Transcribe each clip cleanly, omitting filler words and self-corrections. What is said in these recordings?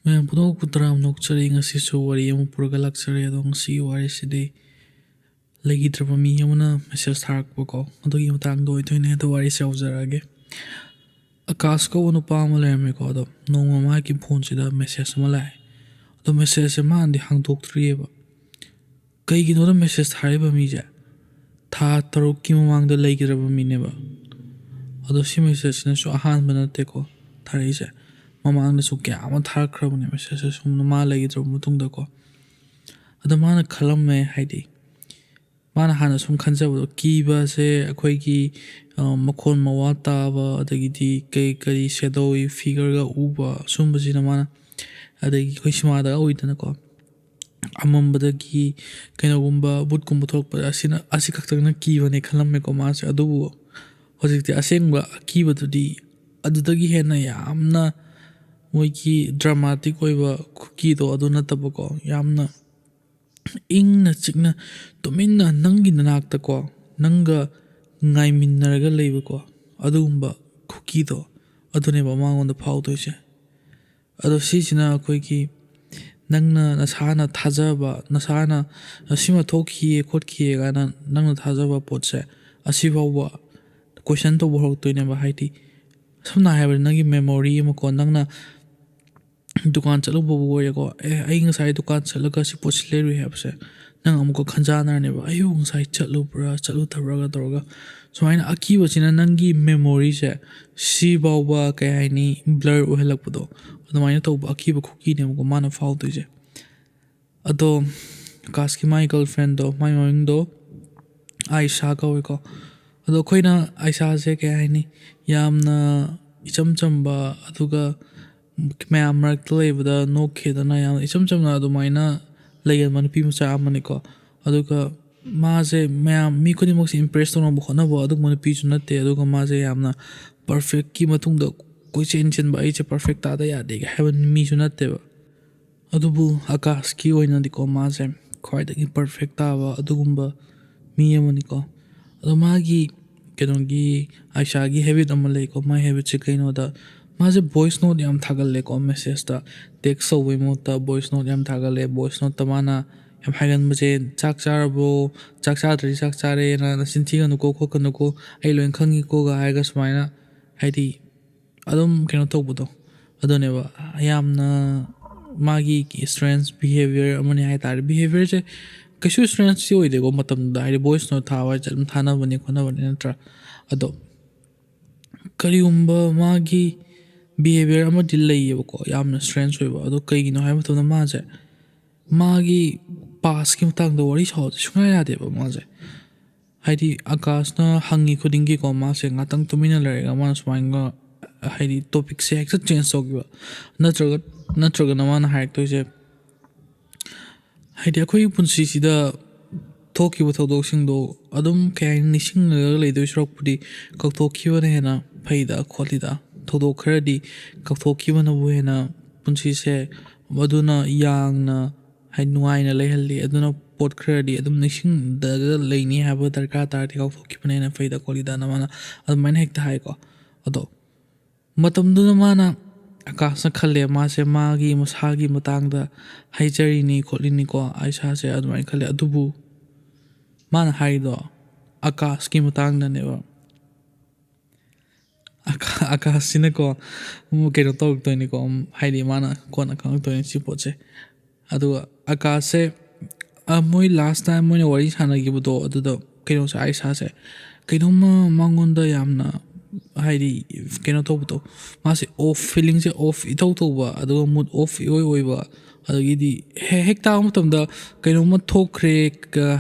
Maya puno kutram nok chari ngasi so wari yamu puraga laksari ado ngasi wari sidi lagi drapa mi yamuna message tharak bako adogi matang doi toine ado wari se awjarage akas ko wanu pa ma lerme ko ado nongma ma ki phone sida message ma lai ado message se ma andi hangdok trieba kai gi no da message thariba mi ja tha taruk ki mamang da lagi drapa mi neba ado si message na so ahan banate ko thari ja mamang na so kya ama thar khrabane message sum ma lagi drapa mutung da ko ado mana khalam me haidi mana hana sum khanjabado kiba se akhoi gi makhon mawa taba adagidi kai kari shadowy figure ga uba sum bajina mana adagi khoi sima da oidana ko amambadagi kainagumba butkumba thokpa asina asikaktakna kibane khalamme ko ma se adubu hojikti asengba kibadudi adudagi hena yamna moiki dramatic oiba kuki do aduna tabako yamna ingna chikna tuminna nangi nanakta ko nanga ngai minnaraga leiba ko adugumba kuki do adune ba mangonda phau toise ado sisina akoi ki nangna nasana thajaba nasana asima thokhi khotkhi gana nangna thajaba potse asibawa question to borok toine ba haiti samna haiba nangi memory ma ko nangna dukan chalo bobo ko ai ngasai dukan chalaga si pochile ri habse nang amuko khanjana ne ba ayu ngasai chalu bra chalu thabra ga dorga so aina aki bachina nangi memory se si bawa kai ni blur ohelak pudo adamaina to aki ba khuki ne ko mana fau to je ado kaski my girlfriend do my ming do aisha ka ko ado khoina aisha se kai ni yamna icham chamba aduga mayam marakta leibada nokhedana yam icham chamna adumaina leyan man pi mucha amani ko aduga maase mayam mi khoni mok impress tona bo khona bo adug man pi chuna te aduga maase yamna perfect ki matung da koi chen chen ba iche perfect ta da ya de heaven mi chuna te ba adubu akas ki oina di ko maase khoi da perfect ta ba adugumba mi amani ko adu magi kedongi aisha gi habit amale ko my habit che kaino da maze voice note yam thagalle ko message ta text so we mo ta voice note yam thagalle voice note ta mana yam hagan maje chak charabo chak cha tri chak chare na sinthi ga ko ko ko ai loin khangi ko ga ai ga smaina haidi adum keno to budo adone ba yamna magi ki strengths behavior amani hai tar behavior je kasu strengths si oi de go matam da ai voice note thawa jam thana bani khona bani natra ado kariumba magi behavior ama delay ko yamna strength hoiba ado kaigino hai mathona maje magi pass ki mutang do wari chaw sunga ya de ba maje haidi akas na hangi khudingi ko ma se ngatang tumina lerega man swainga haidi topic se ek change so giba natraga na man haik to je haidi akhoi punsi sida thoki bo thodok sing do adum kai nising le do srok pudi kok thoki wa ne na phaida kholida thodok kharadi kok thoki wa na bu hena punsi se maduna yang na hai nuai na lehalli aduna pot kharadi adum nising da leini ha ba darka tar ti kok thoki wa na phaida kholida na mana adum main hek ta hai ko ado matam du na mana akasa khalle ma se magi masagi matang da haijari ni kholini ko aisha se adum ai khalle adubu mana haido akas ki matang na ne ba akas sina ko mu ke to to ni ko haidi mana ko na kang to ni si poche adu akas se moi last time moi wari sana gi bu do adu do ke no sai sa se ke no ma mangon da yamna haidi ke no to bu to ma se off feeling se off ito to ba adu mood off oi ba adagidi hekta matam da kaino ma thokre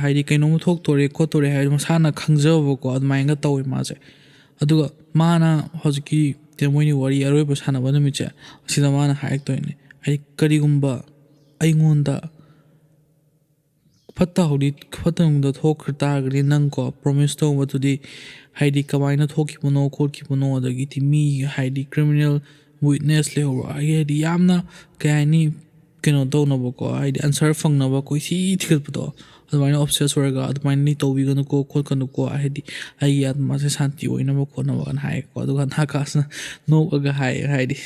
haidi kaino ma thok tore ko tore haidi masana khangjabo ko admai nga tawi ma je aduga mana hojiki te moini wari aroi ba sana ba nami che sida mana haik to ni ai kari gumba aingonda fatta hodi fatang da thok ta gri nang ko promise to ba tudi haidi kamaina thoki bono khol ki bono adagiti mi haidi criminal witness le ho ai di yamna kai ni keno tonabo ko haidi answer fangnaba ko si thigpado admaina obsess oraga admaina ni tobiganu ko khotkanu ko haidi ai atma se shanti oina ba ko na kan hai ko aduga na kasna no aga hai haidi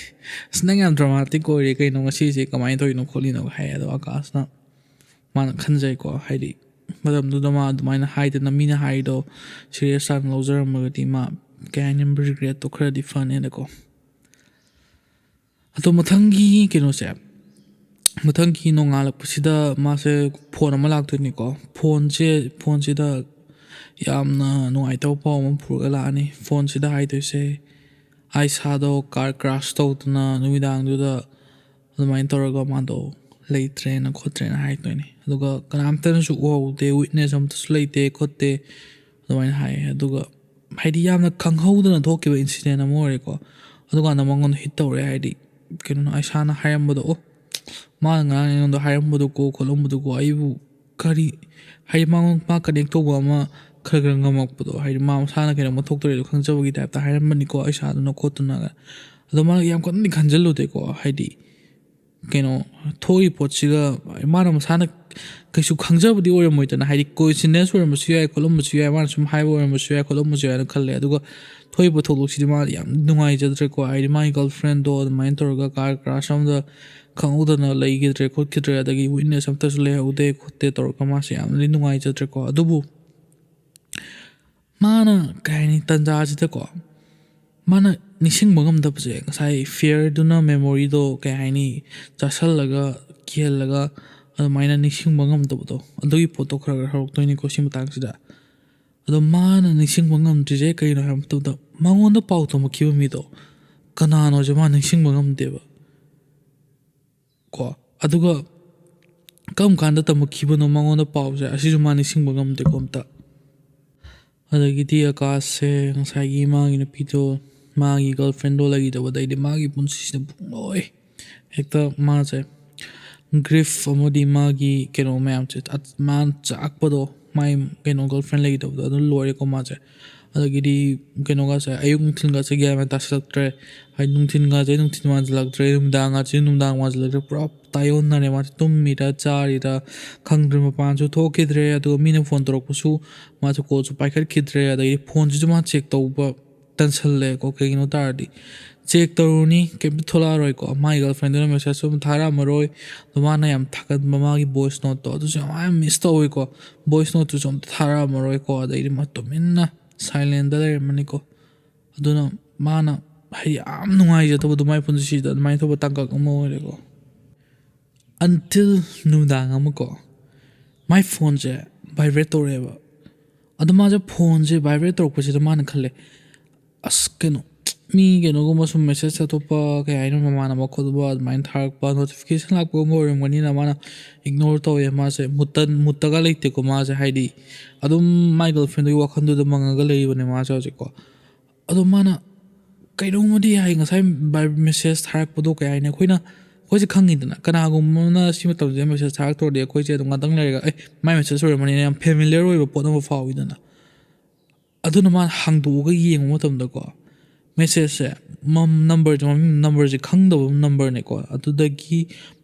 snang am dramatic ko re kaino ngasi se kamai toino kholino hai adu akasna man khanjai ko haidi madam du dama admaina haide na mina haido serious san loser magati ma kainin regret to khra di fun ene ko ato mathangi keno se mathangi no ngalak pasida ma se phone ama lak ni ko phone sida yamna nuai taw paw ma phurga la ani phone sida hai to se ai sa do car crash to na numidang du da admain toraga ma do leitre na khotre na hai to ni aduga kanam tan su o de witness am to leite khotte admain hai aduga haidi yamna khanghauda na thokiba incident amore ko aduga na mangon hit tawre haidi kenu ai sana hayam bodo o ma nga ndo hayam bodo ko kolom bodo ko aibu kari hai mangon ma connect to ba ma khara ngamak bodo hai ma sana kenu ma thok tore khangjabu gi type ta hayam mani ko ai sa no ko tu na ado ma yam kon ni khanjal lo de ko haidi kenu thoi pochiga ma na sana kaisu khangjabu di ore moi ta na haidi coincidence ore ma su ai kolom ma su ai ma sum hai ore ma su ai kolom ma su ai na khalle aduga thoi bo thok si ma yam nungai jadre ko ai my girlfriend do my torga car crash am da khanguda na lei gidre khot kidre adagi witness am ta le ude khotte tor ka ma se am li nungai jadre ko adubu mana kaini tanja jite ko mana nising bangam da pje ngasai fear do na memory do kaini chasal laga kiel laga maina nising bangam da bodo adui photo khara horok toini ko sim tang sida ado mana nising bangam je kai na ham to da mangon da pau to ma kiba mi do kana no je ma nising bangam deba ko aduga kam kan da tam kiba no mangon da pau je asi ma nising bangam de kom ta adagi ti akas se ngasai gi ma gi na pito ma gi girlfriend do lagi da wadai de ma gi pun si na oi ekta ma je grief amodi ma gi keno mam che at man chak pado my keno girlfriend lagi da adu lore ko ma je adagidi keno ga sa ayung thin ga se gya ma taslak tre hai nung thin ga je nung thin ma jalak tre dang ga je nung dang ma jalak tre prop tayon na ne ma tum mi da chari da khangdr ma pan chu tho kidre adu mi ne phone torok pu su ma chu ko chu pai khar kidre adagi phone ju ma check to ba tension le ko ke no tar di check toruni ke thola roi ko my girlfriend na message sum thara maroi to ma na yam thakat mama gi voice note to du I miss to ko voice note tu sum thara maroi ko adai ma to minna silent da le mani ko aduna mana hai am nungai ja to du mai pun si da mai to batang ka mo le ko until nu dang am ko my phone je vibrator eba aduma je phone je vibrator ko je man khale as keno mi keno go ma sum message to pa ke ai no ma na ma khod ba mind thak pa notification lak ko mo re mani na mana ignore to ye ma se mutta ga leite ko ma se haidi adum my girlfriend wi wakhan du da manga ga lei bane ma cha ko adum mana kai no mo di ai nga sai by message thak pa do ke ai ne khoina khoi je khangi dana kana go na si ma to je message thak to de khoi je dong dang le ga ai my message ro mani na familiar ro po no fa wi dana aduna ma hang du ga yeng mo tam da ko message se mam number jo number je khang do number ne ko atu da gi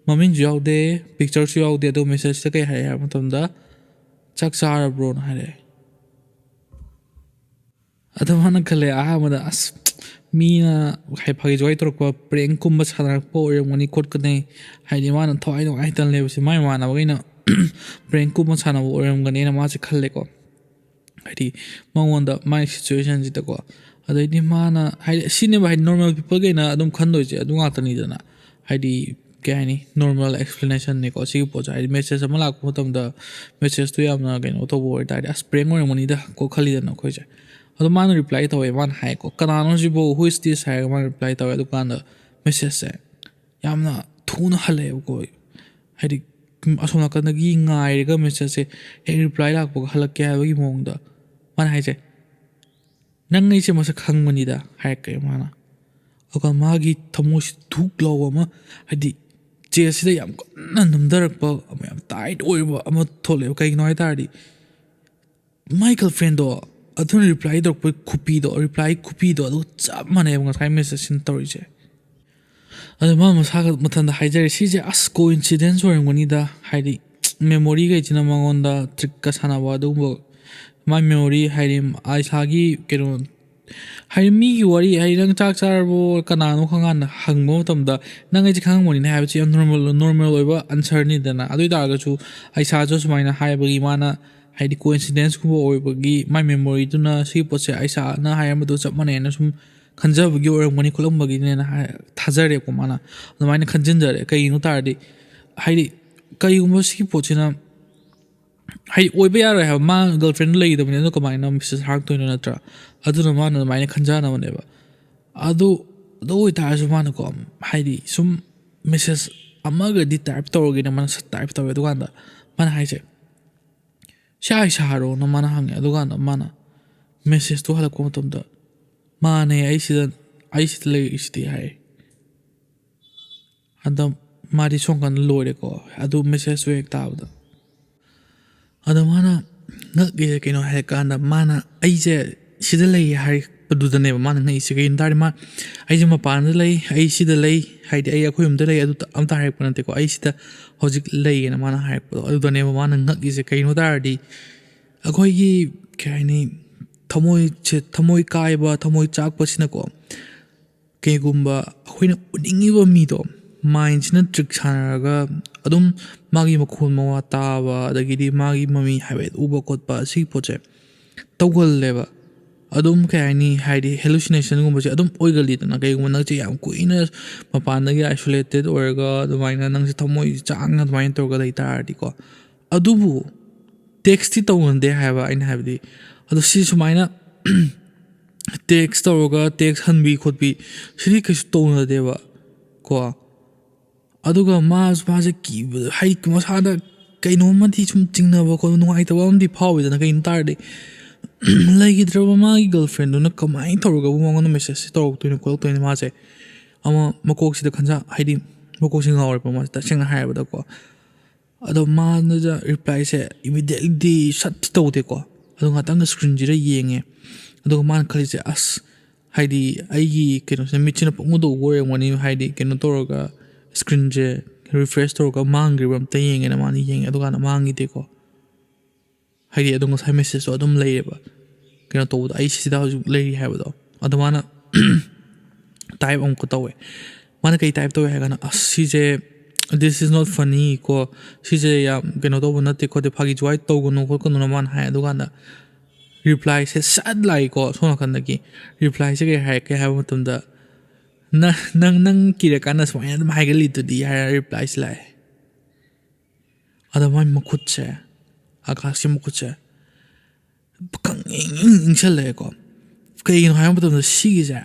mamin ju yaw de picture su yaw de do message se kai hai ha matam da chak sar bro na hare atu mana khale a ma da as mi na hai phagi joi tor ko prank kum ba chana po re mani kot ka ne hai ni ma na thoi no ai tan le se mai ma na ba na prank kum ba chana bo re ngani na ma se khalle ko haidi mangonda my situation ji ta ko adai mana haidi sine ba normal people ge na adum khandoi je adu nga tani dana haidi ke ani normal explanation ne ko si po ja message amala ko tam da message tu yam na ge no to bo ta as spring or moni da ko khali da no ko je adu man reply to e man hai ko kana no ji bo who is this hai man reply to adu kan da message se yam na thu na hale ko haidi asona kan gi ngai ga message se e reply lak bo halak ke ha gi mong da man hai je nang ngai se masa khang mani da hai ke mana oka magi thamo si thuk law ma hadi che si da yam na namdarak pa am tight oi ba am thole kai noi tar di my girlfriend do adun reply do ko kupi do reply kupi do chap mane nga sai message sin tori je ꯑꯗꯣ ꯃꯥ ꯃꯁꯥꯒ ꯃꯊꯟꯇ ꯍꯥꯏꯖꯔꯦ ꯁꯤꯁꯦ ꯑꯁ ꯀꯣꯏꯟꯁꯤꯗꯦꯟꯁ ꯑꯣꯏꯔꯝꯒꯅꯤꯗ ꯍꯥꯏꯗꯤ ꯃꯦꯃꯣꯔꯤꯈꯩꯁꯤꯅ ꯃꯉꯣꯟꯗ ꯇ꯭ꯔꯤꯛꯀ ꯁꯥꯟꯅꯕ ꯑꯗꯨꯒꯨꯝꯕ ꯃꯥꯏ ꯃꯦꯃꯣꯔꯤ ꯍꯥꯏꯗꯤ ꯑꯥꯏꯁꯥꯒꯤ ꯀꯩꯅꯣ ꯍꯥꯏꯗꯤ ꯃꯤꯒꯤ ꯋꯥꯔꯤ ꯍꯥꯏꯗꯤ ꯅꯪ ꯆꯥꯛ ꯆꯥꯔꯕꯣ ꯀꯅꯥꯅꯣ ꯈꯪꯀꯥꯟꯗ ꯍꯪꯕ ꯃꯇꯝꯗ ꯅꯪ ꯑꯩꯁꯦ ꯈꯪꯉꯝꯒꯅꯤꯅ ꯍꯥꯏꯕꯁꯤ ꯌꯥꯝ ꯅꯣꯔꯃꯦꯜ ꯑꯣꯏꯕ ꯑꯟꯁꯔꯅꯤꯗꯅ ꯑꯗꯨ ꯑꯣꯏ ꯇꯥꯔꯒꯁꯨ ꯑꯩꯁꯥꯁꯨ ꯁꯨꯃꯥꯏꯅ ꯍꯥꯏꯕꯒꯤ ꯃꯥꯅ ꯍꯥꯏꯗꯤ ꯀꯣꯏꯟꯁꯤꯗꯦꯟꯁꯀꯨꯝꯕ ꯑꯣꯏꯕꯒꯤ ꯃꯥꯏ ꯃꯦꯃꯣꯔꯤꯗꯨꯅ ꯁꯤꯒꯤ ꯄꯣꯠꯁꯦ ꯑꯩꯁꯥꯅ ꯍꯥꯏꯔꯝꯕꯗꯣ ꯆꯞ ꯃꯥꯟꯅꯩꯅ ꯁꯨꯝ ꯈꯟꯖꯕꯒꯤ ꯑꯣꯏꯔꯝꯒꯅꯤ ꯈꯣꯠꯂꯝꯕꯒꯤꯅꯦꯅ ꯊꯥꯖꯔꯦꯀꯣ ꯃꯥꯅ ꯑꯗꯨꯃꯥꯏꯅ ꯈꯟꯖꯤꯟꯖꯔꯦ ꯀꯩꯒꯤꯅꯣ ꯇꯥꯔꯗꯤ ꯍꯥꯏꯗꯤ ꯀꯩꯒꯨꯝꯕ ꯁꯤꯒꯤ ꯄꯣꯠꯁꯤꯅ ꯍꯥꯏꯗꯤ ꯑꯣꯏꯕ ꯌꯥꯔꯣꯏ ꯍꯥꯏꯕ ꯃꯥ ꯒꯔꯜꯐ꯭ꯔꯦꯟꯗꯨ ꯂꯩꯒꯗꯕꯅꯤ ꯑꯗꯨ ꯀꯃꯥꯏꯅ ꯃꯦꯁꯦꯖ ꯊꯥꯔꯛꯇꯣꯏꯅꯣ ꯅꯠꯇ꯭ꯔꯥ ꯑꯗꯨꯅ ꯃꯥꯅ ꯑꯗꯨꯃꯥꯏꯅ ꯈꯟꯖꯅꯕꯅꯦꯕ ꯑꯗꯨ ꯑꯣꯏꯇꯥꯔꯁꯨ ꯃꯥꯅꯀꯣ ꯍꯥꯏꯗꯤ ꯁꯨꯝ ꯃꯦꯁꯦꯖ ꯑꯃꯒꯗꯤ ꯇꯥꯏꯞ ꯇꯧꯔꯒꯦꯅ ꯃꯥꯅ ꯇꯥꯏꯞ ꯇꯧꯋꯦ ꯑꯗꯨꯀꯥꯟꯗ ꯃꯥꯅ ꯍꯥꯏꯁꯦ ꯁꯤ ꯁꯥꯔꯣꯅ ꯃꯥꯅ ꯍꯪꯉꯦ ꯑꯗꯨꯀꯥꯟꯗ ꯃꯥꯅ ꯃꯦꯁꯦꯖꯇꯣ ꯍꯜꯂꯛꯄ ꯃꯇꯝꯗ ꯃꯥꯅꯦ ꯑꯩ ꯁꯤꯗ ꯂꯩꯔꯤꯁꯤꯗꯤ ꯍꯥꯏ ꯑꯗ ꯃꯥꯗꯤ ꯁꯣꯝ ꯀꯥꯟꯗ ꯂꯣꯏꯔꯦꯀꯣ ꯑꯗꯨ ꯃꯦꯁꯦꯖꯇꯣ ꯍꯦꯛ ꯇꯥꯕꯗ ꯑꯗꯣ ꯃꯥꯅ ꯉꯛꯏꯁꯦ ꯀꯩꯅꯣ ꯍꯥꯏꯔ ꯀꯥꯟꯗ ꯃꯥꯅ ꯑꯩꯁꯦ ꯁꯤꯗ ꯂꯩ ꯍꯥꯏꯔꯛꯄꯗꯨꯗꯅꯦꯕ ꯃꯥꯅ ꯉꯛꯏꯁꯦ ꯀꯩꯒꯤꯅꯣ ꯇꯥꯔꯗꯤ ꯑꯩꯁꯦ ꯃꯄꯥꯟꯗ ꯂꯩ ꯑꯩ ꯁꯤꯗ ꯂꯩ ꯍꯥꯏꯗꯤ ꯑꯩꯈꯣꯏ ꯌꯨꯝꯗ ꯂꯩ ꯑꯗꯨ ꯑꯝꯇ ꯍꯥꯏꯔꯛꯄ ꯅꯠꯇꯦꯀꯣ ꯑꯩ ꯁꯤꯗ ꯍꯧꯖꯤꯛ ꯂꯩꯌꯦꯅ ꯃꯥꯅ ꯍꯥꯏꯔꯛꯄꯗꯣ ꯑꯗꯨꯗꯅꯦꯕ ꯃꯥꯅ ꯉꯛꯏꯁꯦ ꯀꯩꯅꯣ ꯇꯥꯔꯗꯤ ꯑꯩꯈꯣꯏꯒꯤ ꯀꯩ ꯍꯥꯏꯅꯤ ꯊꯃꯣꯏ ꯀꯥꯏꯕ ꯊꯃꯣꯏ ꯆꯥꯛꯄꯁꯤꯅꯀꯣ ꯀꯩꯒꯨꯝꯕ ꯑꯩꯈꯣꯏꯅ ꯎꯠꯅꯤꯡꯉꯤꯕ ꯃꯤꯗꯣ ꯃꯥꯏꯟꯁꯤꯅ ꯇ꯭ꯔꯤꯛ ꯁꯥꯟꯅꯔꯒ ꯑꯗꯨꯝ ꯃꯥꯒꯤ ꯃꯈꯣꯟ ꯃꯋꯥ ꯇꯥꯕ ꯑꯗꯒꯤꯗꯤ ꯃꯥꯒꯤ ꯃꯃꯤ ꯍꯥꯏꯐꯦꯠ ꯎꯕ ꯈꯣꯠꯄ ꯑꯁꯤꯒꯤ ꯄꯣꯠꯁꯦ ꯇꯧꯒꯜꯂꯦꯕ ꯑꯗꯨꯝ ꯀꯩ ꯍꯥꯏꯅꯤ ꯍꯥꯏꯗꯤ ꯍꯦꯂꯨꯁꯤꯅꯦꯁꯟꯒꯨꯝꯕꯁꯦ ꯑꯗꯨꯝ ꯑꯣꯏꯒꯜꯂꯤꯗꯅ ꯀꯩꯒꯨꯝꯕ ꯅꯪꯁꯦ ꯌꯥꯝ ꯀꯨꯏꯅ ꯃꯄꯥꯟꯗꯒꯤ ꯑꯥꯏꯁꯣꯂꯦꯇꯦꯠ ꯑꯣꯏꯔꯒ ꯑꯗꯨꯃꯥꯏꯅ ꯅꯪꯁꯦ ꯊꯃꯣꯏ ꯆꯥꯡꯅ ꯑꯗꯨꯃꯥꯏꯅ ꯇꯧꯔꯒ ꯂꯩ ꯇꯥꯔꯗꯤꯀꯣ ꯑꯗꯨꯕꯨ ꯇꯦꯛꯁꯇꯤ ꯇꯧꯅꯗꯦ ꯍꯥꯏꯕ ꯑꯩꯅ ꯍꯥꯏꯕꯗꯤ ꯑꯗꯣ ꯁꯤ ꯁꯨꯃꯥꯏꯅ ꯇꯦꯛꯁ ꯇꯧꯔꯒ ꯇꯦꯛꯁ ꯍꯟꯕꯤ ꯈꯣꯠꯄꯤ ꯁꯤꯗꯤ ꯀꯩꯁꯨ ꯇꯧꯅꯗꯦꯕ ꯀꯣ ꯑꯗꯨꯒ ꯃꯥꯁꯦ ꯀꯤꯕꯗ ꯍꯩ ꯃꯁꯥꯗ ꯀꯩꯅꯣꯝꯃꯗꯤ ꯁꯨꯝ ꯆꯤꯡꯅꯕ ꯈꯣꯠꯄ ꯅꯨꯡꯉꯥꯏꯇꯕ ꯑꯃꯗꯤ ꯐꯥꯎꯋꯤꯗꯅ ꯀꯩꯅꯣ ꯇꯥꯔꯗꯤ ꯂꯩꯈꯤꯗ꯭ꯔꯕ ꯃꯥꯒꯤ ꯒꯔꯜꯐ꯭ꯔꯦꯟꯗꯨꯅ ꯀꯃꯥꯏꯅ ꯇꯧꯔꯒꯕꯨ ꯃꯉꯣꯟꯗ ꯃꯦꯁꯦꯖꯁꯦ ꯇꯧꯔꯛꯇꯣꯏꯅꯣ ꯈꯣꯠꯂꯛꯇꯣꯏꯅꯣ ꯃꯥꯁꯦ ꯑꯃ ꯃꯀꯣꯛꯁꯤꯗ ꯍꯥꯏꯗꯤ ꯃꯀꯣꯛꯁꯤ ꯉꯥꯎꯔꯦꯕ ꯃꯥꯁꯦ ꯇꯁꯦꯡꯅ ꯍꯥꯏꯔꯕꯗꯀꯣ ꯑꯗꯣ ꯃꯥꯅ ꯔꯤꯄ꯭ꯂꯥꯏꯁꯦ ꯏꯃꯤꯗꯤꯌꯦꯠꯂꯤ ꯁꯠ ꯇꯧꯗꯦꯀꯣ ꯑꯗꯣ ꯉꯥꯛꯇꯪꯒ ꯁ꯭ꯀ꯭ꯔꯤꯟꯁꯤꯗ ꯌꯦꯡꯉꯦ ꯑꯗꯨꯒ ꯃꯥꯅ ꯈꯜꯂꯤꯁꯦ ꯑꯁ ꯍꯥꯏꯗꯤ ꯑꯩꯒꯤ ꯀꯩꯅꯣꯁꯤꯅ ꯃꯤꯠꯁꯤꯅ ꯄꯪꯎꯗ ꯎꯕ ꯑꯣꯏꯔꯝꯒꯅꯤ ꯍꯥꯏꯗꯤ ꯀꯩꯅꯣ ꯇꯧꯔꯒ ꯁ꯭ꯀ꯭ꯔꯤꯟꯁꯦ ꯔꯤꯐ꯭ꯔꯦꯁ ꯇꯧꯔꯒ ꯃꯥꯡꯈ꯭ꯔꯤꯕ ꯑꯝꯇ ꯌꯦꯡꯉꯦꯅ ꯃꯥꯅ ꯌꯦꯡꯉꯦ ꯑꯗꯨꯀꯥꯟꯗ ꯃꯥꯡꯈꯤꯗꯦꯀꯣ ꯍꯥꯏꯗꯤ ꯑꯗꯣ ꯉꯁꯥꯏ ꯃꯦꯁꯦꯖꯇꯣ ꯑꯗꯨꯝ ꯂꯩꯌꯦꯕ ꯀꯩꯅꯣ ꯇꯧꯕꯗꯣ ꯑꯩ ꯁꯤꯗ ꯍꯧꯖꯤꯛ ꯂꯩꯔꯤ ꯍꯥꯏꯕꯗꯣ ꯑꯗꯣ ꯃꯥꯅ ꯇꯥꯏꯞ ꯑꯃꯨꯛꯀ ꯇꯧꯋꯦ ꯃꯥꯅ ꯀꯩ ꯇꯥꯏꯞ ꯇꯧꯋꯦ ꯍꯥꯏ ꯀꯥꯟꯗ ꯑꯁ ꯁꯤꯁꯦ ꯗꯤꯁ ꯏꯁ ꯅꯣꯠ ꯐꯅꯤ ꯀꯣ ꯁꯤꯁꯦ ꯌꯥꯝ ꯀꯩꯅꯣ ꯇꯧꯕ ꯅꯠꯇꯦ ꯈꯣꯠꯇꯦ ꯐꯥꯒꯤ ꯖꯨꯋꯥꯏ ꯇꯧꯒꯅꯨ ꯈꯣꯠꯀꯅꯨꯅ ꯃꯥꯅ ꯍꯥꯏ ꯑꯗꯨꯀꯥꯟꯗ ꯔꯤꯄ꯭ꯂꯥꯏꯁꯦ ꯁꯠ ꯂꯥꯛꯏꯀꯣ ꯁꯣꯝ ꯅꯥꯀꯟꯗꯒꯤ ꯔꯤꯄ꯭ꯂꯥꯏꯁꯦ ꯀꯩ ꯍꯥꯏꯔꯛꯀꯦ ꯍꯥꯏꯕ ꯃꯇꯝꯗ ꯅꯪ ꯀꯤꯔꯀꯥꯟꯗ ꯁꯨꯃꯥꯏꯅ ꯑꯗꯨꯝ ꯍꯥꯏꯒꯠꯂꯤꯗꯨꯗꯤ ꯍꯥꯏꯔ ꯔꯤꯄ꯭ꯂꯥꯏꯁꯦ ꯂꯥꯛꯑꯦ ꯑꯗꯣ ꯃꯥꯏ ꯃꯈꯨꯠꯁꯦ ꯑꯀꯥꯁꯀꯤ ꯃꯈꯨꯠꯁꯦ ꯏꯪꯁꯜꯂꯛꯑꯦꯀꯣ ꯀꯩꯒꯤꯅꯣ ꯍꯥꯏꯕ ꯃꯇꯝꯗ ꯁꯤꯒꯤꯁꯦ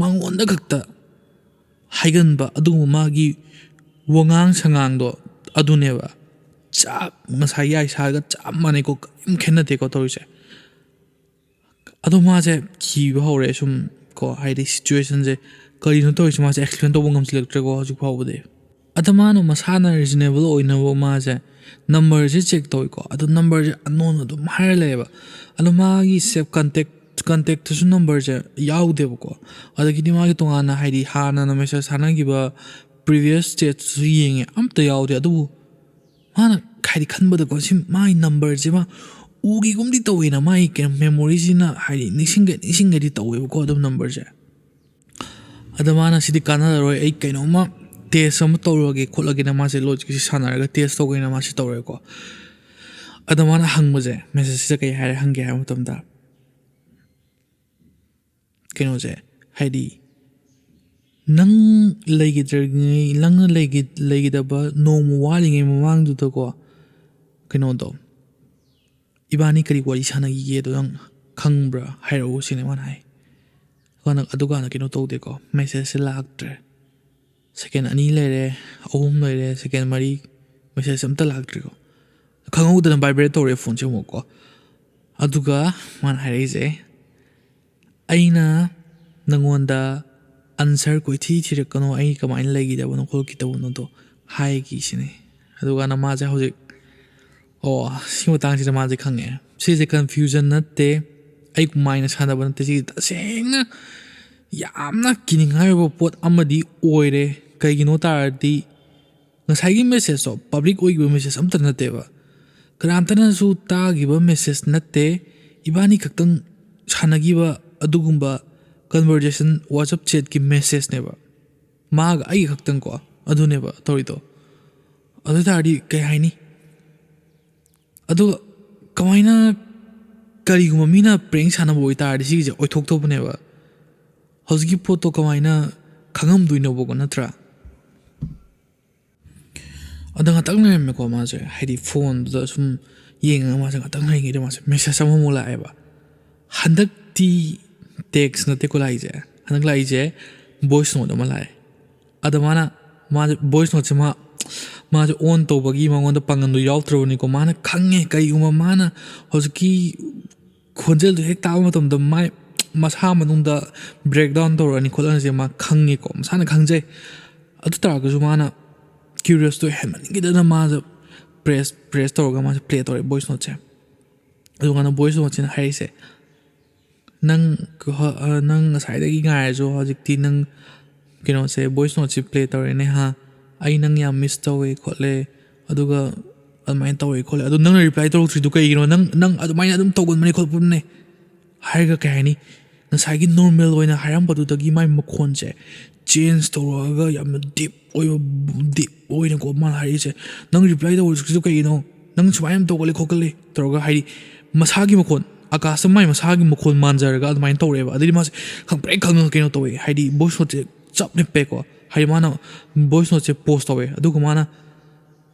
ꯃꯉꯣꯟꯗ ꯈꯛꯇ ꯍꯥꯏꯒꯟꯕ ꯑꯗꯨꯒꯨꯝꯕ ꯃꯥꯒꯤ ꯋꯥꯉꯥꯡ ꯁꯉꯥꯡꯗꯣ ꯑꯗꯨꯅꯦꯕ ꯆꯞ ꯉꯁꯥꯏ ꯌꯥꯏꯁꯥꯒ ꯆꯞ ꯃꯥꯟꯅꯩꯀꯣ ꯀꯔꯤꯝ ꯈꯦꯠꯅꯗꯦꯀꯣ ꯇꯧꯔꯤꯁꯦ ꯑꯗꯣ ꯃꯥꯁꯦ ꯀꯤꯕ ꯍꯧꯔꯦ ꯁꯨꯝ ꯀꯣ ꯍꯥꯏꯗꯤ ꯁꯤꯆꯨꯋꯦꯁꯟꯁꯦ ꯀꯔꯤꯅꯣ ꯇꯧꯔꯤꯁꯦ ꯃꯥꯁꯦ ꯑꯦꯛꯁꯄ꯭ꯂꯦꯟ ꯇꯧꯕ ꯉꯝꯁꯤꯜꯂꯛꯇ꯭ꯔꯦꯀꯣ ꯍꯧꯖꯤꯛ ꯐꯥꯎꯕꯗꯤ ꯑꯗ ꯃꯥꯅ ꯃꯁꯥꯅ ꯔꯤꯖꯅꯦꯕꯜ ꯑꯣꯏꯅꯕ ꯃꯥꯁꯦ ꯅꯝꯕꯔꯁꯦ ꯆꯦꯛ ꯇꯧꯏꯀꯣ ꯑꯗꯣ ꯅꯝꯕꯔꯁꯦ ꯑꯟꯅꯣꯟ ꯑꯗꯨꯝ ꯍꯥꯏꯔ ꯂꯩꯌꯦꯕ ꯑꯗꯣ ꯃꯥꯒꯤ ꯁꯦꯞ ꯀꯟꯇꯦꯛꯇꯁꯨ ꯅꯝꯕꯔꯁꯦ ꯌꯥꯎꯗꯦꯕꯀꯣ ꯑꯗꯒꯤꯗꯤ ꯃꯥꯒꯤ ꯇꯣꯉꯥꯟꯅ ꯍꯥꯏꯗꯤ ꯍꯥꯟꯅ ꯃꯦꯁꯦꯖ ꯊꯥꯅꯈꯤꯕ ꯄ꯭ꯔꯤꯚꯤꯌꯁ ꯆꯦꯠꯁꯨ ꯌꯦꯡꯉꯦ ꯑꯝꯇ ꯌꯥꯎꯗꯦ ꯑꯗꯨꯕꯨ ꯃꯥꯅ ꯍꯥꯏꯗꯤ ꯈꯟꯕꯗꯀꯣ ꯁꯤ ꯃꯥꯒꯤ ꯅꯝꯕꯔꯁꯦ ꯃꯥ ꯎꯒꯤꯒꯨꯝꯗꯤ ꯇꯧꯋꯦꯅ ꯃꯥꯒꯤ ꯀꯩꯅꯣ ꯃꯦꯃꯣꯔꯤꯁꯤꯅ ꯍꯥꯏꯗꯤ ꯅꯤꯡꯁꯤꯡꯒꯗꯤ ꯇꯧꯋꯦꯕꯀꯣ ꯑꯗꯨꯝ ꯅꯝꯕꯔꯁꯦ ꯑꯗ ꯃꯥꯅ ꯁꯤꯗꯤ ꯀꯥꯟꯅꯔꯔꯣꯏ ꯑꯩ ꯀꯩꯅꯣꯝꯃ ꯇꯦꯁ ꯑꯃ ꯇꯧꯔꯒꯦ ꯈꯣꯠꯂꯒꯦꯅ ꯃꯥꯁꯦ ꯂꯣꯖꯤꯛꯁꯤ ꯁꯥꯟꯅꯔꯒ ꯇꯦꯁ ꯇꯧꯒꯦꯅ ꯃꯥꯁꯤ ꯇꯧꯔꯦꯀꯣ ꯑꯗ ꯃꯥꯅ ꯍꯪꯕꯁꯦ ꯃꯦꯁꯦꯖꯁꯤꯗ ꯀꯩ ꯍꯥꯏꯔꯦ ꯍꯪꯒꯦ ꯍꯥꯏꯕ ꯃꯇꯝꯗ ꯀꯩꯅꯣꯁꯦ ꯍꯥꯏꯗꯤ ꯅꯪ ꯅꯪꯅ ꯂꯩꯒꯤꯗꯕ ꯅꯣꯡꯃ ꯋꯥꯠꯂꯤꯉꯩ ꯃꯃꯥꯡꯗꯨꯗꯀꯣ ꯀꯩꯅꯣꯗꯣ ꯏꯕꯥꯅꯤ ꯀꯔꯤ ꯋꯥꯔꯤ ꯁꯥꯟꯅꯈꯤꯒꯦꯗꯣ ꯅꯪ ꯈꯪꯕ꯭ꯔꯥ ꯍꯥꯏꯔꯛꯎ ꯁꯤꯅꯦ ꯃꯥꯅ ꯍꯥꯏ ꯑꯗꯨꯀꯥꯟꯗ ꯀꯩꯅꯣ ꯇꯧꯗꯦꯀꯣ ꯃꯦꯁꯦꯖꯁꯦ ꯂꯥꯛꯇ꯭ꯔꯦ ꯁꯦꯀꯦꯟ 2 ꯂꯩꯔꯦ 3 ꯂꯩꯔꯦ ꯁꯦꯀꯦꯟ 4 ꯃꯦꯁꯦꯖ ꯑꯝꯇ ꯂꯥꯛꯇ꯭ꯔꯤꯀꯣ ꯈꯪꯍꯧꯗꯅ ꯚꯥꯏꯕ꯭ꯔꯦꯠ ꯇꯧꯔꯦ ꯐꯣꯟꯁꯦ ꯑꯃꯨꯛꯀꯣ ꯑꯗꯨꯒ ꯃꯥꯅ ꯍꯥꯏꯔꯛꯏꯁꯦ ꯑꯩꯅ ꯅꯪꯉꯣꯟꯗ ꯑꯟꯁꯔ ꯀꯣꯏꯊꯤ ꯊꯤꯔꯛꯀꯅꯣ ꯑꯩ ꯀꯃꯥꯏꯅ ꯂꯩꯈꯤꯗꯕꯅꯣ ꯈꯣꯠꯈꯤꯗꯕꯅꯣꯗꯣ ꯍꯥꯏꯈꯤꯁꯤꯅꯦ ꯑꯗꯨꯒꯥꯟꯗ ꯃꯥꯁꯦ ꯍꯧꯖꯤꯛ ꯁꯤ ꯃꯇꯥꯡꯁꯤꯗ ꯃꯥꯁꯦ ꯈꯪꯉꯦ꯫ ꯁꯤꯁꯦ ꯀꯟꯐ꯭ꯌꯨꯖꯟ ꯅꯠꯇꯦ ꯑꯩ ꯃꯥꯏꯅ ꯁꯥꯟꯅꯕ ꯅꯠꯇꯦ ꯁꯤꯒꯤ ꯇꯁꯦꯡꯅ ꯌꯥꯝꯅ ꯀꯤꯅꯤꯡꯉꯥꯏ ꯑꯣꯏꯕ ꯄꯣꯠ ꯑꯃꯗꯤ ꯑꯣꯏꯔꯦ ꯀꯩꯒꯤꯅꯣ ꯇꯥꯔꯗꯤ ꯉꯁꯥꯏꯒꯤ ꯃꯦꯁꯦꯖꯇꯣ ꯄꯕ꯭ꯂꯤꯛ ꯑꯣꯏꯈꯤꯕ ꯃꯦꯁꯦꯖ ꯑꯝꯇ ꯅꯠꯇꯦꯕ ꯀꯅꯥꯝꯇꯅꯁꯨ ꯇꯥꯈꯤꯕ ꯃꯦꯁꯦꯖ ꯅꯠꯇꯦ ꯏꯕꯥꯅꯤ ꯈꯛꯇꯪ ꯁꯥꯟꯅꯈꯤꯕ ꯑꯗꯨꯒꯨꯝꯕ ꯀꯟꯚꯔꯖꯦꯁꯟ ꯋꯥꯆꯞ ꯆꯦꯠꯀꯤ ꯃꯦꯁꯦꯖꯅꯦꯕ ꯃꯥꯒ ꯑꯩꯒ ꯈꯛꯇꯪꯀꯣ ꯑꯗꯨꯅꯦꯕ ꯇꯧꯔꯤꯗꯣ ꯑꯗꯨ ꯇꯥꯔꯗꯤ ꯀꯩ ꯍꯥꯏꯅꯤ ꯑꯗꯨꯒ ꯀꯃꯥꯏꯅ ꯀꯔꯤꯒꯨꯝꯕ ꯃꯤꯅ ꯄ꯭ꯔꯦꯡ ꯁꯥꯟꯅꯕ ꯑꯣꯏꯇꯥꯔꯗꯤ ꯁꯤꯒꯤꯁꯦ ꯑꯣꯏꯊꯣꯛꯇꯧꯕꯅꯦꯕ ꯍꯧꯖꯤꯛꯀꯤ ꯄꯣꯠꯇꯣ ꯀꯃꯥꯏꯅ ꯈꯪꯉꯝꯗꯣꯏꯅꯣꯕꯀꯣ ꯅꯠꯇ꯭ꯔꯥ ꯑꯗ ꯉꯥꯛꯇꯪ ꯂꯩꯔꯝꯃꯦꯀꯣ ꯃꯥꯁꯦ ꯍꯥꯏꯗꯤ ꯐꯣꯟꯗꯨꯗ ꯁꯨꯝ ꯌꯦꯡꯉꯒ ꯃꯥꯁꯦ ꯉꯥꯛꯇꯪ ꯂꯩꯔꯤꯉꯩꯗ ꯃꯥꯁꯦ ꯃꯦꯁꯦꯖ ꯑꯃꯃꯨꯛ ꯂꯥꯛꯑꯦꯕ ꯍꯟꯗꯛꯇꯤ ꯇꯦꯛꯁ ꯅꯠꯇꯦꯀꯣ ꯂꯥꯛꯏꯁꯦ ꯍꯟꯗꯛ ꯂꯥꯛꯏꯁꯦ ꯚꯣꯏꯁ ꯅꯣꯠ ꯑꯃ ꯂꯥꯛꯑꯦ ꯑꯗ ꯃꯥꯁꯦ ꯚꯣꯏꯁ ꯅꯣꯠꯁꯦ ꯃꯥꯁꯦ ꯑꯣꯟ ꯇꯧꯕꯒꯤ ꯃꯉꯣꯟꯗ ꯄꯥꯡꯒꯟꯗꯣ ꯌꯥꯎꯗ꯭ꯔꯕꯅꯤꯀꯣ ꯃꯥꯅ ꯈꯪꯉꯦ ꯀꯩꯒꯨꯝꯕ ꯃꯥꯅ ꯍꯧꯖꯤꯛꯀꯤ ꯈꯣꯟꯖꯦꯜꯗꯣ ꯍꯦꯛ ꯇꯥꯕ ꯃꯇꯝꯗ ꯃꯁꯥ ꯃꯅꯨꯡꯗ ꯕ꯭ꯔꯦꯛ ꯗꯥꯎꯟ ꯇꯧꯔꯛꯑꯅꯤ ꯈꯣꯠꯂꯅꯤꯁꯦ ꯃꯥ ꯈꯪꯉꯦꯀꯣ ꯃꯁꯥꯅ ꯈꯪꯖꯩ ꯑꯗꯨ ꯇꯥꯔꯒꯁꯨ ꯃꯥꯅ ꯀ꯭ꯌꯨꯔꯤꯌꯁꯇꯣ ꯍꯦꯟꯃꯟꯈꯤꯗꯅ ꯃꯥꯁꯦ ꯄ꯭ꯔꯦꯁ ꯇꯧꯔꯒ ꯃꯥꯁꯦ ꯄ꯭ꯂꯦ ꯇꯧꯔꯦ ꯚꯣꯏꯁ ꯅꯣꯠꯁꯦ ꯑꯗꯨꯀꯥꯟꯗ ꯚꯣꯏꯁ ꯅꯣꯠꯁꯤꯅ ꯍꯥꯏꯔꯤꯁꯦ ꯅꯪ ꯉꯁꯥꯏꯗꯒꯤ ꯉꯥꯏꯔꯁꯨ ꯍꯧꯖꯤꯛꯇꯤ ꯅꯪ ꯀꯩꯅꯣꯁꯦ ꯚꯣꯏꯁ ꯅꯣꯠꯁꯦ ꯄ꯭ꯂꯦ ꯇꯧꯔꯦꯅꯦ ꯑꯩ ꯅꯪ ꯌꯥꯝ ꯃꯤꯁ ꯇꯧꯋꯦ ꯈꯣꯠꯂꯦ ꯑꯗꯨꯒ ꯑꯗꯨꯃꯥꯏꯅ ꯇꯧꯋꯦ ꯈꯣꯠꯂꯦ ꯑꯗꯨ ꯅꯪꯅ ꯔꯤꯄ꯭ꯂꯥꯏ ꯇꯧꯔꯛꯇ꯭ꯔꯤꯗꯨ ꯀꯩꯒꯤꯅꯣ ꯅꯪ ꯑꯗꯨꯃꯥꯏꯅ ꯑꯗꯨꯝ ꯇꯧꯒꯟꯕꯅꯦ ꯈꯣꯠꯄꯅꯦ ꯍꯥꯏꯔꯒ ꯀꯩ ꯍꯥꯏꯅꯤ ꯉꯁꯥꯏꯒꯤ ꯅꯣꯔꯃꯦꯜ ꯑꯣꯏꯅ ꯍꯥꯏꯔꯝꯕꯗꯨꯗꯒꯤ ꯃꯥꯏ ꯃꯈꯣꯟꯁꯦ ꯆꯦꯟꯖ ꯇꯧꯔꯛꯑꯒ ꯌꯥꯝꯅ ꯗꯤꯞ ꯑꯣꯏꯅꯀꯣ ꯃꯥꯅ ꯍꯥꯏꯔꯤꯁꯦ ꯅꯪ ꯔꯤꯄ꯭ꯂꯥꯏ ꯇꯧꯔꯛꯇ꯭ꯔꯤꯗꯨ ꯀꯩꯒꯤꯅೋ ꯅꯪ ꯁꯨꯃꯥꯏꯅ ꯇꯧꯒꯜꯂꯤ ꯈꯣꯠꯀꯜꯂꯤ ꯇꯧꯔꯒ ꯍꯥꯏꯗꯤ ꯃꯁꯥꯒꯤ ꯃꯈꯣꯟ ꯑꯀꯥꯁꯇ ꯃꯥꯏ ꯃꯁꯥꯒꯤ ꯃꯈꯣꯟ ꯃꯥꯟꯖꯔꯒ ꯑꯗꯨꯃꯥꯏꯅ ꯇꯧꯔꯛꯑꯦꯕ ꯑꯗꯩꯗꯤ ꯃꯥꯁꯦ ꯈꯪꯉꯒ ꯀꯩꯅꯣ ꯇꯧꯋꯦ ꯍꯥꯏꯗꯤ ꯚꯣꯏꯁ ꯅꯣꯠꯁꯦ ꯆꯞ ꯂꯦꯞꯄꯦꯀꯣ ꯍꯥꯏꯗꯤ ꯃꯥꯅ ꯚꯣꯏꯁ ꯅꯣꯠꯁꯦ ꯄꯣꯁ ꯇꯧꯋꯦ ꯑꯗꯨꯒ ꯃꯥꯅ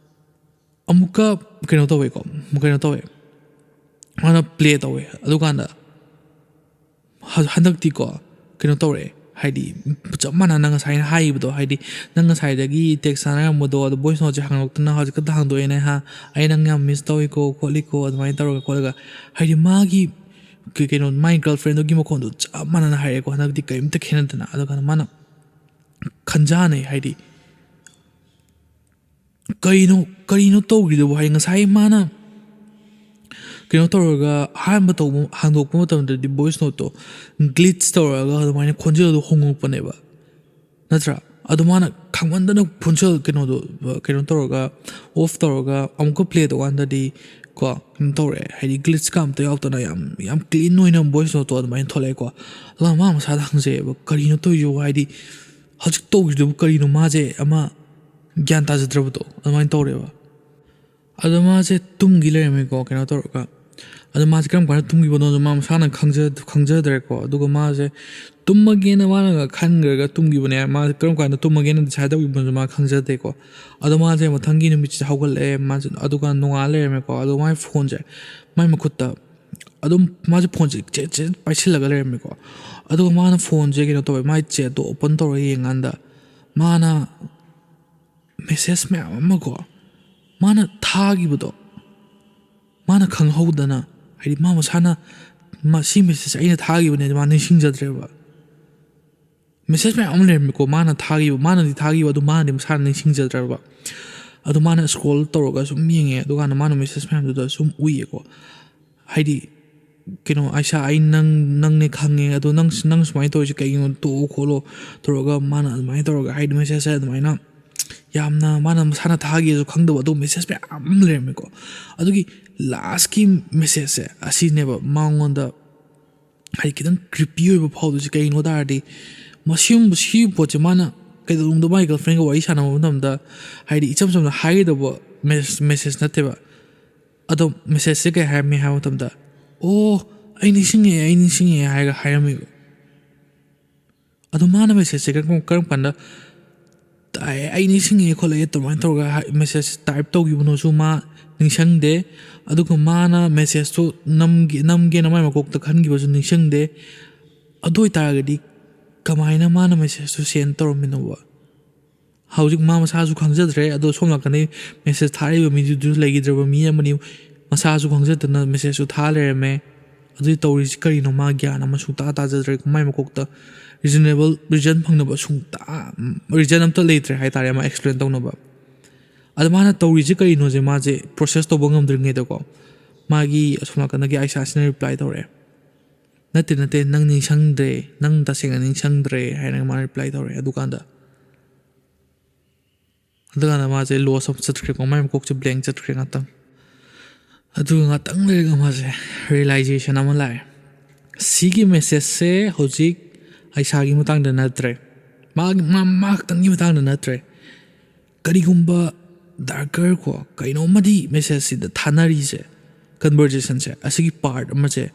ꯑꯃꯨꯛꯀ ꯀꯩꯅꯣ ꯇꯧꯋꯦ ꯃꯥꯅ ꯄ꯭ꯂꯦ ꯇꯧꯋꯦ ꯑꯗꯨꯀꯥꯟꯗ ꯍꯟꯗꯛꯇꯤꯀꯣ ꯀꯩꯅꯣ ꯇꯧꯔꯛꯑꯦ ꯍꯥꯏꯗꯤ ꯆꯞ ꯃꯥꯟꯅꯅ ꯉꯁꯥꯏꯅ ꯍꯥꯏꯈꯤꯕꯗꯣ ꯍꯥꯏꯗꯤ ꯅꯪ ꯉꯁꯥꯏꯗꯒꯤ ꯇꯦꯛꯁ ꯁꯥꯟꯅꯔꯝꯕꯗꯣ ꯑꯗꯣ ꯚꯣꯏꯁ ꯅꯣꯠꯁꯦ ꯍꯥꯡꯗꯣꯛꯇꯅ ꯍꯧꯖꯤꯛꯈꯛꯇ ꯍꯥꯡꯗꯣꯛꯑꯦꯅꯦ ꯑꯩ ꯅꯪ ꯌꯥꯝ ꯃꯤꯁ ꯇꯧꯏꯀꯣ ꯈꯣꯠꯂꯤꯀꯣ ꯑꯗꯨꯃꯥꯏꯅ ꯇꯧꯔꯒ ꯈꯣꯠꯂꯒ ꯍꯥꯏꯗꯤ ꯃꯥꯒꯤ ꯀꯩꯅꯣ ꯃꯥꯏ ꯒꯔꯜ ꯐ꯭ꯔꯦꯟꯗꯨꯒꯤ ꯃꯈꯣꯟꯗꯣ ꯆꯞ ꯃꯥꯟꯅꯅ ꯍꯥꯏꯔꯛꯑꯦꯀꯣ ꯍꯟꯗꯛꯇꯤ ꯀꯔꯤꯝꯇ ꯈꯦꯠꯅꯗꯅ ꯑꯗꯨꯀꯥꯟꯗ ꯃꯥꯅ ꯈꯟꯖꯥꯅꯩ ꯍꯥꯏꯗꯤ ꯀꯔꯤꯅꯣ ꯇꯧꯈ꯭ꯔꯤꯗꯨꯕꯨ ꯍꯥꯏꯗꯤ ꯉꯁꯥꯏ ꯃꯥꯅ ꯀꯩꯅꯣ ꯇꯧꯔꯒ ꯑꯍꯥꯟꯕ ꯍꯥꯡꯗꯣꯛꯄ ꯃꯇꯝꯗꯗꯤ ꯚꯣꯏꯁ ꯅꯣꯠꯇꯣ ꯒ꯭ꯂꯤꯆ ꯇꯧꯔꯒ ꯑꯗꯨꯃꯥꯏꯅ ꯈꯣꯟꯖꯦꯜꯗꯣ ꯍꯣꯡꯉꯛꯄꯅꯦꯕ ꯅꯠꯇ꯭ꯔꯥ ꯑꯗꯨ ꯃꯥꯅ ꯈꯪꯃꯟꯗꯅ ꯈꯣꯟꯖꯦꯜ ꯀꯩꯅꯣ ꯇꯧꯔꯒ ꯑꯣꯐ ꯇꯧꯔꯒ ꯑꯃꯨꯛꯀ ꯄ꯭ꯂꯦ ꯇꯧꯀꯥꯟꯗꯗꯤ ꯀꯣ ꯀꯩꯅꯣ ꯇꯧꯔꯛꯑꯦ ꯍꯥꯏꯗꯤ ꯒ꯭ꯂꯤꯆꯀ ꯑꯝꯇ ꯌꯥꯎꯗꯅ ꯌꯥꯝ ꯀ꯭ꯂꯤꯟ ꯑꯣꯏꯅ ꯚꯣꯏꯁ ꯅꯣꯠꯇꯣ ꯑꯗꯨꯃꯥꯏꯅ ꯊꯣꯛꯂꯛꯑꯦꯀꯣ ꯑꯗꯨꯒ ꯃꯥ ꯃꯁꯥꯗ ꯍꯪꯖꯩꯑꯕ ꯀꯔꯤꯅꯣ ꯇꯧꯔꯤꯁꯤꯕꯨ ꯍꯥꯏꯗꯤ ꯍꯧꯖꯤꯛ ꯇꯧꯈ꯭ꯔꯤꯗꯨꯕꯨ ꯀꯔꯤꯅꯣ ꯃꯥꯁꯦ ꯑꯃ ꯒ꯭ꯌꯥꯟ ꯇꯥꯖꯗ꯭ꯔꯕꯗꯣ ꯑꯗꯨꯃꯥꯏꯅ ꯇꯧꯔꯦꯕ ꯑꯗꯣ ꯃꯥꯁꯦ ꯇꯨꯝꯒꯤ ꯂꯩꯔꯝꯃꯦꯀꯣ ꯀꯩꯅꯣ ꯇꯧꯔꯒ ꯑꯗꯣ ꯃꯥꯁꯦ ꯀꯔꯝ ꯀꯥꯟꯗ ꯇꯨꯝꯈꯤꯕꯅꯣꯗꯣ ꯃꯥ ꯃꯁꯥꯅ ꯈꯪꯖꯗ꯭ꯔꯦꯀꯣ ꯑꯗꯨꯒ ꯃꯥꯁꯦ ꯇꯨꯝꯃꯒꯦꯅ ꯃꯥꯅꯒ ꯈꯟꯈ꯭ꯔꯒ ꯇꯨꯝꯈꯤꯕꯅꯦ ꯃꯥꯁꯦ ꯀꯔꯝ ꯀꯥꯟꯗ ꯇꯨꯝꯃꯒꯦꯅ ꯗꯤꯁꯥꯏꯠ ꯇꯧꯈꯤꯕꯅꯣ ꯃꯥ ꯈꯪꯖꯗꯦꯀꯣ ꯑꯗꯣ ꯃꯥꯁꯦ ꯃꯊꯪꯒꯤ ꯅꯨꯃꯤꯠꯁꯤꯗ ꯍꯧꯒꯠꯂꯛꯑꯦ ꯃꯥꯁꯦ ꯑꯗꯨꯒ ꯅꯣꯡꯉꯥꯜ ꯂꯩꯔꯝꯃꯦꯀꯣ ꯑꯗꯣ ꯃꯥꯏ ꯐꯣꯟꯁꯦ ꯃꯥꯏ ꯃꯈꯨꯠꯇ ꯑꯗꯨꯝ ꯃꯥꯁꯦ ꯐꯣꯟꯁꯦ ꯆꯦꯠ ꯄꯥꯏꯁꯤꯜꯂꯒ ꯂꯩꯔꯝꯃꯦꯀꯣ ꯑꯗꯨꯒ ꯃꯥꯅ ꯐꯣꯟꯁꯦ ꯀꯩꯅꯣ ꯇꯧꯋꯦ ꯃꯥꯏ ꯆꯦꯠꯇꯣ ꯑꯣꯄꯟ ꯇꯧꯔꯒ ꯌꯦꯡꯀꯥꯟꯗ ꯃꯥꯅ ꯃꯦꯁꯦꯖ ꯃꯌꯥꯝ ꯑꯃꯀꯣ ꯃꯥꯅ ꯊꯥꯈꯤꯕꯗꯣ ꯃꯥꯅ ꯈꯪꯍꯧꯗꯅ ꯍꯥꯏꯗꯤ ꯃꯥ ꯃꯁꯥꯅ ꯁꯤ ꯃꯦꯁꯦꯖ ꯑꯩꯅ ꯊꯥꯈꯤꯕꯅꯦ ꯃꯥ ꯅꯤꯡꯁꯤꯡꯖꯗ꯭ꯔꯦꯕ ꯃꯦꯁꯦꯖ ꯃꯌꯥꯝ ꯑꯃ ꯂꯩꯔꯝꯃꯤꯀꯣ ꯃꯥꯅꯗꯤ ꯊꯥꯈꯤꯕ ꯑꯗꯨ ꯃꯥꯅꯗꯤ ꯃꯁꯥꯅ ꯅꯤꯡꯁꯤꯡꯖꯗ꯭ꯔꯕ ꯑꯗꯣ ꯃꯥꯅ ꯁ꯭ꯀ꯭ꯔꯣꯜ ꯇꯧꯔꯒ ꯁꯨꯝ ꯌꯦꯡꯉꯦ ꯑꯗꯨꯀꯥꯟꯗ ꯃꯥꯅ ꯃꯦꯁꯦꯖ ꯃꯌꯥꯝꯗꯨꯗ ꯁꯨꯝ ꯎꯏꯌꯦꯀꯣ ꯍꯥꯏꯗꯤ ꯀꯩꯅꯣ ꯑꯩꯁꯥ ꯑꯩ ꯅꯪꯅꯦ ꯈꯪꯉꯦ ꯑꯗꯣ ꯅꯪ ꯁꯨꯃꯥꯏꯅ ꯇꯧꯔꯤꯁꯦ ꯀꯩꯒꯤꯅꯣ ꯇꯣꯛꯑꯣ ꯈꯣꯠꯂꯣ ꯇꯧꯔꯒ ꯃꯥꯅ ꯑꯗꯨꯃꯥꯏꯅ ꯇꯧꯔꯒ ꯍꯥꯏꯗꯤ ꯃꯦꯁꯦꯖꯁꯦ ꯑꯗꯨꯃꯥꯏꯅ ꯌꯥꯝꯅ ꯃꯥꯅ ꯃꯁꯥꯅ ꯊꯥꯒꯦꯁꯨ ꯈꯪꯗꯕ ꯑꯗꯨꯒ ꯃꯦꯁꯦꯖ ꯃꯌꯥꯝ ꯑꯃ ꯂꯩꯔꯝꯃꯦꯀꯣ ꯑꯗꯨꯒꯤ ꯂꯥꯁꯀꯤ ꯃꯦꯁꯦꯖꯁꯦ ꯑꯁꯤꯅꯦꯕ ꯃꯉꯣꯟꯗ ꯍꯥꯏꯗꯤ ꯈꯤꯇꯪ ꯀ꯭ꯔꯤꯄꯤ ꯑꯣꯏꯕ ꯐꯥꯎꯗꯣꯏꯁꯦ ꯀꯩꯒꯤꯅꯣ ꯇꯥꯔꯗꯤ ꯁꯤꯒꯤ ꯄꯣꯠꯁꯦ ꯃꯥꯅ ꯀꯩꯗꯧꯅꯨꯡꯗ ꯃꯥꯒꯤ ꯒꯔꯜ ꯐ꯭ꯔꯦꯟꯒ ꯋꯥꯔꯤ ꯁꯥꯟꯅꯕ ꯃꯇꯝꯗ ꯍꯥꯏꯗꯤ ꯏꯆꯝ ꯆꯝꯅ ꯍꯥꯏꯒꯗꯧꯕ ꯃꯦꯁꯦꯖ ꯅꯠꯇꯦꯕ ꯑꯗꯣ ꯃꯦꯁꯦꯖꯁꯦ ꯀꯩ ꯍꯥꯏꯔꯝꯃꯤ ꯍꯥꯏꯕ ꯃꯇꯝꯗ ꯑꯩ ꯅꯤꯡꯁꯤꯡꯉꯛꯑꯦ ꯍꯥꯏꯔꯒ ꯍꯥꯏꯔꯝꯃꯦꯕ ꯑꯗꯣ ꯃꯥꯅ ꯃꯦꯁꯦꯖꯁꯦ ꯀꯔꯝ ꯀꯥꯟꯗ ꯑꯩ ꯅꯤꯡꯁꯤꯡꯉꯛꯑꯦ ꯈꯣꯠꯂꯛꯑꯦ ꯑꯗꯨꯃꯥꯏꯅ ꯇꯧꯔꯒ ꯃꯦꯁꯦꯖ ꯇꯥꯏꯞ ꯇꯧꯈꯤꯕꯅꯣꯁꯨ ꯃꯥ ꯅꯤꯡꯁꯤꯡꯗꯦ ꯑꯗꯨꯒ ꯃꯥꯅ ꯃꯦꯁꯦꯖꯇꯣ ꯅꯝꯒꯦꯅ ꯃꯥꯏ ꯃꯀꯣꯛꯇ ꯈꯟꯈꯤꯕꯁꯨ ꯅꯤꯡꯁꯤꯡꯗꯦ ꯑꯗꯨ ꯑꯣꯏꯇꯥꯔꯒꯗꯤ ꯀꯃꯥꯏꯅ ꯃꯥꯅ ꯃꯦꯁꯦꯖꯇꯨ ꯁꯦꯟ ꯇꯧꯔꯝꯃꯤꯅꯣꯕ ꯍꯧꯖꯤꯛ ꯃꯥ ꯃꯁꯥꯁꯨ ꯈꯪꯖꯗ꯭ꯔꯦ ꯑꯗꯣ ꯁꯣꯝ ꯅꯥꯀꯟꯗꯩ ꯃꯦꯁꯦꯖ ꯊꯥꯔꯤꯕ ꯃꯤꯗꯨꯁꯨ ꯂꯩꯈꯤꯗ꯭ꯔꯕ ꯃꯤ ꯑꯃꯅꯤ ꯃꯁꯥꯁꯨ ꯈꯪꯖꯗꯅ ꯃꯦꯁꯦꯖꯁꯨ ꯊꯥ ꯂꯩꯔꯝꯃꯦ ꯑꯗꯨꯗꯤ ꯇꯧꯔꯤꯁꯤ ꯀꯔꯤꯅꯣ ꯃꯥ ꯒ꯭ꯌꯥꯟ ꯑꯃ ꯁꯨꯡꯇꯥ ꯇꯥꯖꯗ꯭ꯔꯦ ꯃꯥꯏ ꯃꯀꯣꯛꯇ ꯔꯤꯖꯟ ꯐꯪꯅꯕ ꯔꯤꯖꯟ ꯑꯝꯇ ꯂꯩꯇ꯭ꯔꯦ ꯍꯥꯏꯇꯥꯔꯦ ꯃꯥ ꯑꯦꯛꯁꯄ꯭ꯂꯦꯟ ꯇꯧꯅꯕ ꯑꯗ ꯃꯥꯅ ꯇꯧꯔꯤꯁꯤ ꯀꯔꯤꯅꯣꯁꯦ ꯃꯥꯁꯦ ꯄ꯭ꯔꯣꯁꯦꯁ ꯇꯧꯕ ꯉꯝꯗ꯭ꯔꯤꯉꯩꯗꯀꯣ ꯃꯥꯒꯤ ꯑꯁꯣꯝ ꯅꯥꯀꯟꯗꯒꯤ ꯑꯥꯏꯁꯥꯁꯤꯅ ꯔꯤꯄ꯭ꯂꯥꯏ ꯇꯧꯔꯛꯑꯦ nate nang ningsangdre nang tasenga ningsangdre haina ma reply tawre adukanda adukanda ma je loss of chatre ko mai kok che blank chatre ngatang adu ngatang le ga ma je realization ama lai sigi message se hojik ai sagi mutang da natre ma tang gi mutang da natre karigumba darker ko kaino madi message si da thanari je conversation se asigi part ama je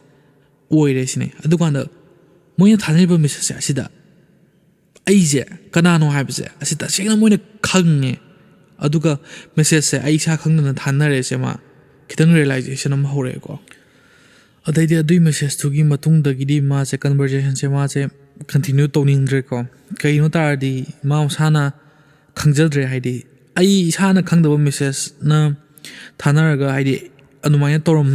oire sine adukanda moina thanaiba message asida aije kanano haibse asida sengna moina khangne aduga message se aisa khangna thanare se ma kitang realization am hore ko adaidi adui message tu gi matung da gi di ma se conversation se ma se continue toning dre ko kaino tardi ma sana khangjadre haidi ai isana khangdaba message na thanaraga haidi अनुमाय तोरम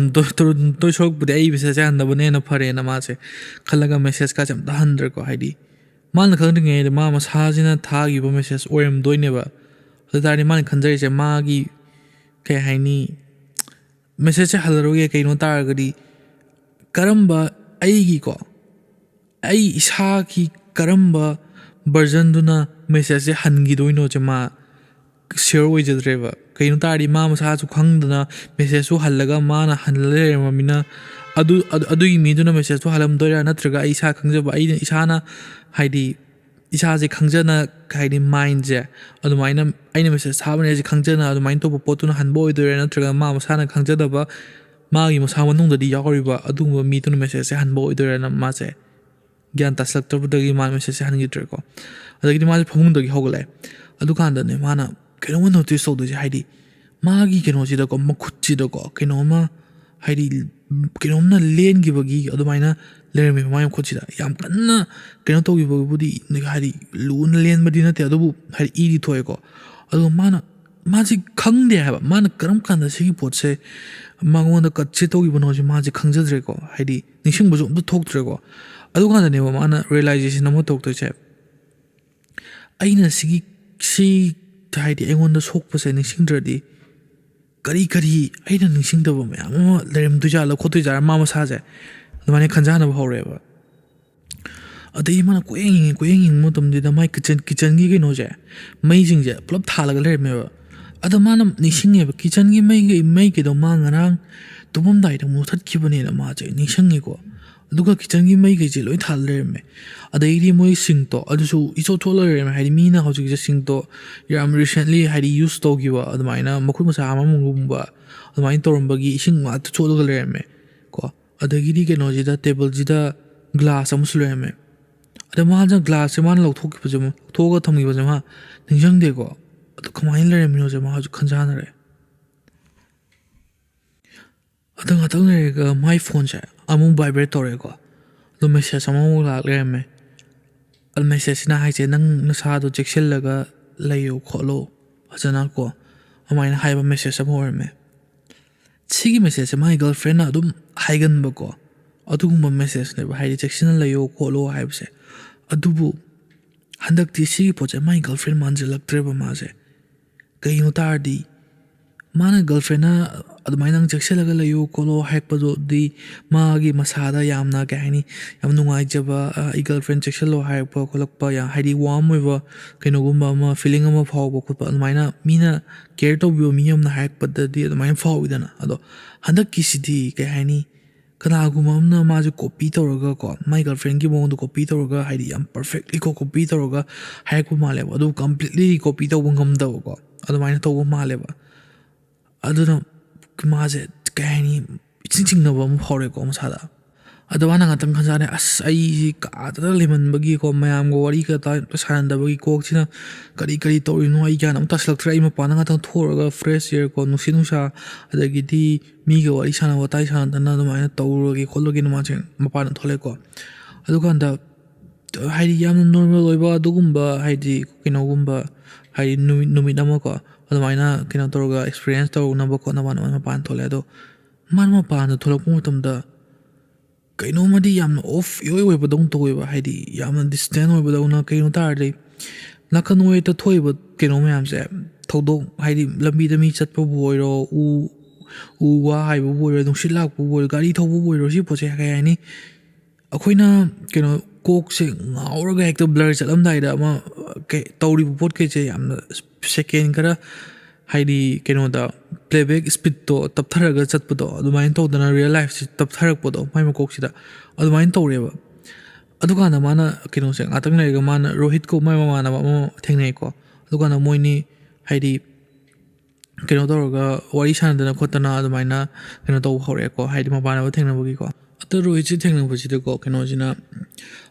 तो शोक बुदे आई message handabane na phare na ma se khalaga message ka jam da 100 ko haidi man khang nge ma ma sa jina tha gi ba message oem doine ba adari man khanjari se ma gi ke haini message halaro ge kaino tar gadi karamba ai gi ko ai isa ki karamba version duna message hangi doino je ma share oi jadreba kaino tari ma masa su khangdana message su halaga mana hanle mamina adu mi duna message su halam doira natraga isa khangjaba ai isana haidi isa je khangjana haidi mind je adu maina aina message sabane je khangjana adu main to potuna hanbo oidore natraga ma masana khangjadaba ma gi masa manung da di yawriba adu mi tuna message hanbo oidore na ma je gyan taslak tabudagi ma message hangi treko adagi ma phumung dagi hogale adu kanda ne mana keno notice so do haidi magi keno sida ko makhut sida ko keno ma haidi keno na len gi bagi adumaina lerme mayam khochida yam kanna keno to gi budi ne haidi lun len badi na te adu haidi iri thoy ko adu mana maji khangde ha mana karam kanda sigi potse mangonda katche to gi bono ji maji khangjadre ko haidi nising bu jo thok tre ko adu kanda ne mana realization amo tok to che aina sigi si haidi engonda sokpase nisingdradi kari aina nisingdaba mayam ama lerem tujala khotujara ma masaje admane khanjana bhawreba adai mana koyeng mo tamdi da mai kitchen gi gino je mai jing je plop thalaga lermeba ada mana nisingeba kitchen gi mai ge do ma ngarang tumum dai da mo that khibane na ma je nisingi ko aduga kitchen gi mai ge je loi thal lerme adai ri moi singto adusu iso thola lerme haidi mina hojik je singto yam recently haidi use to giwa admaina makhui masa amamungumba admain torumba gi ising ma to chola lerme ko adagi ri ke no ji da table ji da glass am suleme ada ma ja glass se man lo thok ki pajam thoga thamgi pajam ha ningjang de ko adu kamain lerme no je ma haju khanjana re adang atang re ga my phone ja amung vibrate tore ko do message amung la lerme al message na hai che nang nasa do checksel laga layo kholo ajana ko amaina haiba message am horme sigi message my girlfriend na dum haigan ba ko adugumba message ne ba hai checksel layo kholo haibse adubu handak ti sigi poche my girlfriend manjalak treba ma je kaino tardi mana girlfriend na admaina checksel laga layo kholo haikpa do di magi masada yamna ka hani yam nungai jaba I girlfriend checksel lo haikpa kholakpa ya haidi warm oiba kaino gumba ma feeling ama phawba khutpa admaina mina care to bio mi amna haikpa da di admaina phawidana ado handak kisidi ka hani kana guma amna ma je copy tawraga ko my girlfriend gi mong do copy tawraga haidi yam perfectly ko copy tawraga haikpa male ado completely copy tawba ngamda ko admaina tawba male ba aduna maje kahani ching na bam phore ko masada adwana ngatang khanjane as ai ka ta leman bagi ko mayam go wari ka ta sanan da bagi ko china kari to no ai gan am taslak trai ma pana ngatang thoraga fresh air ko nusa adagi di mi go wari sana watai sana na ma na tawrogi khologi no ma chen ma pana thole ko adu kan da haidi yam normal oiba dugumba haidi kino gumba haidi numi dama ko admaina kino toroga experience to na ba ko na ma pan thole ado man ma pan tholok mu tam da kaino madi yam off yoi ba dong to ba haidi yam distant oi ba dong na kaino tar dei nakan oi ta thoi ba kaino ma yam se thodong haidi lambi da mi chat pa boiro u wa hai bu boiro dong silak bu boiro gari tho bu boiro si poche ka yani ꯑꯩꯈꯣꯏꯅ ꯀꯩꯅꯣ ꯀꯣꯛꯁꯦ ꯉꯥꯎꯔꯒ ꯍꯦꯛꯇ blur ꯆꯠꯂꯝꯗꯥꯏꯗ ꯑꯃ ꯇꯧꯔꯤꯕ ꯄꯣꯠꯈꯩꯁꯦ ꯌꯥꯝꯅ ꯁꯦꯀꯦꯟ ꯈꯔ ꯍꯥꯏꯗꯤ ꯀꯩꯅꯣꯗ ꯄ꯭ꯂꯦꯕꯦꯛ ꯁ꯭ꯄꯤꯠꯇꯣ ꯇꯞꯊꯔꯒ ꯆꯠꯄꯗꯣ ꯑꯗꯨꯃꯥꯏꯅ ꯇꯧꯗꯅ ꯔꯤꯌꯦꯜ ꯂꯥꯏꯐꯁꯤ ꯇꯞꯊꯔꯛꯄꯗꯣ ꯃꯥꯏ ꯃꯀꯣꯛꯁꯤꯗ ꯑꯗꯨꯃꯥꯏꯅ ꯇꯧꯔꯦꯕ ꯑꯗꯨꯀꯥꯟꯗ ꯃꯥꯅ ꯀꯩꯅꯣꯁꯦ ꯉꯥꯛꯇꯪ ꯂꯩꯔꯒ ꯃꯥꯅ ꯔꯣꯍꯤꯠꯀ ꯃꯥꯏ ꯃꯃꯥꯟꯅꯕ ꯑꯃ ꯊꯦꯡꯅꯩꯀꯣ ꯑꯗꯨꯀꯥꯟꯗ ꯃꯣꯏꯅꯤ ꯍꯥꯏꯗꯤ ꯀꯩꯅꯣ ꯇꯧꯔꯒ ꯋꯥꯔꯤ ꯁꯥꯟꯅꯗꯅ ꯈꯣꯠꯇꯅ ꯑꯗꯨꯃꯥꯏꯅ ꯀꯩꯅꯣ ꯇꯧꯕ ꯍꯧꯔꯛꯑꯦꯀꯣ ꯍꯥꯏꯗꯤ ꯃꯃꯥꯟꯅꯕ ꯊꯦꯡꯅꯕꯒꯤꯀꯣ ꯑꯗꯣ ꯔꯣꯍꯤꯠꯁꯤ ꯊꯦꯡꯅꯕꯁꯤꯗꯀꯣ ꯀꯩꯅꯣꯁꯤꯅ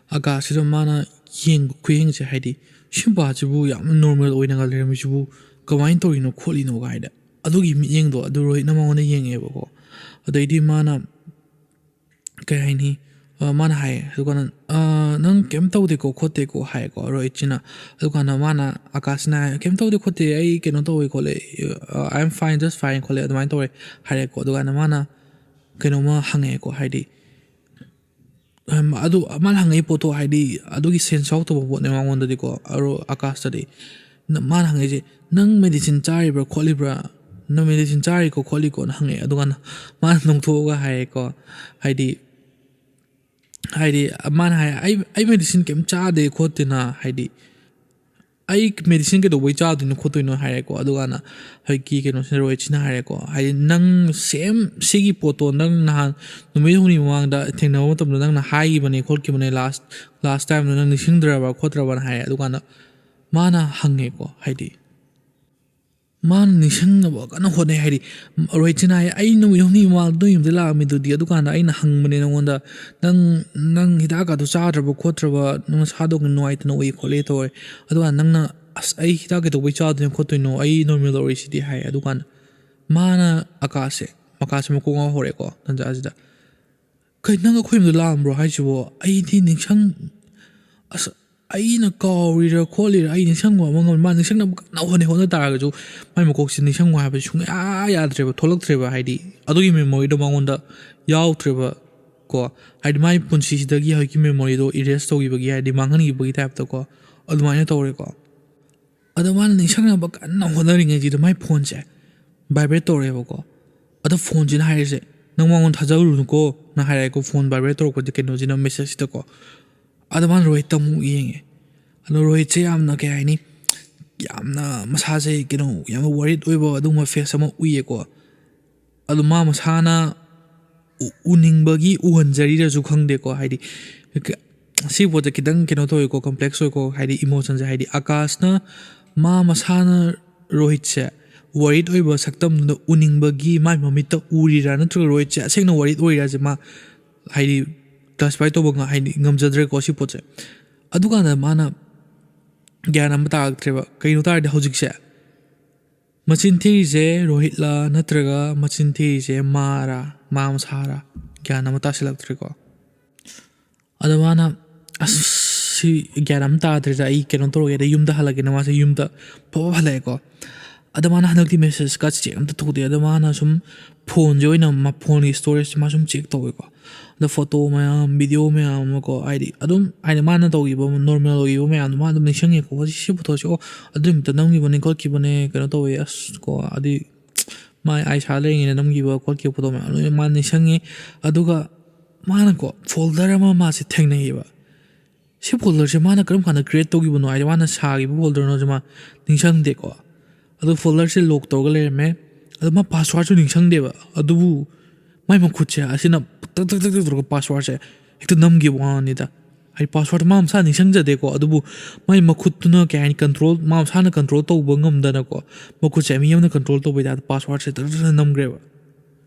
ꯑꯀꯥꯁꯁꯤꯗ ꯃꯥꯅ ꯌꯦꯡꯕ ꯈꯨꯌꯦꯡꯁꯦ ꯍꯥꯏꯗꯤ ꯁꯤꯝꯄꯥꯁꯤꯕꯨ ꯌꯥꯝꯅ ꯅꯣꯔꯃꯦꯜ ꯑꯣꯏꯅꯒ ꯂꯩꯔꯝꯃꯤꯁꯤꯕꯨ ꯀꯃꯥꯏꯅ ꯇꯧꯔꯤꯅꯣ ꯈꯣꯠꯂꯤꯅꯣ ꯀꯥꯏꯗ ꯑꯗꯨꯒꯤ ꯃꯤꯠꯌꯦꯡꯗꯣ ꯑꯗꯨ ꯔꯣꯍꯤꯠꯅ ꯃꯉꯣꯟꯗ ꯌꯦꯡꯉꯦꯕꯀꯣ ꯑꯗꯩꯗꯤ ꯃꯥꯅ ꯀꯩ ꯍꯥꯏꯅꯤ ꯃꯥꯅ ꯍꯥꯏꯌꯦ ꯑꯗꯨꯀꯥꯟꯗ ꯅꯪ ꯀꯩꯝ ꯇꯧꯗꯦꯀꯣ ꯈꯣꯠꯇꯦꯀꯣ ꯍꯥꯏꯌꯦꯀꯣ ꯔꯣꯍꯤꯠꯁꯤꯅ ꯑꯗꯨꯀꯥꯟꯗ ꯃꯥꯅ ꯑꯀꯥꯁꯅ ꯍꯥꯏ ꯀꯩꯝ ꯇꯧꯗꯦ ꯈꯣꯠꯇꯦ ꯑꯩ ꯀꯩꯅꯣ ꯇꯧꯋꯦ ꯈꯣꯠꯂꯦ ꯑꯥꯏ ꯑꯦꯝ ꯐꯥꯏꯟ ꯖꯁ ꯐꯥꯏꯟ ꯈꯣꯠꯂꯦ ꯑꯗꯨꯃꯥꯏꯅ ꯇꯧꯔꯦ ꯍꯥꯏꯔꯦꯀꯣ ꯑꯗꯨꯀꯥꯟꯗ ꯃꯥꯅ ꯀꯩꯅꯣꯝꯃ ꯍꯪꯉꯛꯑꯦꯀꯣ ꯍꯥꯏꯗꯤ ꯑꯗꯨ ꯃꯥꯅ ꯍꯪꯉꯛꯏ ꯄꯣꯠꯇꯣ ꯍꯥꯏꯗꯤ ꯑꯗꯨꯒꯤ ꯁꯦꯟꯁ ꯌꯥꯎꯗꯕ ꯄꯣꯠꯅꯦ ꯃꯉꯣꯟꯗꯗꯤꯀꯣ ꯑꯀꯥꯁꯇꯗꯤ ꯃꯥꯅ ꯍꯪꯉꯛꯏꯁꯦ ꯅꯪ ꯃꯦꯗꯤꯁꯤꯟ ꯆꯥꯔꯤꯕ꯭ꯔꯥ ꯈꯣꯠꯂꯤꯕ꯭ꯔꯥ ꯅꯪ ꯃꯦꯗꯤꯁꯤꯟ ꯆꯥꯔꯤꯀꯣ ꯈꯣꯠꯂꯤꯀꯣꯅ ꯍꯪꯉꯛꯑꯦ ꯑꯗꯨꯀꯥꯟꯗ ꯃꯥꯅ ꯅꯣꯡꯊꯣꯛꯑꯒ ꯍꯥꯏꯌꯦꯀꯣ ꯍꯥꯏꯗꯤ ꯃꯥꯅ ꯍꯥꯏ ꯑꯩ ꯃꯦꯗꯤꯁꯤꯟ ꯀꯩꯝ ꯆꯥꯗꯦ ꯈꯣꯠꯇꯦꯅ ꯍꯥꯏꯗꯤ ꯑꯩ ꯃꯦꯗꯤꯁꯤꯟ ꯀꯩꯗꯧꯕꯩ ꯆꯥꯗꯣꯏꯅꯣ ꯈꯣꯠꯇꯣꯏꯅꯣ ꯍꯥꯏꯔꯦꯀꯣ ꯑꯗꯨꯀꯥꯟꯗ ꯍꯧꯖꯤꯛꯀꯤ ꯀꯩꯅꯣꯁꯤꯅ ꯔꯣꯍꯤꯠꯁꯤꯅ ꯍꯥꯏꯔꯦꯀꯣ ꯍꯥꯏꯗꯤ ꯅꯪ ꯁꯦꯝ ꯁꯤꯒꯤ ꯄꯣꯠꯇꯣ ꯅꯪ ꯅꯍꯥꯟ ꯅꯨꯃꯤꯠ ꯍꯨꯝꯅꯤ ꯃꯃꯥꯡꯗ ꯊꯦꯡꯅꯕ ꯃꯇꯝꯗ ꯅꯪꯅ ꯍꯥꯏꯈꯤꯕꯅꯦ ꯈꯣꯠꯈꯤꯕꯅꯦ ꯂꯥꯁ ꯇꯥꯏꯝꯗ ꯅꯪ ꯅꯤꯡꯁꯤꯡꯗ꯭ꯔꯕ ꯈꯣꯠꯇ꯭ꯔꯕꯅ ꯍꯥꯏꯔꯦ ꯑꯗꯨꯀꯥꯟꯗ ꯃꯥꯅ ꯍꯪꯉꯦꯀꯣ ꯍꯥꯏꯗꯤ ꯃꯥꯅ ꯅꯤꯡꯁꯤꯡꯅꯕ ꯀꯟꯅ ꯍꯣꯠꯅꯩ ꯍꯥꯏꯗꯤ ꯔꯣꯍꯤꯠꯁꯤꯅ ꯍꯥꯏ ꯑꯩ ꯅꯨꯃꯤꯠ ꯍꯨꯝꯅꯤ ꯃꯃꯥꯡꯗ ꯅꯣꯏ ꯌꯨꯝꯗ ꯂꯥꯛꯑꯝꯃꯤꯗꯨꯗꯤ ꯑꯗꯨꯀꯥꯟꯗ ꯑꯩꯅ ꯍꯪꯕꯅꯦ ꯅꯉꯣꯟꯗ ꯅꯪ ꯍꯤꯗꯥꯛꯀꯗꯣ ꯆꯥꯗ꯭ꯔꯕ ꯈꯣꯠꯇ꯭ꯔꯕ ꯅꯪ ꯅꯁꯥꯗꯣ ꯅꯨꯡꯉꯥꯏꯇꯅ ꯎꯏ ꯈꯣꯠꯂꯦ ꯇꯧꯔꯦ ꯑꯗꯨꯀꯥꯟꯗ ꯅꯪꯅ ꯑꯁ ꯑꯩ ꯍꯤꯗꯥꯛ ꯀꯩꯗꯧꯕꯩ ꯆꯥꯗꯣꯏꯅꯣ ꯈꯣꯠꯇꯣꯏꯅꯣ ꯑꯩ ꯅꯣꯔꯃꯦꯜ ꯑꯣꯏꯔꯤꯁꯤꯗꯤ ꯍꯥꯏ ꯑꯗꯨꯀꯥꯟꯗ ꯃꯥꯅ ꯑꯀꯥꯁꯁꯦ ꯃꯀꯣꯛ ꯉꯥꯎ ꯍꯧꯔꯛꯑꯦꯀꯣ ꯇꯟꯖꯥꯁꯤꯗ ꯀꯩ ꯅꯪ ꯑꯩꯈꯣꯏ ꯌꯨꯝꯗ ꯂꯥꯛꯑꯝꯕ꯭ꯔꯣ ꯍꯥꯏꯁꯤꯕꯣ ꯑꯩꯗꯤ ꯑꯁ ꯑꯩꯅ ꯀꯥꯎꯔꯤꯔꯥ ꯈꯣꯠꯂꯤꯔꯥ ꯑꯩ ꯅꯤꯡꯁꯪꯕ ꯑꯃ ꯉꯝꯃꯦ ꯃꯥ ꯅꯤꯡꯁꯪꯅꯕ ꯀꯟꯅ ꯍꯣꯠꯅ ꯇꯥꯔꯒꯁꯨ ꯃꯥꯏ ꯃꯀꯣꯛꯁꯤ ꯅꯤꯡꯁꯪꯉꯨ ꯍꯥꯏꯕꯁꯤ ꯁꯨꯡꯌꯥ ꯌꯥꯗ꯭ꯔꯦꯕ ꯊꯣꯛꯂꯛꯇ꯭ꯔꯦꯕ ꯍꯥꯏꯗꯤ ꯑꯗꯨꯒꯤ ꯃꯦꯃꯣꯔꯤꯗꯣ ꯃꯉꯣꯟꯗ ꯌꯥꯎꯗ꯭ꯔꯦꯕ ꯀꯣ ꯍꯥꯏꯗꯤ ꯃꯥꯏ ꯄꯨꯟꯁꯤꯁꯤꯗꯒꯤ ꯍꯧꯖꯤꯛꯀꯤ ꯃꯦꯃꯣꯔꯤꯗꯣ ꯏꯔꯦꯁ ꯇꯧꯈꯤꯕꯒꯤ ꯍꯥꯏꯗꯤ ꯃꯥꯡꯍꯟꯈꯤꯕꯒꯤ ꯇꯥꯏꯞꯇꯀꯣ ꯑꯗꯨꯃꯥꯏꯅ ꯇꯧꯔꯦꯀꯣ ꯑꯗꯣ ꯃꯥꯅ ꯅꯤꯡꯁꯪꯅꯕ ꯀꯟꯅ ꯍꯣꯠꯅꯔꯤꯉꯩꯁꯤꯗ ꯃꯥꯏ ꯐꯣꯟꯁꯦ ꯚꯥꯏꯕ꯭ꯔꯦꯠ ꯇꯧꯔꯛꯑꯦꯕꯀꯣ ꯑꯗꯣ ꯐꯣꯟꯁꯤꯅ ꯍꯥꯏꯔꯤꯁꯦ ꯅꯪ ꯃꯉꯣꯟꯗ ꯊꯥꯖꯔꯨꯅꯨꯀꯣ ꯅ ꯍꯥꯏꯔꯛꯑꯦꯀꯣ ꯐꯣꯟ ꯚꯥꯏꯕ꯭ꯔꯦꯠ ꯇꯧꯔꯛꯄꯗꯤ ꯀꯩꯅꯣꯁꯤꯅ ꯃꯦꯁꯦꯖꯁꯤꯗꯀꯣ ꯑꯗꯣ ꯃꯥꯅ ꯔꯣꯍꯤꯠꯇ ꯑꯃꯨꯛ ꯌꯦꯡꯉꯦ ꯑꯗꯣ ꯔꯣꯍꯤꯠꯁꯦ ꯌꯥꯝꯅ ꯀꯩ ꯍꯥꯏꯅꯤ ꯌꯥꯝꯅ ꯃꯁꯥꯁꯦ ꯀꯩꯅꯣ ꯌꯥꯝꯅ ꯋꯥꯔꯤꯠ ꯑꯣꯏꯕ ꯑꯗꯨꯒꯨꯝꯕ ꯐꯦꯁ ꯑꯃ ꯎꯏꯌꯦꯀꯣ ꯑꯗꯣ ꯃꯥ ꯃꯁꯥꯅ ꯎꯅꯤꯡꯕꯒꯤ ꯎꯍꯟꯖꯔꯤꯔꯁꯨ ꯈꯪꯗꯦꯀꯣ ꯍꯥꯏꯗꯤ ꯁꯤ ꯄꯣꯠꯁꯦ ꯈꯤꯇꯪ ꯀꯩꯅꯣ ꯇꯧꯋꯦꯀꯣ ꯀꯝꯄ꯭ꯂꯦꯛꯁ ꯑꯣꯏꯀꯣ ꯍꯥꯏꯗꯤ ꯏꯃꯣꯁꯟꯁꯦ ꯍꯥꯏꯗꯤ ꯑꯀꯥꯁꯅ ꯃꯥ ꯃꯁꯥꯅ ꯔꯣꯍꯤꯠꯁꯦ ꯋꯥꯔꯤꯠ ꯑꯣꯏꯕ ꯁꯛꯇꯝꯗꯨꯗ ꯎꯅꯤꯡꯕꯒꯤ ꯃꯥꯏ ꯃꯃꯤꯠꯇ ꯎꯔꯤꯔꯥ ꯅꯠꯇ꯭ꯔꯒ ꯔꯣꯍꯤꯠꯁꯦ ꯑꯁꯦꯡꯅ ꯋꯥꯔꯤꯠ ꯑꯣꯏꯔꯤꯔꯥꯁꯦ ꯃꯥ ꯍꯥꯏꯗꯤ ꯀ꯭ꯂꯥꯁꯤꯐꯥꯏ ꯇꯧꯕ ꯍꯥꯏꯗꯤ ꯉꯝꯖꯗ꯭ꯔꯦꯀꯣ ꯁꯤ ꯄꯣꯠꯁꯦ ꯑꯗꯨꯀꯥꯟꯗ ꯃꯥꯅ ꯒ꯭ꯌꯥꯟ ꯑꯃ ꯇꯥꯔꯛꯇ꯭ꯔꯦꯕ ꯀꯩꯅꯣ ꯇꯥꯔꯗꯤ ꯍꯧꯖꯤꯛꯁꯦ ꯃꯆꯤꯟ ꯊꯤꯔꯤꯁꯦ ꯔꯣꯍꯤꯠꯂꯥ ꯅꯠꯇ꯭ꯔꯒ ꯃꯆꯤꯟ ꯊꯤꯔꯤꯁꯦ ꯃꯥ ꯃꯁꯥꯔꯥ ꯒ꯭ꯌꯥꯟ ꯑꯃ ꯇꯥꯁꯤꯜꯂꯛꯇ꯭ꯔꯦꯀꯣ ꯑꯗꯣ ꯃꯥꯅ ꯑꯁ ꯁꯤ ꯒ꯭ꯌꯥꯟ ꯑꯃ ꯇꯥꯗ꯭ꯔꯦꯗ ꯑꯩ ꯀꯩꯅꯣ ꯇꯧꯔꯒꯦꯗ ꯌꯨꯝꯗ ꯍꯜꯂꯒꯦꯅ ꯃꯥꯁꯦ ꯌꯨꯝꯗ ꯐꯕ ꯍꯜꯂꯛꯑꯦꯀꯣ ꯑꯗꯣ ꯃꯥꯅ ꯍꯟꯗꯛꯇꯤ ꯃꯦꯁꯦꯖꯀ ꯆꯦꯛ ꯑꯝꯇ ꯇꯧꯗꯦ ꯑꯗꯣ ꯃꯥꯅ ꯁꯨꯝ ꯐꯣꯟꯁꯦ ꯑꯣꯏꯅ ꯐꯣꯟꯒꯤ ꯏꯁꯇꯣꯔꯦꯖꯁꯦ ꯃꯥ ꯁꯨꯝ ꯆꯦꯛ ꯇꯧꯋꯦꯀꯣ ꯑꯗꯣ ꯐꯣꯇꯣ ꯃꯌꯥꯝ ꯚꯤꯗꯤꯑꯣ ꯃꯌꯥꯝ ꯑꯃꯀꯣ ꯍꯥꯏꯗꯤ ꯑꯗꯨꯝ ꯍꯥꯏꯗꯤ ꯃꯥꯅ ꯇꯧꯈꯤꯕ ꯅꯣꯔꯃꯦꯜ ꯑꯣꯏꯈꯤꯕ ꯃꯌꯥꯝꯗꯣ ꯃꯥ ꯑꯗꯨꯝ ꯅꯤꯡꯁꯤꯡꯉꯦꯀꯣ ꯁꯤ ꯐꯣꯇꯣꯁꯤ ꯑꯣ ꯑꯗꯨ ꯅꯨꯃꯤꯠꯇ ꯅꯝꯈꯤꯕꯅꯦ ꯈꯣꯠꯈꯤꯕꯅꯦ ꯀꯩꯅꯣ ꯇꯧꯋꯦ ꯑꯁ ꯀꯣ ꯑꯗꯨꯏ ꯃꯥꯏ ꯑꯥꯏꯁꯥ ꯂꯩꯔꯤꯉꯩꯗ ꯅꯝꯈꯤꯕ ꯈꯣꯠꯈꯤꯕ ꯐꯣꯇꯣ ꯃꯌꯥꯝ ꯂꯣꯏꯅ ꯃꯥ ꯅꯤꯡꯁꯤꯡꯉꯤ ꯑꯗꯨꯒ ꯃꯥꯅꯀꯣ ꯐꯣꯜꯗꯔ ꯑꯃ ꯃꯥꯁꯦ ꯊꯦꯡꯅꯩꯌꯦꯕ ꯁꯤ ꯐꯣꯜꯗꯔꯁꯦ ꯃꯥꯅ ꯀꯔꯝ ꯀꯥꯟꯗ ꯀ꯭रिꯌꯦꯠ ꯇꯧꯈꯤꯕꯅꯣ ꯍꯥꯏꯗꯤ ꯃꯥꯅ ꯁꯥꯈꯤꯕ ꯐꯣꯜꯗꯔꯅꯣꯁꯦ ꯃꯥ ꯅꯤꯡꯁꯤꯡꯗꯦꯀꯣ ꯑꯗꯣ ꯐꯣꯜꯗꯔꯁꯦ ꯂꯣꯛ ꯇꯧꯔꯒ ꯂꯩꯔꯝꯃꯦ ꯑꯗꯣ ꯃꯥ ꯄꯥꯁꯋꯥꯔꯗꯁꯨ ꯅꯤꯡꯁꯤꯡꯗꯦꯕ ꯑꯗꯨꯕꯨ ꯃꯥꯏ ꯃꯈꯨꯠꯁꯦ ꯑꯁꯤꯅ ꯇꯛ ꯇꯛ ꯇꯛ ꯇꯧꯔꯒ ꯄꯥꯁꯋꯥꯔꯗꯁꯦ ꯍꯦꯛꯇ ꯅꯝꯈꯤꯕ ꯋꯥꯅꯤꯗ ꯍꯥꯏꯗꯤ ꯄꯥꯁꯋꯥꯔꯗ ꯃꯥ ꯃꯁꯥ ꯅꯤꯡꯁꯤꯡꯖꯗꯦꯀꯣ ꯑꯗꯨꯕꯨ ꯃꯥꯏ ꯃꯈꯨꯠꯇꯨꯅ ꯀꯩ ꯍꯥꯏꯅꯤ ꯀꯟꯇ꯭ꯔꯣꯜ ꯃꯥ ꯃꯁꯥꯅ ꯀꯟꯇ꯭ꯔꯣꯜ ꯇꯧꯕ ꯉꯝꯗꯅꯀꯣ ꯃꯈꯨꯠꯁꯦ ꯃꯤ ꯑꯃꯅ ꯀꯟꯇ꯭ꯔꯣꯜ ꯇꯧꯕꯩ ꯇꯥꯏꯞꯇ ꯄꯥꯁꯋꯥꯔꯗꯁꯦ ꯇꯛ ꯇꯛ ꯅꯝꯈ꯭ꯔꯦꯕ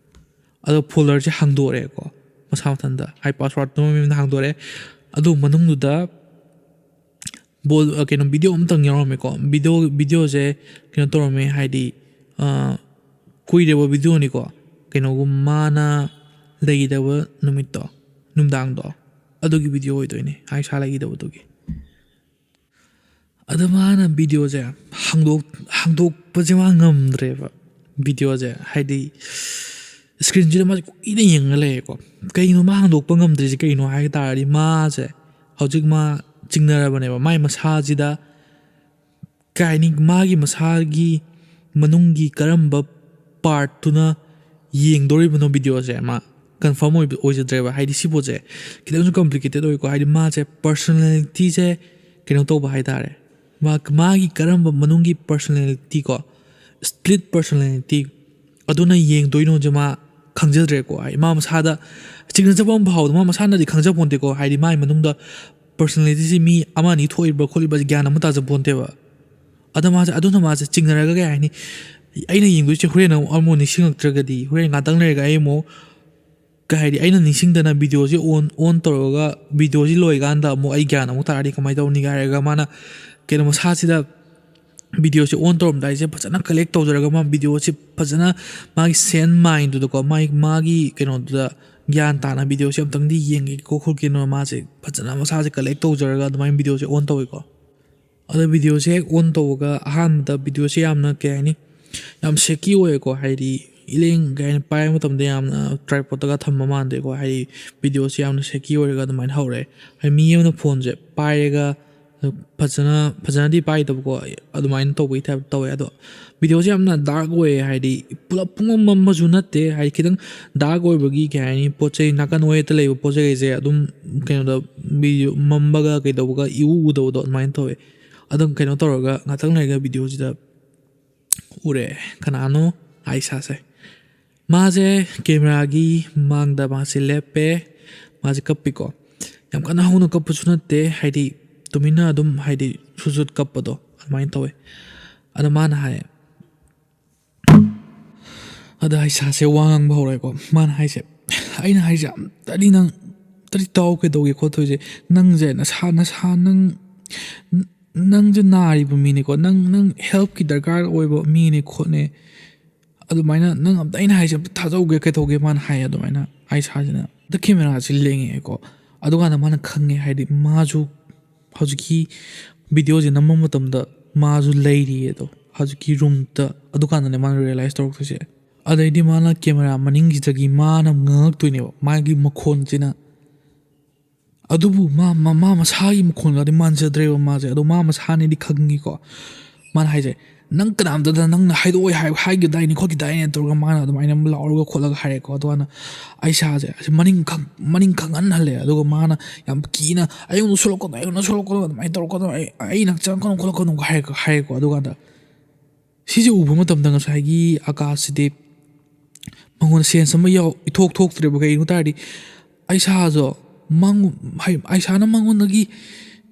ꯑꯗꯣ ꯐꯣꯜꯗꯔꯁꯦ ꯍꯥꯡꯗꯣꯔꯛꯑꯦꯀꯣ ꯃꯁꯥ ꯃꯊꯟꯇ ꯍꯥꯏ ꯄꯥꯁꯋꯥꯔꯗꯇꯨ ꯃꯌꯨꯝꯗ ꯍꯥꯡꯗꯣꯔꯛꯑꯦ ꯑꯗꯨ ꯃꯅꯨꯡꯗꯨꯗ ꯀꯩꯅꯣ ꯚꯤꯗꯤꯑꯣ ꯑꯃꯇꯪ ꯌꯥꯎꯔꯝꯃꯦꯀꯣ ꯚꯤꯗꯤꯑꯣꯁꯦ ꯀꯩꯅꯣ ꯇꯧꯔꯝꯃꯦ ꯍꯥꯏꯗꯤ ꯀꯨꯏꯔꯕ ꯚꯤꯗꯤꯑꯣꯅꯤꯀꯣ ꯀꯩꯅꯣꯒꯨꯝ ꯃꯥꯅ ꯂꯩꯒꯤꯗꯕ ꯅꯨꯃꯤꯠꯇꯣ ꯅꯨꯡꯗꯥꯡꯗꯣ ꯑꯗꯨꯒꯤ ꯚꯤꯗꯤꯑꯣ ꯑꯣꯏꯗꯣꯏꯅꯦ ꯑꯥꯏꯁꯥ ꯂꯩꯒꯤꯗꯕꯗꯨꯒꯤ ꯑꯗꯣ ꯃꯥꯅ ꯚꯤꯗꯤꯑꯣꯁꯦ ꯍꯥꯡꯗꯣꯛꯄꯁꯦ ꯃꯥ ꯉꯝꯗ꯭ꯔꯦꯕ ꯚꯤꯗꯤꯑꯣꯁꯦ ꯍꯥꯏꯗꯤ ꯏꯁꯀ꯭ꯔꯤꯟꯁꯤꯗ ꯃꯥꯁꯦ ꯀꯨꯏꯅ ꯌꯦꯡꯉ ꯂꯩꯌꯦꯀꯣ ꯀꯩꯅꯣ ꯃꯥ ꯍꯥꯡꯗꯣꯛꯄ ꯉꯝꯗ꯭ꯔꯤꯁꯦ ꯀꯩꯅꯣ ꯍꯥꯏ ꯇꯥꯔꯗꯤ ꯃꯥꯁꯦ ꯍꯧꯖꯤꯛ ꯃꯥ ꯆꯤꯡꯅꯔꯕꯅꯦꯕ ꯃꯥꯏ ꯃꯁꯥꯁꯤꯗ ꯀꯩ ꯍꯥꯏꯅꯤ ꯃꯥꯒꯤ ꯃꯁꯥꯒꯤ ꯃꯅꯨꯡꯒꯤ ꯀꯔꯝꯕ ꯄꯥꯔꯠꯇꯨꯅ ꯌꯦꯡꯗꯣꯔꯤꯕꯅꯣ ꯚꯤꯗꯤꯑꯣꯁꯦ ꯃꯥ ꯀꯟꯐꯥꯔꯝ ꯑꯣꯏꯖꯗ꯭ꯔꯦꯕ ꯍꯥꯏꯗꯤ ꯁꯤ ꯄꯣꯠꯁꯦ ꯈꯤꯇꯪꯁꯨ ꯀꯝꯄ꯭ꯂꯤꯀꯦꯇꯦꯠ ꯑꯣꯏꯀꯣ ꯍꯥꯏꯗꯤ ꯃꯥꯁꯦ ꯄꯔꯁꯣꯅꯦꯂꯤꯇꯤꯁꯦ ꯀꯩꯅꯣ ꯇꯧꯕ ꯍꯥꯏꯇꯥꯔꯦ ꯃꯥꯒꯤ ꯀꯔꯝꯕ ꯃꯅꯨꯡꯒꯤ ꯄꯔꯁꯣꯅꯦꯂꯤꯇꯤ ꯀꯣ ꯁ꯭ꯄ꯭ꯂꯤꯠ ꯄꯔꯁꯣꯅꯦꯂꯤꯇꯤ ꯑꯗꯨꯅ ꯌꯦꯡꯗꯣꯏꯅꯣꯁꯦ ꯃꯥ ꯈꯪꯖꯗ꯭ꯔꯦꯀꯣ ꯍꯥꯏꯗꯤ ꯃꯥ ꯃꯁꯥꯗ ꯆꯤꯡꯅꯖꯕ ꯑꯃ ꯐꯥꯎꯕꯗ ꯃꯥ ꯃꯁꯥꯅꯗꯤ ꯈꯪꯖꯄꯣꯟꯇꯦꯀꯣ ꯍꯥꯏꯗꯤ ꯃꯥꯒꯤ ꯃꯅꯨꯡꯗ ꯄꯔꯁꯣꯅꯦꯂꯤꯇꯤꯁꯤ ꯃꯤ ꯑꯃ ꯑꯅꯤ ꯊꯣꯛꯏꯕ꯭ꯔꯥ ꯈꯣꯠꯂꯤꯕꯁꯤ ꯒ꯭ꯌꯥꯟ ꯑꯃ ꯇꯥꯖꯄꯣꯟꯇꯦꯕ ꯑꯗ ꯃꯥꯁꯦ ꯑꯗꯨꯅ ꯃꯥꯁꯦ ꯆꯤꯡꯅꯔꯒ ꯀꯩ ꯍꯥꯏꯅꯤ ꯑꯩꯅ ꯌꯦꯡꯗꯣꯏꯁꯦ ꯍꯣꯔꯦꯟ ꯑꯃꯨꯛ ꯅꯤꯡꯁꯤꯡꯉꯛꯇ꯭ꯔꯒꯗꯤ ꯍꯣꯔꯦꯟ ꯉꯥꯛꯇꯪ ꯂꯩꯔꯒ ꯑꯩ ꯑꯃꯨꯛ ꯀꯩ ꯍꯥꯏꯗꯤ ꯑꯩꯅ ꯅꯤꯡꯁꯤꯡꯗꯅ ꯚꯤꯗꯤꯑꯣꯁꯤ ꯑꯣꯟ ꯇꯧꯔꯒ ꯚꯤꯗꯤꯑꯣꯁꯤ ꯂꯣꯏꯀꯥꯟꯗ ꯑꯃꯨꯛ ꯑꯩ ꯒ꯭ꯌꯥꯟ ꯑꯃꯨꯛ ꯇꯥꯔꯗꯤ ꯀꯃꯥꯏꯅ ꯇꯧꯅꯤꯒ ꯍꯥꯏꯔꯒ ꯃꯥꯅ ꯀꯩꯅꯣ ꯃꯁꯥꯁꯤꯗ ꯚꯤꯗꯤꯑꯣꯁꯤ ꯑꯣꯟ ꯇꯧꯔꯝꯗꯥꯏꯁꯦ ꯐꯖꯅ ꯀꯂꯦꯛ ꯇꯧꯖꯔꯒ ꯃꯥ ꯚꯤꯗꯤꯑꯣꯁꯤ ꯐꯖꯅ ꯃꯥꯒꯤ ꯁꯦꯟ ꯃꯥꯏꯟꯗꯨꯗꯀꯣ ꯃꯥꯒꯤ ꯀꯩꯅꯣꯗꯨꯗ ꯒ꯭ꯌꯥꯟ ꯇꯥꯅ ꯚꯤꯗꯤꯑꯣꯁꯤ ꯑꯝꯇꯪꯗꯤ ꯌꯦꯡꯒꯦꯀꯣ ꯈꯣꯠꯀꯦꯅꯣ ꯃꯥꯁꯦ ꯐꯖꯅ ꯃꯁꯥꯁꯦ ꯀꯂꯦꯛ ꯇꯧꯖꯔꯒ ꯑꯗꯨꯃꯥꯏꯅ ꯚꯤꯗꯤꯑꯣꯁꯦ ꯑꯣꯟ ꯇꯧꯋꯤꯀꯣ ꯑꯗꯣ ꯚꯤꯗꯤꯑꯣꯁꯦ ꯍꯦꯛ ꯑꯣꯟ ꯇꯧꯕꯒ ꯑꯍꯥꯟꯕꯗ ꯚꯤꯗꯤꯑꯣꯁꯦ ꯌꯥꯝꯅ ꯀꯩ ꯍꯥꯏꯅꯤ ꯌꯥꯝ ꯁꯦꯀꯤ ꯑꯣꯏꯌꯦꯀꯣ ꯍꯥꯏꯗꯤ ꯏꯂꯦꯡ ꯀꯩ ꯍꯥꯏꯅꯤ ꯄꯥꯏꯕ ꯃꯇꯝꯗ ꯌꯥꯝꯅ ꯇ꯭ꯔꯥꯏꯄꯣꯠꯇꯒ ꯊꯝꯕ ꯃꯥꯟꯗꯦꯀꯣ ꯍꯥꯏꯗꯤ ꯚꯤꯗꯤꯑꯣꯁꯦ ꯌꯥꯝꯅ ꯁꯦꯀꯤ ꯑꯣꯏꯔꯒ ꯑꯗꯨꯃꯥꯏꯅ ꯍꯧꯔꯛꯑꯦ ꯍꯥꯏꯗꯤ ꯃꯤ ꯑꯃꯅ ꯐꯣꯟꯁꯦ ꯄꯥꯏꯔꯒ ꯐꯖꯅꯗꯤ ꯄꯥꯏꯗꯕꯀꯣ ꯑꯗꯨꯃꯥꯏꯅ ꯇꯧꯕꯒꯤ ꯇꯥꯏꯞ ꯇꯧꯋꯦ ꯑꯗꯣ ꯚꯤꯗꯤꯑꯣꯁꯦ ꯌꯥꯝꯅ ꯗꯥꯔꯛ ꯑꯣꯏꯌꯦ ꯍꯥꯏꯗꯤ ꯄꯨꯂꯞ ꯄꯨꯡꯃꯝ ꯃꯝꯕꯁꯨ ꯅꯠꯇꯦ ꯍꯥꯏꯗꯤ ꯈꯤꯇꯪ ꯗꯥꯔꯛ ꯑꯣꯏꯕꯒꯤ ꯀꯩ ꯍꯥꯏꯅꯤ ꯄꯣꯠ ꯆꯩ ꯅꯥꯀꯟ ꯑꯣꯏꯌꯦꯠꯇ ꯂꯩꯕ ꯄꯣꯠ ꯆꯩꯁꯦ ꯑꯗꯨꯝ ꯀꯩꯅꯣꯗ ꯚꯤꯗꯤꯑꯣ ꯃꯝꯕꯒ ꯀꯩꯗꯧꯕꯒ ꯏꯎ ꯎꯗꯕꯗꯣ ꯑꯗꯨꯃꯥꯏꯅ ꯇꯧꯋꯦ ꯑꯗꯨꯝ ꯀꯩꯅꯣ ꯇꯧꯔꯒ ꯉꯥꯛꯇꯪ ꯂꯩꯔꯒ ꯚꯤꯗꯤꯑꯣꯁꯤꯗ ꯎꯔꯛꯑꯦ ꯀꯅꯥꯅꯣ ꯑꯥꯏꯁꯥꯁꯦ ꯃꯥꯁꯦ ꯀꯦꯃꯦꯔꯥꯒꯤ ꯃꯥꯡꯗ ꯃꯥꯁꯦ ꯂꯦꯞꯄꯦ ꯃꯥꯁꯦ ꯀꯞꯄꯤꯀꯣ ꯌꯥꯝ ꯀꯟꯅ ꯍꯧꯅ ꯀꯞꯄꯁꯨ ꯅꯠꯇꯦ ꯍꯥꯏꯗꯤ ꯇꯨꯃꯤꯟꯅ ꯑꯗꯨꯝ ꯍꯥꯏꯗꯤ ꯁꯨꯠ ꯀꯞꯄꯗꯣ ꯑꯗꯨꯃꯥꯏꯅ ꯇꯧꯋꯦ ꯑꯗꯣ ꯃꯥꯅ ꯍꯥꯏꯌꯦ ꯑꯗ ꯑꯥꯏꯁꯥꯁꯦ ꯋꯥ ꯉꯥꯡꯕ ꯍꯧꯔꯛꯑꯦꯀꯣ ꯃꯥꯅ ꯍꯥꯏꯁꯦ ꯑꯩꯅ ꯍꯥꯏꯁꯦ ꯑꯝꯇꯗꯤ ꯅꯪ ꯑꯝꯇꯗꯤ ꯇꯥꯎ ꯀꯩꯗꯧꯒꯦ ꯈꯣꯠꯇꯣꯏꯁꯦ ꯅꯪꯁꯦ ꯅꯁꯥ ꯅꯪꯁꯦ ꯅꯥꯔꯤꯕ ꯃꯤꯅꯤꯀꯣ ꯅꯪ ꯍꯦꯜꯞꯀꯤ ꯗꯔꯀꯥꯔ ꯑꯣꯏꯕ ꯃꯤꯅꯤ ꯈꯣꯠꯅꯦ ꯑꯗꯨꯃꯥꯏꯅ ꯅꯪ ꯑꯝꯇ ꯑꯩꯅ ꯍꯥꯏꯁꯦ ꯑꯝꯇ ꯊꯥꯖꯧꯒꯦ ꯀꯩꯗꯧꯒꯦ ꯃꯥꯅ ꯍꯥꯏꯌꯦ ꯑꯗꯨꯃꯥꯏꯅ ꯑꯥꯏꯁꯥꯁꯤꯅ ꯑꯗ ꯀꯦꯃꯦꯔꯥꯁꯤ ꯂꯦꯡꯉꯛꯑꯦꯀꯣ ꯑꯗꯨꯀꯥꯟꯗ ꯃꯥꯅ ꯈꯪꯉꯦ ꯍꯥꯏꯗꯤ ꯃꯥꯁꯨ ꯍꯧꯖꯤꯛꯀꯤ ꯚꯤꯗꯤꯑꯣꯁꯦ ꯅꯝꯕ ꯃꯇꯝꯗ ꯃꯥꯁꯨ ꯂꯩꯔꯤꯌꯦ ꯑꯗꯣ ꯍꯧꯖꯤꯛꯀꯤ ꯔꯨꯝꯗ ꯑꯗꯨꯀꯥꯟꯗꯅꯦ ꯃꯥꯅ ꯔꯤꯌꯦꯂꯥꯏꯁ ꯇꯧꯔꯛꯇꯣꯏꯁꯦ ꯑꯗꯩꯗꯤ ꯃꯥꯅ ꯀꯦꯃꯦꯔꯥ ꯃꯅꯤꯡꯁꯤꯗꯒꯤ ꯃꯥꯅ ꯉꯥꯡꯉꯛꯇꯣꯏꯅꯦꯕ ꯃꯥꯒꯤ ꯃꯈꯣꯟꯁꯤꯅ ꯑꯗꯨꯕꯨ ꯃꯥ ꯃꯁꯥꯒꯤ ꯃꯈꯣꯟꯒꯗꯤ ꯃꯥꯟꯖꯗ꯭ꯔꯦꯕ ꯃꯥꯁꯦ ꯑꯗꯣ ꯃꯥ ꯃꯁꯥꯅꯦꯗꯤ ꯈꯪꯉꯤꯀꯣ ꯃꯥꯅ ꯍꯥꯏꯁꯦ ꯅꯪ ꯀꯅꯥꯝꯇꯗ ꯅꯪꯅ ꯍꯥꯏꯗꯣꯛꯑꯣꯏ ꯍꯥꯏꯒꯗꯥꯏꯅꯤ ꯈꯣꯠꯈꯤꯗꯥꯏꯅꯦ ꯇꯧꯔꯒ ꯃꯥꯅ ꯑꯗꯨꯃꯥꯏꯅ ꯂꯥꯎꯔꯒ ꯈꯣꯠꯂꯒ ꯍꯥꯏꯔꯦꯀꯣ ꯑꯗꯨꯀꯥꯟꯗ ꯑꯩꯁꯥꯁꯦ ꯃꯅꯤꯡ ꯈꯪꯍꯟꯍꯜꯂꯦ ꯑꯗꯨꯒ ꯃꯥꯅ ꯌꯥꯝ ꯀꯤꯅ ꯑꯩꯉꯣꯟꯗ ꯁꯣꯛꯂꯛꯀꯅꯣ ꯑꯗꯨꯃꯥꯏꯅ ꯇꯧꯔꯛꯀꯅꯣ ꯑꯩꯅ ꯆꯪꯉꯛꯀꯅꯣ ꯈꯣꯠꯂꯛꯀꯅꯣ ꯍꯥꯏꯔꯦꯀꯣ ꯑꯗꯨꯀꯥꯟꯗ ꯁꯤꯁꯦ ꯎꯕ ꯃꯇꯝꯗ ꯉꯁꯥꯏꯒꯤ ꯑꯀꯥꯁꯁꯤꯗꯤ ꯃꯉꯣꯟꯗ ꯁꯦꯟꯁ ꯑꯃ ꯏꯊꯣꯛ ꯊꯣꯛꯇ꯭ꯔꯦꯕ ꯀꯩꯒꯤꯅꯣ ꯇꯥꯔꯗꯤ ꯑꯩꯁꯥꯗꯣ ꯑꯩꯁꯥꯅ ꯃꯉꯣꯟꯗꯒꯤ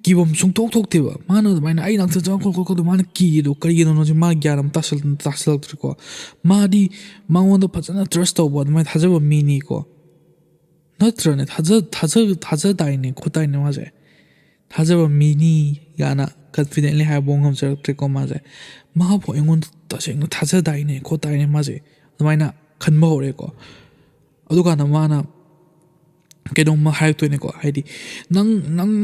ꯀꯤꯕꯝ ꯁꯨꯡꯊꯣꯛ ꯊꯣꯛꯇꯦꯕ ꯃꯥꯅ ꯑꯗꯨꯃꯥꯏꯅ ꯑꯩ ꯅꯥꯛꯇ ꯆꯪꯉꯛ ꯈꯣꯠꯀꯗꯣ ꯃꯥꯅ ꯀꯤꯗꯣ ꯀꯔꯤꯒꯤꯅꯣꯁꯦ ꯃꯥ ꯒ꯭ꯌꯥꯟ ꯑꯃ ꯇꯥꯁꯤꯜꯂꯛꯇ꯭ꯔꯦꯀꯣ ꯃꯥꯗꯤ ꯃꯉꯣꯟꯗ ꯐꯖꯅ ꯇ꯭ꯔꯁ ꯇꯧꯕ ꯑꯗꯨꯃꯥꯏꯅ ꯊꯥꯖꯕ ꯃꯤꯅꯤꯀꯣ ꯅꯠꯇ꯭ꯔꯅꯦ ꯊꯥꯖꯗꯥꯏꯅꯦ ꯈꯣꯠꯇꯥꯏꯅꯦ ꯃꯥꯁꯦ ꯊꯥꯖꯕ ꯃꯤꯅꯤ ꯌꯥꯅ ꯀꯟꯐꯤꯗꯦꯟꯠꯂꯤ ꯍꯥꯏꯕ ꯉꯝꯖꯔꯛꯇ꯭ꯔꯦꯀꯣ ꯃꯥꯁꯦ ꯃꯥꯕꯨ ꯑꯩꯉꯣꯟꯗ ꯇꯁꯦꯡꯅ ꯊꯥꯖꯗꯥꯏꯅꯦ ꯈꯣꯠꯇꯥꯏꯅꯦ ꯃꯥꯁꯦ ꯑꯗꯨꯃꯥꯏꯅ ꯈꯟꯕ ꯍꯧꯔꯦꯀꯣ ꯑꯗꯨꯀꯥꯟꯗ ꯃꯥꯅ ꯀꯩꯅꯣꯝꯃ ꯍꯥꯏꯔꯛꯇꯣꯏꯅꯦꯀꯣ ꯍꯥꯏꯗꯤ ꯅꯪ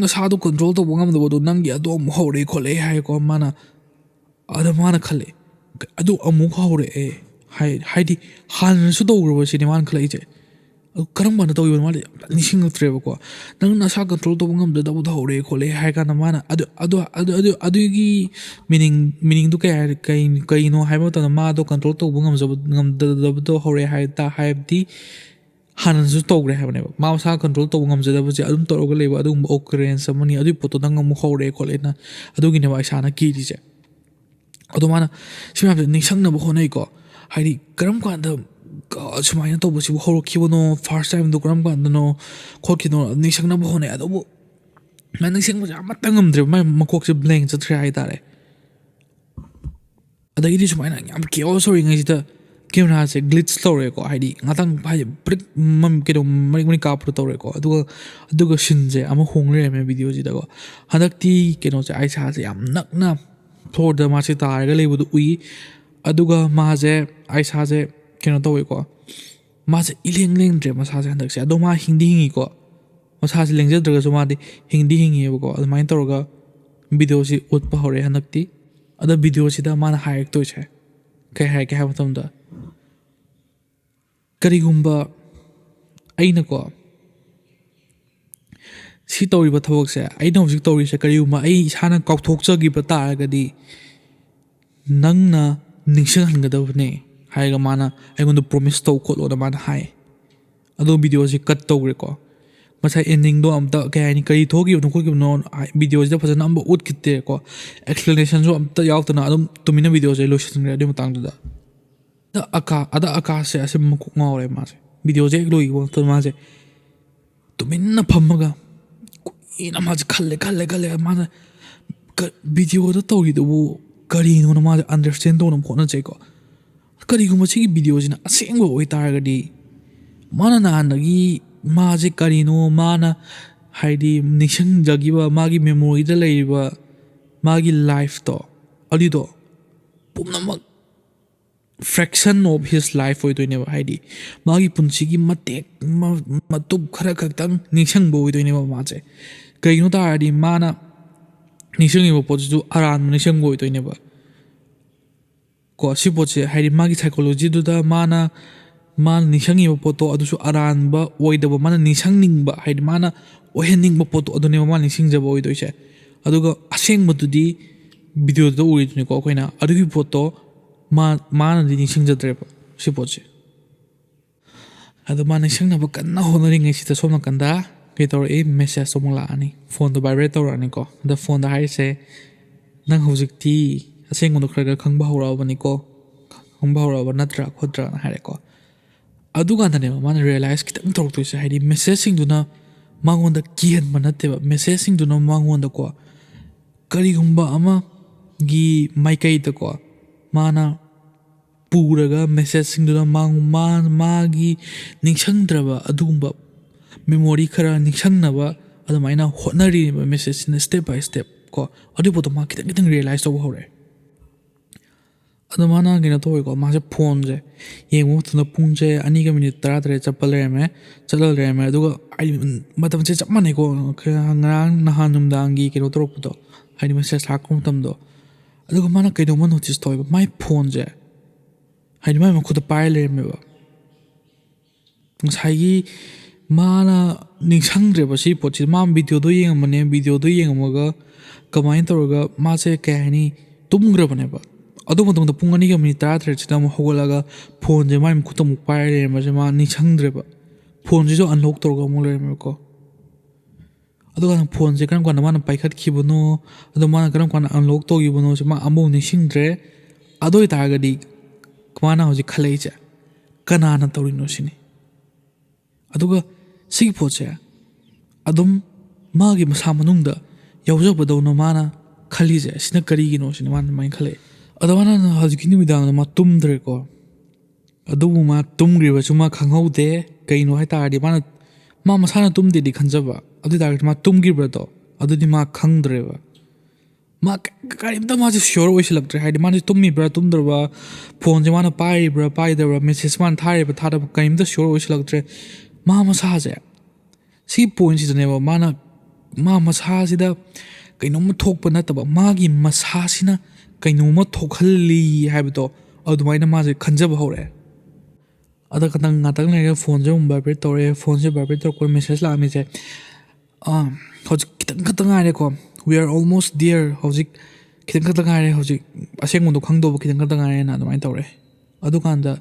ꯅꯁꯥꯗꯣ ꯀꯟꯇ꯭ꯔꯣꯜ ꯇꯧꯕ ꯉꯝꯗꯕꯗꯣ ꯅꯪꯒꯤ ꯑꯗꯣ ꯑꯃꯨꯛ ꯍꯧꯔꯛꯑꯦ ꯈꯣꯠꯂꯛꯑꯦ ꯍꯥꯏꯀꯣ ꯃꯥꯅ ꯑꯗ ꯃꯥꯅ ꯈꯜꯂꯦ ꯑꯗꯨ ꯑꯃꯨꯛ ꯍꯧꯔꯛꯑꯦ ꯍꯥꯏꯗꯤ ꯍꯥꯟꯅꯁꯨ ꯇꯧꯈ꯭ꯔꯕ ꯁꯤꯅꯤ ꯃꯥꯅ ꯈꯜꯂꯛꯏꯁꯦ ꯑꯗꯨ ꯀꯔꯝ ꯀꯥꯟꯗ ꯇꯧꯈꯤꯕꯅꯣ ꯃꯥꯗꯤ ꯅꯤꯡꯁꯤꯡꯉꯛꯇ꯭ꯔꯦꯕꯀꯣ ꯅꯪ ꯅꯁꯥ ꯀꯟꯇ꯭ꯔꯣꯜ ꯇꯧꯕ ꯉꯝꯗꯕꯗꯣ ꯍꯧꯔꯛꯑꯦ ꯈꯣꯠꯂꯛꯑꯦ ꯍꯥꯏ ꯀꯥꯟꯗ ꯃꯥꯅ ꯑꯗꯨꯒꯤ ꯃꯤꯅꯤꯡꯗꯨ ꯀꯩꯅꯣ ꯍꯥꯏꯕ ꯃꯇꯝꯗ ꯃꯥꯗꯣ ꯀꯟꯇ꯭ꯔꯣꯜ ꯇꯧꯕ ꯉꯝꯗꯕꯗꯣ ꯍꯧꯔꯛꯑꯦ ꯍꯥꯏꯕꯗꯤ ꯍꯥꯟꯅꯁꯨ ꯇꯧꯈ꯭ꯔꯦ ꯍꯥꯏꯕꯅꯦꯕ ꯃꯥ ꯃꯁꯥ ꯀꯟꯇ꯭ꯔꯣꯜ ꯇꯧꯕ ꯉꯝꯖꯗꯕꯁꯦ ꯑꯗꯨꯝ ꯇꯧꯔꯒ ꯂꯩꯕ ꯑꯗꯨꯒꯨꯝꯕ ꯑꯣꯀꯔꯦꯟꯁ ꯑꯃꯅꯤ ꯑꯗꯨꯒꯤ ꯄꯣꯠꯇꯣ ꯅꯪ ꯑꯃꯨꯛ ꯍꯧꯔꯛꯑꯦ ꯈꯣꯠꯂꯦꯅ ꯑꯗꯨꯒꯤꯅꯦꯕ ꯏꯁꯥꯅ ꯀꯤꯔꯤꯁꯦ ꯑꯗꯣ ꯃꯥꯅ ꯁꯤ ꯃꯌꯥꯝꯁꯦ ꯅꯤꯡꯁꯪꯅꯕ ꯍꯣꯠꯅꯩꯀꯣ ꯍꯥꯏꯗꯤ ꯀꯔꯝ ꯀꯥꯟꯗ ꯁꯨꯃꯥꯏꯅ ꯇꯧꯕꯁꯤꯕꯨ ꯍꯧꯔꯛꯈꯤꯕꯅꯣ ꯐꯥꯔꯁ ꯇꯥꯏꯝꯗꯣ ꯀꯔꯝ ꯀꯥꯟꯗꯅꯣ ꯈꯣꯠꯈꯤꯅꯣ ꯅꯤꯡꯁꯪꯅꯕ ꯍꯣꯠꯅꯩ ꯑꯗꯨꯕꯨ ꯃꯥ ꯅꯤꯡꯁꯤꯡꯕꯁꯦ ꯑꯃꯠꯇ ꯉꯝꯗ꯭ꯔꯦꯕ ꯃꯥꯏ ꯃꯀꯣꯛꯁꯦ ꯕ꯭ꯂꯦꯡ ꯆꯠꯈ꯭ꯔꯦ ꯍꯥꯏꯇꯥꯔꯦ ꯑꯗꯒꯤꯗꯤ ꯁꯨꯃꯥꯏꯅ ꯌꯥꯝ ꯀꯦꯑꯣꯁ ꯑꯣꯏꯔꯤꯉꯩꯁꯤꯗ ꯀꯦꯃꯦꯔꯥꯁꯦ ꯒ꯭ꯂꯤꯠꯁ ꯇꯧꯔꯦꯀꯣ ꯍꯥꯏꯗꯤ ꯉꯥꯛꯇꯪ ꯍꯥꯏꯗꯤ ꯕ꯭ꯔꯤꯛ ꯀꯩꯅꯣ ꯃꯔꯤꯛ ꯀꯥꯞꯄꯗꯣ ꯇꯧꯔꯦꯀꯣ ꯑꯗꯨꯒ ꯁꯤꯟꯁꯦ ꯑꯃ ꯍꯣꯡ ꯂꯩꯔꯝꯃꯦ ꯚꯤꯗꯤꯑꯣꯁꯤꯗꯀꯣ ꯍꯟꯗꯛꯇꯤ ꯀꯩꯅꯣꯁꯦ ꯑꯥꯏꯁꯥꯁꯦ ꯌꯥꯝ ꯅꯛꯅ ꯐ꯭ꯂꯣꯔꯗ ꯃꯥꯁꯦ ꯇꯥꯔꯒ ꯂꯩꯕꯗꯨ ꯎꯏ ꯑꯗꯨꯒ ꯃꯥꯁꯦ ꯑꯥꯏꯁꯥꯁꯦ ꯀꯩꯅꯣ ꯇꯧꯋꯦꯀꯣ ꯃꯥꯁꯦ ꯂꯦꯡꯗ꯭ꯔꯦ ꯃꯁꯥꯁꯦ ꯍꯟꯗꯛꯁꯦ ꯑꯗꯣ ꯃꯥ ꯍꯤꯡꯗꯤ ꯍꯤꯡꯉꯤꯀꯣ ꯃꯁꯥꯁꯦ ꯂꯦꯡꯖꯗ꯭ꯔꯒꯁꯨ ꯃꯥꯗꯤ ꯍꯤꯡꯗꯤ ꯍꯤꯡꯉꯤꯑꯕꯀꯣ ꯑꯗꯨꯃꯥꯏꯅ ꯇꯧꯔꯒ ꯚꯤꯗꯤꯑꯣꯁꯤ ꯎꯠꯄ ꯍꯧꯔꯛꯑꯦ ꯍꯟꯗꯛꯇꯤ ꯑꯗꯣ ꯚꯤꯗꯤꯑꯣꯁꯤꯗ ꯃꯥꯅ ꯍꯥꯏꯔꯛꯇꯣꯏꯁꯦ ꯀꯩ ꯍꯥꯏꯔꯛꯀꯦ ꯍꯥꯏꯕ ꯃꯇꯝꯗ ꯀꯔꯤꯒꯨꯝꯕ ꯑꯩꯅꯀꯣ ꯁꯤ ꯇꯧꯔꯤꯕ ꯊꯕꯛꯁꯦ ꯑꯩꯅ ꯍꯧꯖꯤꯛ ꯇꯧꯔꯤꯁꯦ ꯀꯔꯤꯒꯨꯝꯕ ꯑꯩ ꯏꯁꯥꯅ ꯀꯥꯎꯊꯣꯛꯆꯈꯤꯕ ꯇꯥꯔꯒꯗꯤ ꯅꯪꯅ ꯅꯤꯡꯁꯤꯡꯍꯟꯒꯗꯕꯅꯦ ꯍꯥꯏꯔꯒ ꯃꯥꯅ ꯑꯩꯉꯣꯟꯗ ꯄ꯭ꯔꯣꯃꯤꯁ ꯇꯧ ꯈꯣꯠꯂꯣꯅ ꯃꯥꯅ ꯍꯥꯏ ꯑꯗꯣ ꯚꯤꯗꯤꯑꯣꯁꯤ ꯀꯠ ꯇꯧꯈ꯭ꯔꯦꯀꯣ ꯉꯁꯥꯏ ꯑꯦꯟꯗꯤꯡꯗꯣ ꯑꯝꯇ ꯀꯩ ꯍꯥꯏꯅꯤ ꯀꯔꯤ ꯊꯣꯛꯈꯤꯕꯅꯣ ꯈꯣꯠꯈꯤꯕꯅꯣ ꯚꯤꯗꯤꯑꯣꯁꯤꯗ ꯐꯖꯅ ꯑꯝꯇ ꯎꯠꯈꯤꯗꯦꯀꯣ ꯑꯦꯛꯁꯄ꯭ꯂꯦꯅꯦꯁꯟꯁꯨ ꯑꯝꯇ ꯌꯥꯎꯗꯅ ꯑꯗꯨꯝ ꯇꯨꯃꯤꯟꯅ ꯚꯤꯗꯤꯑꯣꯁꯦ ꯂꯣꯏꯁꯤꯟꯈ꯭ꯔꯦ ꯑꯗꯨꯏ ꯃꯇꯥꯡꯗꯨꯗ ꯑꯀꯥꯁꯁꯦ ꯑꯁꯤ ꯃꯀꯣꯛ ꯉꯥꯎꯔꯦ ꯃꯥꯁꯦ ꯚꯤꯗꯤꯑꯣꯁꯦ ꯍꯦꯛ ꯂꯣꯏꯈꯤꯕ ꯃꯇꯝꯗ ꯃꯥꯁꯦ ꯇꯨꯃꯤꯟꯅ ꯐꯝꯃꯒ ꯀꯨꯏꯅ ꯃꯥꯁꯦ ꯈꯜꯂꯦ ꯃꯥꯅ ꯚꯤꯗꯤꯑꯣꯗ ꯇꯧꯔꯤꯗꯨꯕꯨ ꯀꯔꯤꯅꯣꯅ ꯃꯥꯁꯦ ꯑꯟꯗꯔꯁꯇꯦꯟ ꯇꯧꯅꯕ ꯍꯣꯠꯅꯖꯩꯀꯣ ꯀꯔꯤꯒꯨꯝꯕ ꯁꯤꯒꯤ ꯚꯤꯗꯤꯑꯣꯁꯤꯅ ꯑꯁꯦꯡꯕ ꯑꯣꯏꯇꯥꯔꯒꯗꯤ ꯃꯥꯅ ꯅꯍꯥꯟꯗꯒꯤ ꯃꯥꯁꯦ ꯀꯔꯤꯅꯣ ꯃꯥꯅ ꯍꯥꯏꯗꯤ ꯅꯤꯡꯁꯤꯡꯖꯈꯤꯕ ꯃꯥꯒꯤ ꯃꯦꯃꯣꯔꯤꯗ ꯂꯩꯔꯤꯕ ꯃꯥꯒꯤ ꯂꯥꯏꯐꯇꯣ ꯑꯗꯨꯗꯣ ꯄꯨꯝꯅꯃꯛ ꯐ꯭ꯔꯦꯛꯁꯟ ꯑꯣꯐ ꯍꯤꯁ ꯂꯥꯏꯐ ꯑꯣꯏꯗꯣꯏꯅꯦꯕ ꯍꯥꯏꯗꯤ ꯃꯥꯒꯤ ꯄꯨꯟꯁꯤꯒꯤ ꯃꯇꯦꯛ ꯃꯇꯨꯞ ꯈꯔ ꯈꯛꯇꯪ ꯅꯤꯡꯁꯤꯡꯕ ꯑꯣꯏꯗꯣꯏꯅꯦꯕ ꯃꯥꯁꯦ ꯀꯩꯒꯤꯅꯣ ꯇꯥꯔꯗꯤ ꯃꯥꯅ ꯅꯤꯡꯁꯤꯡꯉꯤꯕ ꯄꯣꯠꯁꯤꯁꯨ ꯑꯔꯥꯟꯕ ꯅꯤꯡꯁꯤꯡꯕ ꯑꯣꯏꯗꯣꯏꯅꯦꯕ ꯀꯣ ꯁꯤ ꯄꯣꯠꯁꯦ ꯍꯥꯏꯗꯤ ꯃꯥꯒꯤ ꯁꯥꯏꯀꯣꯂꯣꯖꯤꯗꯨꯗ ꯃꯥꯅ ꯅꯤꯡꯁꯤꯡꯉꯤꯕ ꯄꯣꯠꯇꯣ ꯑꯗꯨꯁꯨ ꯑꯔꯥꯟꯕ ꯑꯣꯏꯗꯕ ꯃꯥꯅ ꯅꯤꯡꯁꯤꯡꯅꯤꯡꯕ ꯍꯥꯏꯗꯤ ꯃꯥꯅ ꯑꯣꯏꯍꯟꯅꯤꯡꯕ ꯄꯣꯠꯇꯣ ꯑꯗꯨꯅꯦꯕ ꯃꯥꯅ ꯅꯤꯡꯁꯤꯡꯖꯕ ꯑꯣꯏꯗꯣꯏꯁꯦ ꯑꯗꯨꯒ ꯑꯁꯦꯡꯕꯗꯨꯗꯤ ꯚꯤꯗꯤꯑꯣꯗꯨꯗ ꯎꯔꯤꯗꯨꯅꯤꯀꯣ ꯑꯩꯈꯣꯏꯅ ꯑꯗꯨꯒꯤ ꯄꯣꯠꯇꯣ ꯃꯥꯅꯗꯤ ꯅꯤꯡꯁꯤꯡꯖꯗ꯭ꯔꯦꯕ ꯁꯤ ꯄꯣꯠꯁꯦ ꯑꯗꯣ ꯃꯥ ꯅꯤꯡꯁꯤꯡꯅꯕ ꯀꯟꯅ ꯍꯣꯠꯅꯔꯤꯉꯩꯁꯤꯗ ꯁꯣꯝ ꯅꯥꯀꯟꯗ ꯀꯩ ꯇꯧꯔꯛꯏ ꯃꯦꯁꯦꯖ ꯑꯃꯨꯛ ꯂꯥꯛꯑꯅꯤ ꯐꯣꯟꯗꯣ ꯚꯥꯏꯕ꯭ꯔꯦꯠ ꯇꯧꯔꯛꯑꯅꯤꯀꯣ ꯑꯗ ꯐꯣꯟꯗ ꯍꯥꯏꯔꯤꯁꯦ ꯅꯪ ꯍꯧꯖꯤꯛꯇꯤ ꯑꯁꯦꯡꯕꯗꯣ ꯈꯔ ꯈꯪꯕ ꯍꯧꯔꯛꯑꯕꯅꯤꯀꯣ ꯈꯪꯕ ꯍꯧꯔꯛꯑꯕ ꯅꯠꯇ꯭ꯔꯥ ꯈꯣꯠꯇ꯭ꯔꯥꯅ ꯍꯥꯏꯔꯦꯀꯣ ꯑꯗꯨꯀꯥꯟꯗꯅꯦꯕ ꯃꯥꯅ ꯔꯤꯌꯦꯂꯥꯏꯁ ꯈꯤꯇꯪ ꯇꯧꯔꯛꯇꯣꯏꯁꯦ ꯍꯥꯏꯗꯤ ꯃꯦꯁꯦꯖꯁꯤꯡꯗꯨꯅ ꯃꯉꯣꯟꯗ ꯀꯤꯍꯟꯕ ꯅꯠꯇꯦꯕ ꯃꯦꯁꯦꯖꯁꯤꯡꯗꯨꯅ ꯃꯉꯣꯟꯗꯀꯣ ꯀꯔꯤꯒꯨꯝꯕ ꯑꯃꯒꯤ ꯃꯥꯏꯀꯩꯗꯀꯣ ꯃꯥꯅ ꯄꯨꯔꯒ ꯃꯦꯁꯦꯖꯁꯤꯡꯗꯨꯅ ꯃꯥꯒꯤ ꯅꯤꯡꯁꯤꯡꯗ꯭ꯔꯕ ꯑꯗꯨꯒꯨꯝꯕ ꯃꯦꯃꯣꯔꯤ ꯈꯔ ꯅꯤꯡꯁꯤꯡꯅꯕ ꯑꯗꯨꯃꯥꯏꯅ ꯍꯣꯠꯅꯔꯤꯕ ꯃꯦꯁꯦꯖꯁꯤꯅ ꯁ꯭ꯇꯦꯞ ꯕꯥꯏ ꯁ꯭ꯇꯦꯞ ꯀꯣ ꯑꯗꯨꯒꯤ ꯄꯣꯠꯇꯣ ꯃꯥ ꯈꯤꯇꯪ ꯈꯤꯇꯪ ꯔꯤꯌꯦꯂꯥꯏꯁ ꯇꯧꯕ ꯍꯧꯔꯛꯑꯦ ꯑꯗꯣ ꯃꯥꯅ ꯀꯩꯅꯣ ꯇꯧꯋꯦꯀꯣ ꯃꯥꯁꯦ ꯐꯣꯟꯁꯦ ꯌꯦꯡꯕ ꯃꯇꯝꯗ ꯄꯨꯡꯁꯦ 2:13 ꯆꯠꯄ ꯂꯩꯔꯝꯃꯦ ꯆꯠꯂ ꯂꯩꯔꯝꯃꯦ ꯑꯗꯨꯒ ꯃꯇꯝꯁꯦ ꯆꯞ ꯃꯥꯟꯅꯩꯀꯣ ꯉꯔꯥꯡ ꯅꯍꯥꯟ ꯅꯨꯡꯗꯥꯡꯒꯤ ꯀꯩꯅꯣ ꯇꯧꯔꯛꯄꯗꯣ ꯍꯥꯏꯗꯤ ꯃꯦꯁꯦꯖ ꯂꯥꯛꯄ ꯃꯇꯝꯗꯣ ꯑꯗꯨꯒ ꯃꯥꯅ ꯀꯩꯅꯣꯝꯃ ꯅꯣꯇꯤꯁ ꯇꯧꯋꯦꯕ ꯃꯥꯏ ꯐꯣꯟꯁꯦ ꯍꯥꯏꯗꯤ ꯃꯥꯏ ꯃꯈꯨꯠꯇ ꯄꯥꯏꯔ ꯂꯩꯔꯝꯃꯦꯕ ꯉꯁꯥꯏꯒꯤ ꯃꯥꯅ ꯅꯤꯡꯁꯤꯡꯗ꯭ꯔꯦꯕ ꯁꯤ ꯄꯣꯠꯁꯤ ꯃꯥ ꯚꯤꯗꯤꯑꯣꯗꯣ ꯌꯦꯡꯉꯝꯕꯅꯦ ꯚꯤꯗꯤꯑꯣꯗꯣ ꯌꯦꯡꯉꯝꯃꯒ ꯀꯃꯥꯏꯅ ꯇꯧꯔꯒ ꯃꯥꯁꯦ ꯀꯩ ꯍꯥꯏꯅꯤ ꯇꯨꯝꯈ꯭ꯔꯕꯅꯦꯕ ꯑꯗꯨ ꯃꯇꯨꯡꯗ ꯄꯨꯡ 2:13 ꯑꯃꯨꯛ ꯍꯧꯒꯠꯂꯒ ꯐꯣꯟꯁꯦ ꯃꯥꯏ ꯃꯈꯨꯠꯇ ꯑꯃꯨꯛ ꯄꯥꯏꯔ ꯂꯩꯔꯝꯕꯁꯦ ꯃꯥ ꯅꯤꯡꯁꯤꯡꯗ꯭ꯔꯦꯕ ꯐꯣꯟꯁꯤꯁꯨ ꯑꯟꯂꯣꯛ ꯇꯧꯔꯒ ꯑꯃꯨꯛ ꯂꯩꯔꯝꯃꯦꯕꯀꯣ ꯑꯗꯨꯀꯥꯟꯗ ꯐꯣꯟꯁꯦ ꯀꯔꯝ ꯀꯥꯟꯗ ꯃꯥꯅ ꯄꯥꯏꯈꯠꯈꯤꯕꯅꯣ ꯑꯗꯣ ꯃꯥꯅ ꯀꯔꯝ ꯀꯥꯟꯗ ꯑꯟꯂꯣꯛ ꯇꯧꯈꯤꯕꯅꯣꯁꯦ ꯃꯥ ꯑꯃꯐꯥꯎ ꯅꯤꯡꯁꯤꯡꯗ꯭ꯔꯦ ꯑꯗꯨ ꯑꯣꯏꯇꯥꯔꯒꯗꯤ ꯃꯥꯅ ꯍꯧꯖꯤꯛ ꯈꯜꯂꯛꯏꯁꯦ ꯀꯅꯥꯅ ꯇꯧꯔꯤꯅꯣ ꯁꯤꯅꯤ ꯑꯗꯨꯒ ꯁꯤꯒꯤ ꯄꯣꯠꯁꯦ ꯑꯗꯨꯝ ꯃꯥꯒꯤ ꯃꯁꯥ ꯃꯅꯨꯡꯗ ꯌꯥꯎꯖꯕꯗꯧꯅ ꯃꯥꯅ ꯈꯜꯂꯤꯁꯦ ꯁꯤꯅ ꯀꯔꯤꯒꯤꯅꯣ ꯁꯤꯅꯤ ꯃꯥꯅ ꯑꯗꯨꯃꯥꯏꯅ ꯈꯜꯂꯛꯑꯦ ꯑꯗꯣ ꯃꯥꯅ ꯍꯧꯖꯤꯛꯀꯤ ꯅꯨꯃꯤꯗꯥꯡꯗ ꯃꯥ ꯇꯨꯝꯗ꯭ꯔꯦꯀꯣ ꯑꯗꯨꯕꯨ ꯃꯥ ꯇꯨꯝꯈ꯭ꯔꯤꯕꯁꯨ ꯃꯥ ꯈꯪꯍꯧꯗꯦ ꯀꯩꯅꯣ ꯍꯥꯏ ꯇꯥꯔꯗꯤ ꯃꯥ ꯃꯁꯥꯅ ꯇꯨꯝꯗꯦꯗꯤ ꯈꯟꯖꯕ ꯑꯗꯨ ꯑꯣꯏꯇꯥꯔꯒꯗꯤ ꯃꯥ ꯇꯨꯝꯈꯤꯕ꯭ꯔꯗꯣ ꯑꯗꯨꯗꯤ ꯃꯥ ꯈꯪꯗ꯭ꯔꯦꯕ ꯃꯥ ꯀꯔꯤꯝꯇ ꯃꯥꯁꯦ ꯁꯤꯌꯣꯔ ꯑꯣꯏꯁꯤꯜꯂꯛꯇ꯭ꯔꯦ ꯍꯥꯏꯗꯤ ꯃꯥꯁꯦ ꯇꯨꯝꯃꯤꯕ꯭ꯔꯥ ꯇꯨꯝꯗ꯭ꯔꯕ ꯐꯣꯟꯁꯦ ꯃꯥꯅ ꯄꯥꯏꯔꯤꯕ꯭ꯔꯥ ꯄꯥꯏꯗꯕ꯭ꯔꯥ ꯃꯦꯁꯦꯖ ꯃꯥꯅ ꯊꯥꯔꯤꯕ꯭ꯔꯥ ꯊꯥꯗꯕ ꯀꯔꯤꯝꯇ ꯁꯤꯌꯣꯔ ꯑꯣꯏꯁꯤꯜꯂꯛꯇ꯭ꯔꯦ ꯃꯥ ꯃꯁꯥꯁꯦ ꯁꯤꯒꯤ ꯄꯣꯏꯟꯁꯤꯗꯅꯦꯕ ꯃꯥ ꯃꯁꯥꯁꯤꯗ ꯀꯩꯅꯣꯝꯃ ꯊꯣꯛꯄ ꯅꯠꯇꯕ ꯃꯥꯒꯤ ꯃꯁꯥꯁꯤꯅ ꯀꯩꯅꯣꯝꯃ ꯊꯣꯛꯍꯜꯂꯤ ꯍꯥꯏꯕꯗꯣ ꯑꯗꯨꯃꯥꯏꯅ ꯃꯥꯁꯦ ꯈꯟꯖꯕ ꯍꯧꯔꯛꯑꯦ ꯑꯗ ꯉꯥꯛꯇꯪ ꯂꯩꯔꯒ ꯐꯣꯟꯁꯦ ꯑꯃꯨꯛ ꯚꯥꯏꯕ꯭ꯔꯦꯠ ꯇꯧꯔꯛꯑꯦ ꯐꯣꯟꯁꯦ ꯚꯥꯏꯕ꯭ꯔꯦꯠ ꯇꯧꯔꯛꯄ ꯃꯦꯁꯦꯖ ꯂꯥꯛꯑꯝꯃꯤꯁꯦ ꯍꯧꯖꯤꯛ ꯈꯤꯇꯪ ꯈꯛꯇꯪ ꯉꯥꯏꯔꯦꯀꯣ ꯋꯤ ꯑꯥꯔ ꯑꯣꯜꯃꯣꯁ ꯗꯤꯌꯔ ꯍꯧꯖꯤꯛ ꯈꯤꯇꯪ ꯈꯛꯇꯪ ꯉꯥꯏꯔꯦ ꯍꯧꯖꯤꯛ ꯑꯁꯦꯡꯕꯗꯣ ꯈꯪꯗꯧꯕ ꯈꯤꯇꯪ ꯈꯛꯇꯪ ꯉꯥꯏꯔꯦꯅ ꯑꯗꯨꯃꯥꯏꯅ ꯇꯧꯔꯛꯑꯦ ꯑꯗꯨꯀꯥꯟꯗ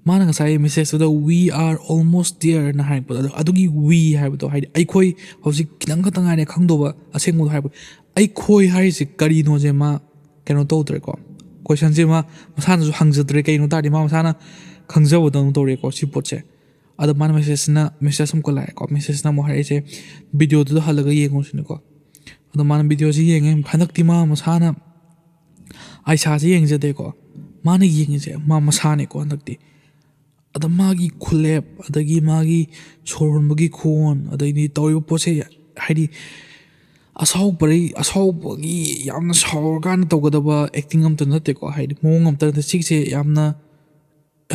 ꯃꯥꯅ ꯉꯁꯥꯏ ꯃꯦꯁꯦꯖꯇꯨꯗ ꯋꯤ ꯑꯥꯔ ꯑꯣꯜꯃꯣꯁ ꯗꯤꯌꯔꯅ ꯍꯥꯏꯔꯛꯄꯗꯣ ꯑꯗꯨꯒꯤ ꯋꯤ ꯍꯥꯏꯕꯗꯣ ꯍꯥꯏꯗꯤ ꯑꯩꯈꯣꯏ ꯍꯧꯖꯤꯛ ꯈꯤꯇꯪ ꯈꯛꯇꯪ ꯉꯥꯏꯔꯦ ꯈꯪꯗꯧꯕ ꯑꯁꯦꯡꯕꯗꯣ ꯍꯥꯏꯕ ꯑꯩꯈꯣꯏ ꯍꯥꯏꯔꯤꯁꯦ ꯀꯔꯤꯅꯣꯁꯦ ꯃꯥ ꯀꯩꯅꯣ ꯇꯧꯗ꯭ꯔꯦꯀꯣ ꯀꯣꯏꯁꯟꯁꯦ ꯃꯥ ꯃꯁꯥꯅꯁꯨ ꯍꯪꯖꯗ꯭ꯔꯦ ꯀꯩꯅꯣ ꯇꯥꯔꯗꯤ ꯃꯥ ꯃꯁꯥꯅ ꯈꯪꯖꯕꯗꯧꯅ ꯇꯧꯔꯦꯀꯣ ꯁꯤ ꯄꯣꯠꯁꯦ ꯑꯗꯣ ꯃꯥꯅ ꯃꯦꯁꯦꯖ ꯑꯃꯨꯛꯀ ꯂꯥꯛꯑꯦꯀꯣ ꯃꯦꯁꯦꯖꯅ ꯑꯃꯨꯛ ꯍꯥꯏꯔꯛꯏꯁꯦ ꯚꯤꯗꯤꯑꯣꯗꯨꯗ ꯍꯜꯂꯒ ꯌꯦꯡꯉꯨꯁꯤꯅꯦꯀꯣ ꯑꯗꯣ ꯃꯥꯅ ꯚꯤꯗꯤꯑꯣꯁꯤ ꯌꯦꯡꯉꯦ ꯍꯟꯗꯛꯇꯤ ꯃꯥ ꯃꯁꯥꯅ ꯑꯥꯏꯁꯥꯁꯦ ꯌꯦꯡꯖꯗꯦꯀꯣ ꯃꯥꯅ ꯌꯦꯡꯉꯤꯁꯦ ꯃꯥ ꯃꯁꯥꯅꯦꯀꯣ ꯍꯟꯗꯛꯇꯤ ꯑꯗ ꯃꯥꯒꯤ ꯈꯨꯂꯦꯞ ꯑꯗꯒꯤ ꯃꯥꯒꯤ ꯁꯣꯔ ꯍꯣꯟꯕꯒꯤ ꯈꯣꯟ ꯑꯗꯩꯗꯤ ꯇꯧꯔꯤꯕ ꯄꯣꯠꯁꯦ ꯍꯥꯏꯗꯤ ꯑꯁꯥꯎꯕꯒꯤ ꯌꯥꯝꯅ ꯁꯥꯎꯔꯀꯥꯟꯗ ꯇꯧꯒꯗꯕ ꯑꯦꯛꯇꯤꯡ ꯑꯝꯇ ꯅꯠꯇꯦꯀꯣ ꯍꯥꯏꯗꯤ ꯃꯑꯣꯡ ꯑꯝꯇ ꯅꯠꯇꯦ ꯁꯤꯒꯤꯁꯦ ꯌꯥꯝꯅ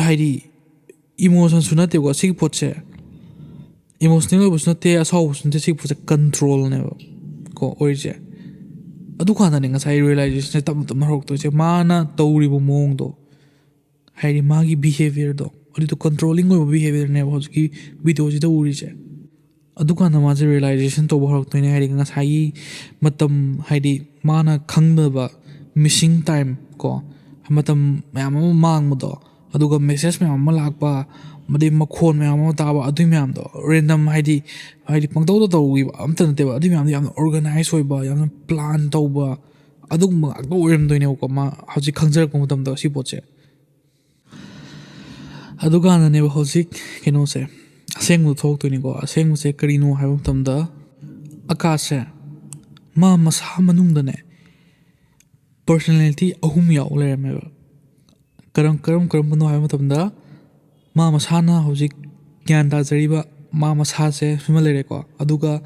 ꯍꯥꯏꯗꯤ ꯏꯃꯣꯁꯟꯁꯨ ꯅꯠꯇꯦꯀꯣ ꯁꯤꯒꯤ ꯄꯣꯠꯁꯦ ꯏꯃꯣꯁꯅꯦꯜ ꯑꯣꯏꯕꯁꯨ ꯅꯠꯇꯦ ꯑꯁꯥꯎꯕꯁꯨ ꯅꯠꯇꯦ ꯁꯤꯒꯤ ꯄꯣꯠꯁꯦ ꯀꯟꯇ꯭ꯔꯣꯜꯅꯦꯕ ꯀꯣ ꯑꯣꯏꯔꯤꯁꯦ ꯑꯗꯨꯀꯥꯟꯗꯅꯦ ꯉꯁꯥꯏ ꯔꯤꯌꯦꯂꯥꯏꯖꯦꯁꯟꯁꯦ ꯇꯞꯅ ꯇꯞꯅ ꯍꯧꯔꯛꯇꯣꯏꯁꯦ ꯃꯥꯅ ꯇꯧꯔꯤꯕ ꯃꯑꯣꯡꯗꯣ ꯍꯥꯏꯗꯤ ꯃꯥꯒꯤ ꯕꯤꯍꯦꯕꯤꯌꯔꯗꯣ ꯑꯗꯨꯗꯣ ꯀꯟꯇ꯭ꯔꯣꯂꯤꯡ ꯑꯣꯏꯕ ꯕꯤꯍꯦꯕꯤꯌꯔꯅꯦꯕ ꯍꯧꯖꯤꯛꯀꯤ ꯚꯤꯗꯤꯑꯣꯁꯤꯗ ꯎꯔꯤꯁꯦ ꯑꯗꯨꯀꯥꯟꯗ ꯃꯥꯁꯦ ꯔꯤꯌꯦꯂꯥꯏꯖꯦꯁꯟ ꯇꯧꯕ ꯍꯧꯔꯛꯇꯣꯏꯅꯦ ꯍꯥꯏꯗꯤ ꯉꯁꯥꯏꯒꯤ ꯃꯇꯝ ꯍꯥꯏꯗꯤ ꯃꯥꯅ ꯈꯪꯗꯕ ꯃꯤꯁꯤꯡ ꯇꯥꯏꯝ ꯀꯣ ꯃꯇꯝ ꯃꯌꯥꯝ ꯑꯃ ꯃꯥꯡꯕꯗꯣ ꯑꯗꯨꯒ ꯃꯦꯁꯦꯖ ꯃꯌꯥꯝ ꯑꯃ ꯂꯥꯛꯄ ꯃꯗꯩ ꯃꯈꯣꯟ ꯃꯌꯥꯝ ꯑꯃ ꯇꯥꯕ ꯑꯗꯨꯏ ꯃꯌꯥꯝꯗꯣ ꯔꯦꯟꯗꯝ ꯍꯥꯏꯗꯤ ꯄꯪꯇꯧꯗ ꯇꯧꯈꯤꯕ ꯑꯝꯇ ꯅꯠꯇꯦꯕ ꯑꯗꯨꯏ ꯃꯌꯥꯝꯗꯣ ꯌꯥꯝꯅ ꯑꯣꯔꯒꯅꯥꯏꯁ ꯑꯣꯏꯕ ꯌꯥꯝꯅ ꯄ꯭ꯂꯥꯟ ꯇꯧꯕ ꯑꯗꯨꯒꯨꯝꯕ ꯉꯥꯛꯇ ꯑꯣꯏꯔꯝꯗꯣꯏꯅꯦꯕꯀꯣ ꯃꯥ ꯍꯧꯖꯤꯛ ꯈꯪꯖꯔꯛꯄ ꯃꯇꯝꯗ ꯁꯤ ꯄꯣꯠꯁꯦ ꯑꯗꯨꯀꯥꯟꯗꯅꯦꯕ ꯍꯧꯖꯤꯛ ꯀꯩꯅꯣꯁꯦ ꯑꯁꯦꯡꯕꯗ ꯊꯣꯛꯂꯛꯇꯣꯏꯅꯤꯀꯣ ꯑꯁꯦꯡꯕꯁꯦ ꯀꯔꯤꯅꯣ ꯍꯥꯏꯕ ꯃꯇꯝꯗ ꯑꯀꯥꯁꯁꯦ ꯃꯥ ꯃꯁꯥ ꯃꯅꯨꯡꯗꯅꯦ ꯄꯔꯁꯣꯅꯦꯂꯤꯇꯤ ꯑꯍꯨꯝ ꯌꯥꯎ ꯂꯩꯔꯝꯃꯦꯕ ꯀꯔꯝꯕꯅꯣ ꯍꯥꯏꯕ ꯃꯇꯝꯗ ꯃꯥ ꯃꯁꯥꯅ ꯍꯧꯖꯤꯛ ꯒ꯭ꯌꯥꯟ ꯇꯥꯖꯔꯤꯕ ꯃꯥ ꯃꯁꯥꯁꯦ ꯁꯤꯃ ꯂꯩꯔꯦꯀꯣ ꯑꯗꯨꯒ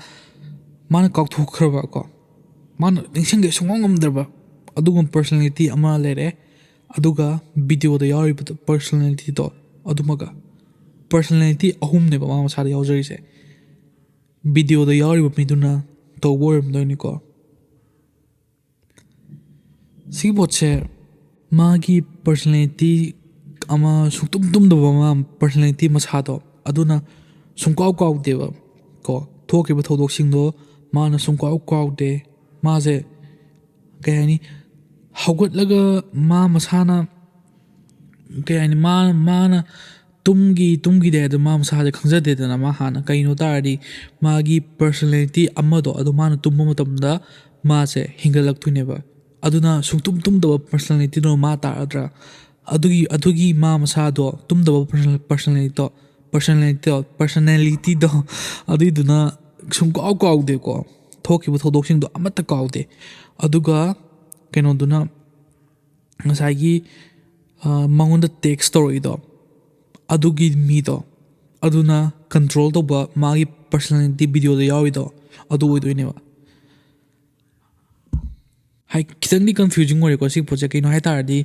ꯃꯥꯅ ꯀꯥꯎꯊꯣꯛꯈ꯭ꯔꯕ ꯀꯣ ꯃꯥꯅ ꯅꯤꯡꯁꯤꯡꯒꯦ ꯁꯨꯡꯉꯝ ꯉꯝꯗ꯭ꯔꯕ ꯑꯗꯨꯒꯨꯝꯕ ꯄꯔꯁꯣꯅꯦꯂꯤꯇꯤ ꯑꯃ ꯂꯩꯔꯦ ꯑꯗꯨꯒ ꯚꯤꯗꯤꯑꯣꯗ ꯌꯥꯎꯔꯤꯕ ꯄꯔꯁꯣꯅꯦꯂꯤꯇꯤꯗꯣ ꯑꯗꯨꯃꯒ ꯄꯔꯁꯣꯅꯦꯂꯤꯇꯤ ꯑꯍꯨꯝꯅꯦꯕ ꯃꯥ ꯃꯁꯥꯗ ꯌꯥꯎꯖꯔꯤꯁꯦ ꯚꯤꯗꯤꯑꯣꯗ ꯌꯥꯎꯔꯤꯕ ꯃꯤꯗꯨꯅ ꯇꯧꯕ ꯑꯣꯏꯔꯝꯗꯣꯏꯅꯤꯀꯣ ꯁꯤ ꯄꯣꯠꯁꯦ ꯃꯥꯒꯤ ꯄꯔꯁꯣꯅꯦꯂꯤꯇꯤ ꯑꯃ ꯁꯨꯡꯇꯨꯝ ꯇꯨꯝꯗꯕ ꯑꯃ ꯄꯔꯁꯣꯅꯦꯂꯤꯇꯤ ꯃꯁꯥꯗꯣ ꯑꯗꯨꯅ ꯁꯨꯡꯀꯥꯎ ꯀꯥꯎꯗꯦꯕ ꯀꯣ ꯊꯣꯛꯈꯤꯕ ꯊꯧꯗꯣꯛꯁꯤꯡꯗꯣ ꯃꯥꯅ ꯁꯨꯡꯀꯥꯎ ꯀꯥꯎꯗꯦ ꯃꯥꯁꯦ ꯀꯩ ꯍꯥꯏꯅꯤ ꯍꯧꯒꯠꯂꯒ ꯃꯥ ꯃꯁꯥꯅ ꯀꯩ ꯍꯥꯏꯅꯤ ꯃꯥꯅ ꯇꯨꯝꯈꯤꯗꯦ ꯑꯗꯣ ꯃꯥ ꯃꯁꯥꯁꯦ ꯈꯪꯖꯗꯦꯗꯅ ꯃꯥ ꯍꯥꯟꯅ ꯀꯩꯅꯣ ꯇꯥꯔꯗꯤ ꯃꯥꯒꯤ ꯄꯔꯁꯣꯅꯦꯂꯤꯇꯤ ꯑꯃꯗꯣ ꯑꯗꯣ ꯃꯥꯅ ꯇꯨꯝꯕ ꯃꯇꯝꯗ ꯃꯥꯁꯦ ꯍꯤꯡꯒꯠꯂꯛꯇꯣꯏꯅꯦꯕ ꯑꯗꯨꯅ ꯁꯨꯡꯇꯨꯝ ꯇꯨꯝꯗꯕ ꯄꯔꯁꯣꯅꯦꯂꯤꯇꯤꯗꯣ ꯃꯥ ꯇꯥꯔꯗ꯭ꯔꯥ ꯑꯗꯨꯒꯤ ꯃꯥ ꯃꯁꯥꯗꯣ ꯇꯨꯝꯗꯕ ꯄꯔꯁꯣꯅꯦꯂꯤꯇꯤꯗꯣ ꯑꯗꯨꯏꯗꯨꯅ ꯁꯨꯡꯀꯥꯎ ꯀꯥꯎꯗꯦꯀꯣ ꯊꯣꯛꯈꯤꯕ ꯊꯧꯗꯣꯛꯁꯤꯡꯗꯣ ꯑꯃꯠꯇ ꯀꯥꯎꯗꯦ ꯑꯗꯨꯒ ꯀꯩꯅꯣꯗꯨꯅ ꯉꯁꯥꯏꯒꯤ ꯃꯉꯣꯟꯗ ꯇꯦꯛꯁ ꯇꯧꯔꯛꯏꯗꯣ ꯑꯗꯨꯒꯤ ꯃꯤꯗꯣ ꯑꯗꯨꯅ ꯀꯟꯇ꯭ꯔꯣꯜ ꯇꯧꯕ ꯃꯥꯒꯤ ꯄꯔꯁꯣꯅꯦꯂꯤꯇꯤ ꯚꯤꯗꯤꯑꯣꯗ ꯌꯥꯎꯔꯤꯗꯣ ꯑꯗꯨ ꯑꯣꯏꯗꯣꯏꯅꯦꯕ ꯈꯤꯇꯪꯗꯤ ꯀꯟꯐ꯭ꯌꯨꯖꯤꯡ ꯑꯣꯏꯔꯦꯀꯣ ꯁꯤ ꯄꯣꯠꯁꯦ ꯀꯩꯅꯣ ꯍꯥꯏ ꯇꯥꯔꯗꯤ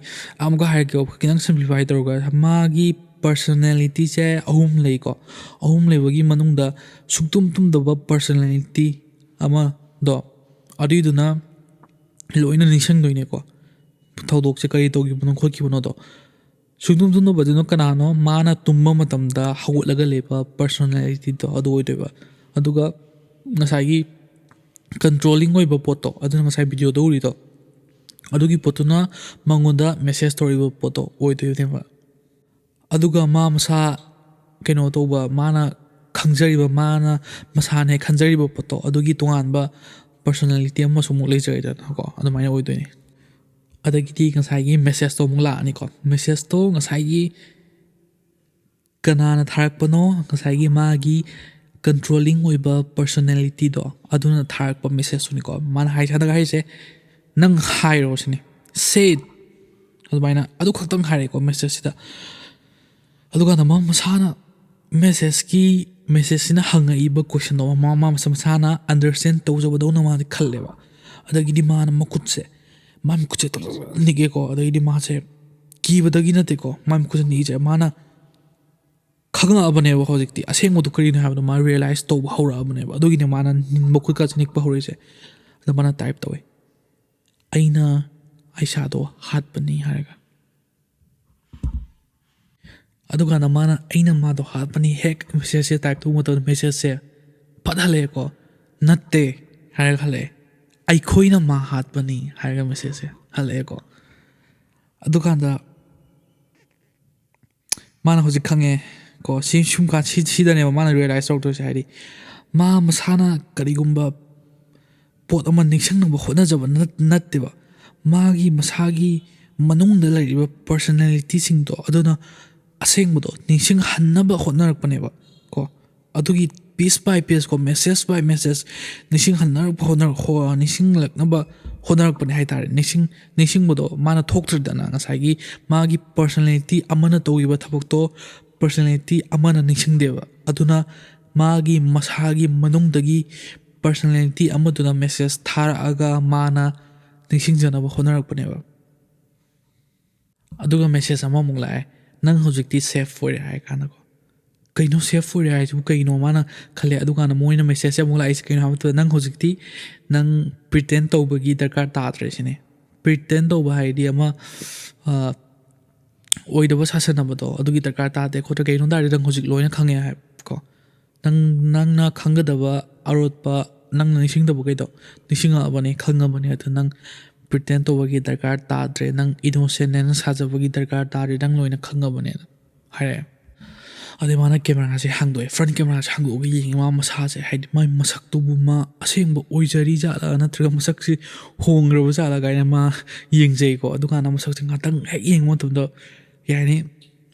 ꯑꯃꯨꯛꯀ ꯍꯥꯏꯔꯛꯀꯦ ꯈꯤꯇꯪ ꯁꯤꯝꯄ꯭ꯂꯤꯐꯥꯏ ꯇꯧꯔꯒ ꯃꯥꯒꯤ ꯄꯔꯁꯣꯅꯦꯂꯤꯇꯤꯁꯦ ꯑꯍꯨꯝ ꯂꯩꯀꯣ ꯑꯍꯨꯝ ꯂꯩꯕꯒꯤ ꯃꯅꯨꯡꯗ ꯁꯨꯡꯇꯨꯝ ꯇꯨꯝꯗꯕ ꯄꯔꯁꯣꯅꯦꯂꯤꯇꯤ ꯑꯃꯗꯣ ꯑꯗꯨꯏꯗꯨꯅ ꯂꯣꯏꯅ ꯅꯤꯡꯁꯤꯡꯗꯣꯏꯅꯦꯀꯣ ꯊꯧꯗꯣꯛꯁꯦ ꯀꯔꯤ ꯇꯧꯈꯤꯕꯅꯣ ꯈꯣꯠꯈꯤꯕꯅꯣꯗꯣ ꯁꯨꯡꯇꯨꯝ ꯇꯨꯝꯗꯕꯗꯨꯅ ꯀꯅꯥꯅꯣ ꯃꯥꯅ ꯇꯨꯝꯕ ꯃꯇꯝꯗ ꯍꯧꯒꯠꯂꯒ ꯂꯩꯕ ꯄꯔꯁꯣꯅꯦꯂꯤꯇꯤꯗꯣ ꯑꯗꯨ ꯑꯣꯏꯗꯣꯏꯕ ꯑꯗꯨꯒ ꯉꯁꯥꯏꯒꯤ ꯀꯟꯇ꯭ꯔꯣꯂꯤꯡ ꯑꯣꯏꯕ ꯄꯣꯠꯇꯣ ꯑꯗꯨꯅ ꯉꯁꯥꯏ ꯚꯤꯗꯤꯑꯣꯗ ꯎꯔꯤꯗꯣ ꯑꯗꯨꯒꯤ ꯄꯣꯠꯇꯨꯅ ꯃꯉꯣꯟꯗ ꯃꯦꯁꯦꯖ ꯇꯧꯔꯤꯕ ꯄꯣꯠꯇꯣ ꯑꯣꯏꯗꯣꯏꯅꯦꯕ ꯑꯗꯨꯒ ꯃꯥ ꯃꯁꯥ ꯀꯩꯅꯣ ꯇꯧꯕ ꯃꯥꯅ ꯈꯪꯖꯔꯤꯕ ꯃꯥꯅ ꯃꯁꯥꯅ ꯈꯟꯖꯔꯤꯕ ꯄꯣꯠꯇꯣ ꯑꯗꯨꯒꯤ ꯇꯣꯉꯥꯟꯕ ꯄꯔꯁꯣꯅꯦꯂꯤꯇꯤ ꯑꯃꯁꯨ ꯑꯃꯨꯛ ꯂꯩꯖꯔꯦꯗꯅꯀꯣ ꯑꯗꯨꯃꯥꯏꯅ ꯑꯣꯏꯗꯣꯏꯅꯤ ꯑꯗꯒꯤꯗꯤ ꯉꯁꯥꯏꯒꯤ ꯃꯦꯁꯦꯖꯇꯣ ꯑꯃꯨꯛ ꯂꯥꯛꯑꯅꯤꯀꯣ ꯃꯦꯁꯦꯖꯇꯣ ꯉꯁꯥꯏꯒꯤ ꯀꯅꯥꯅ ꯊꯥꯔꯛꯄꯅꯣ ꯉꯁꯥꯏꯒꯤ ꯃꯥꯒꯤ ꯀꯟꯇ꯭ꯔꯣꯂꯤꯡ ꯑꯣꯏꯕ ꯄꯔꯁꯣꯅꯦꯂꯤꯇꯤꯗꯣ ꯑꯗꯨꯅ ꯊꯥꯔꯛꯄ ꯃꯦꯁꯦꯖꯇꯨꯅꯤꯀꯣ ꯃꯥꯅ ꯍꯟꯗꯛ ꯍꯥꯏꯔꯤꯁꯦ ꯅꯪ ꯍꯥꯏꯔꯣ ꯁꯤꯅꯤ ꯁꯦꯠ ꯑꯗꯨꯃꯥꯏꯅ ꯑꯗꯨ ꯈꯛꯇꯪ ꯍꯥꯏꯔꯦꯀꯣ ꯃꯦꯁꯦꯖꯁꯤꯗ ꯑꯗꯨꯀꯥꯟꯗ ꯃꯁꯥꯅ ꯃꯦꯁꯦꯖꯁꯤꯅ ꯍꯪꯉꯛꯏꯕ ꯀꯣꯏꯁꯟꯗꯣ ꯃꯁꯥꯅ ꯑꯟꯗꯔꯁꯇꯦꯟ ꯇꯧꯖꯕꯗꯧꯅ ꯃꯥꯗꯤ ꯈꯜꯂꯦꯕ ꯑꯗꯒꯤꯗꯤ ꯃꯥꯅ ꯃꯈꯨꯠꯁꯦ ꯅꯤꯛꯑꯦꯀꯣ ꯑꯗꯒꯤꯗꯤ ꯃꯥꯁꯦ ꯀꯤꯕꯗꯒꯤ ꯅꯠꯇꯦꯀꯣ ꯃꯈꯨꯠꯁꯦ ꯅꯤꯛꯏꯁꯦ ꯃꯥꯅ ꯈꯪꯉꯛꯑꯕꯅꯦꯕ ꯍꯧꯖꯤꯛꯇꯤ ꯑꯁꯦꯡꯕꯗꯨ ꯀꯔꯤꯅꯣ ꯍꯥꯏꯕꯗꯣ ꯃꯥ ꯔꯤꯌꯦꯂꯥꯏꯁ ꯇꯧꯕ ꯍꯧꯔꯛꯑꯕꯅꯦꯕ ꯑꯗꯨꯒꯤꯅꯦ ꯃꯥꯅ ꯃꯈꯨꯠꯀꯥꯁꯦ ꯅꯤꯛꯄ ꯍꯧꯔꯛꯏꯁꯦ ꯑꯗ ꯃꯥꯅ ꯇꯥꯏꯞ ꯇꯧꯋꯦ ꯑꯩꯅ ꯑꯩꯁꯥꯗꯣ ꯍꯥꯠꯄꯅꯤ ꯍꯥꯏꯔꯒ ꯑꯗꯨꯀꯥꯟꯗ ꯃꯥꯅ ꯑꯩꯅ ꯃꯥꯗꯣ ꯍꯥꯠꯄꯅꯤ ꯍꯦꯛ ꯃꯦꯁꯦꯖꯁꯦ ꯇꯥꯏꯞ ꯇꯧꯕ ꯃꯇꯝꯗ ꯃꯦꯁꯦꯖꯁꯦ ꯐꯠ ꯍꯜꯂꯛꯑꯦꯀꯣ ꯅꯠꯇꯦ ꯍꯥꯏꯔꯒ ꯍꯜꯂꯛꯑꯦ ꯑꯩꯈꯣꯏꯅ ꯃꯥ ꯍꯥꯠꯄꯅꯤ ꯍꯥꯏꯔꯒ ꯃꯦꯁꯦꯖꯁꯦ ꯍꯜꯂꯛꯑꯦꯀꯣ ꯑꯗꯨꯀꯥꯟꯗ ꯃꯥꯅ ꯍꯧꯖꯤꯛ ꯈꯪꯉꯦ ꯀꯣ ꯁꯤꯗꯅꯦꯕ ꯃꯥꯅ ꯔꯤꯌꯦꯂꯥꯏꯁ ꯇꯧꯔꯛꯇꯣꯏꯁꯦ ꯍꯥꯏꯗꯤ ꯃꯥ ꯃꯁꯥꯅ ꯀꯔꯤꯒꯨꯝꯕ ꯄꯣꯠ ꯑꯃ ꯅꯤꯡꯁꯤꯡꯅꯕ ꯍꯣꯠꯅꯖꯕ ꯅꯠꯇꯦꯕ ꯃꯥꯒꯤ ꯃꯁꯥꯒꯤ ꯃꯅꯨꯡꯗ ꯂꯩꯔꯤꯕ ꯄꯔꯁꯣꯅꯦꯂꯤꯇꯤꯁꯤꯡꯗꯣ ꯑꯗꯨꯅ ꯑꯁꯦꯡꯕꯗꯣ ꯅꯤꯡꯁꯤꯡꯍꯟꯅꯕ ꯍꯣꯠꯅꯔꯛꯄꯅꯦꯕ ꯀꯣ ꯑꯗꯨꯒꯤ ꯄꯤꯁ ꯕꯥꯏ ꯄꯤꯁ ꯀꯣ ꯃꯦꯁꯦꯖ ꯕꯥꯏ ꯃꯦꯁꯦꯖ ꯅꯤꯡꯁꯤꯡꯂꯛꯅꯕ ꯍꯣꯠꯅꯔꯛꯄꯅꯦ ꯍꯥꯏꯇꯥꯔꯦ ꯅꯤꯡꯁꯤꯡꯕꯗꯣ ꯃꯥꯅ ꯊꯣꯛꯇ꯭ꯔꯤꯗꯅ ꯉꯁꯥꯏꯒꯤ ꯃꯥꯒꯤ ꯄꯔꯁꯣꯅꯦꯂꯤꯇꯤ ꯑꯃꯅ ꯇꯧꯈꯤꯕ ꯊꯕꯛꯇꯣ ꯄꯔꯁꯣꯅꯦꯂꯤꯇꯤ ꯑꯃꯅ ꯅꯤꯡꯁꯤꯡꯗꯦꯕ ꯑꯗꯨꯅ ꯃꯥꯒꯤ ꯃꯁꯥꯒꯤ ꯃꯅꯨꯡꯗꯒꯤ ꯄꯔꯁꯣꯅꯦꯂꯤꯇꯤ ꯑꯃꯗꯨꯅ ꯃꯦꯁꯦꯖ ꯊꯥꯔꯛꯑꯒ ꯃꯥꯅ ꯅꯤꯡꯁꯤꯡꯖꯅꯕ ꯍꯣꯠꯅꯔꯛꯄꯅꯦꯕ ꯑꯗꯨꯒ ꯃꯦꯁꯦꯖ ꯑꯃꯃꯨꯛ ꯂꯥꯛꯑꯦ ꯅꯪ ꯍꯧꯖꯤꯛꯇꯤ ꯁꯦꯐ ꯑꯣꯏꯔꯦ ꯍꯥꯏ ꯀꯥꯟꯗꯀꯣ ꯀꯩꯅꯣ ꯁꯦꯐ ꯑꯣꯏꯔꯦ ꯍꯥꯏꯁꯤꯕꯨ ꯀꯩꯅꯣ ꯃꯥꯅ ꯈꯜꯂꯦ ꯑꯗꯨꯀꯥꯟꯗ ꯃꯣꯏꯅ ꯃꯦꯁꯦꯖꯁꯦ ꯑꯃꯨꯛ ꯂꯥꯛꯏꯁꯦ ꯀꯩꯅꯣ ꯍꯥꯏꯕ ꯃꯇꯝꯗ ꯅꯪ ꯍꯧꯖꯤꯛꯇꯤ ꯅꯪ ꯄ꯭ꯔꯤꯇꯦꯟ ꯇꯧꯕꯒꯤ ꯗꯔꯀꯥꯔ ꯇꯥꯗ꯭ꯔꯦ ꯁꯤꯅꯦ ꯄ꯭ꯔꯤꯇꯦꯟ ꯇꯧꯕ ꯍꯥꯏꯗꯤ ꯑꯃ ꯑꯣꯏꯗꯕ ꯁꯥꯁꯟꯅꯕꯗꯣ ꯑꯗꯨꯒꯤ ꯗꯔꯀꯥꯔ ꯇꯥꯗꯦ ꯈꯣꯠꯇ꯭ꯔꯦ ꯀꯩꯅꯣ ꯇꯥꯔꯗꯤ ꯅꯪ ꯍꯧꯖꯤꯛ ꯂꯣꯏꯅ ꯈꯪꯉꯦ ꯍꯥꯏꯕꯀꯣ ꯅꯪꯅ ꯈꯪꯒꯗꯕ ꯑꯔꯣꯠꯄ ꯅꯪꯅ ꯅꯤꯡꯁꯤꯡꯗꯕꯈꯩꯗꯣ ꯅꯤꯡꯁꯤꯡꯉꯛꯑꯕꯅꯤ ꯈꯪꯉꯕꯅꯤ ꯑꯗꯨ ꯅꯪ ꯄ꯭ꯔꯤꯇꯦꯟ ꯇꯧꯕꯒꯤ ꯗꯔꯀꯥꯔ ꯇꯥꯗ꯭ꯔꯦ ꯅꯪ ꯏꯅꯣꯁꯦꯟꯅꯦꯅ ꯁꯥꯖꯕꯒꯤ ꯗꯔꯀꯥꯔ ꯇꯥꯗ꯭ꯔꯦ ꯅꯪ ꯂꯣꯏꯅ ꯈꯪꯉꯕꯅꯦꯅ ꯍꯥꯏꯔꯛꯑꯦ ꯑꯗꯩ ꯃꯥꯅ ꯀꯦꯃꯦꯔꯥꯁꯦ ꯍꯥꯡꯗꯣꯛꯑꯦ ꯐ꯭ꯔꯟ ꯀꯦꯃꯦꯔꯥꯁꯦ ꯍꯥꯡꯗꯣꯛꯑꯒ ꯌꯦꯡꯉꯦ ꯃꯥ ꯃꯁꯥꯁꯦ ꯍꯥꯏꯗꯤ ꯃꯥꯏ ꯃꯁꯛꯇꯨꯕꯨ ꯃꯥ ꯑꯁꯦꯡꯕ ꯑꯣꯏꯖꯔꯤ ꯖꯥꯠꯂꯥ ꯅꯠꯇ꯭ꯔꯒ ꯃꯁꯛꯁꯤ ꯍꯣꯡꯈ꯭ꯔꯕ ꯖꯥꯠꯂꯥ ꯀꯥꯏꯅ ꯃꯥ ꯌꯦꯡꯖꯩꯀꯣ ꯑꯗꯨꯀꯥꯟꯗ ꯃꯁꯛꯁꯦ ꯉꯥꯛꯇꯪ ꯍꯦꯛ ꯌꯦꯡꯕ ꯃꯇꯝꯗ ꯌꯥꯅꯤ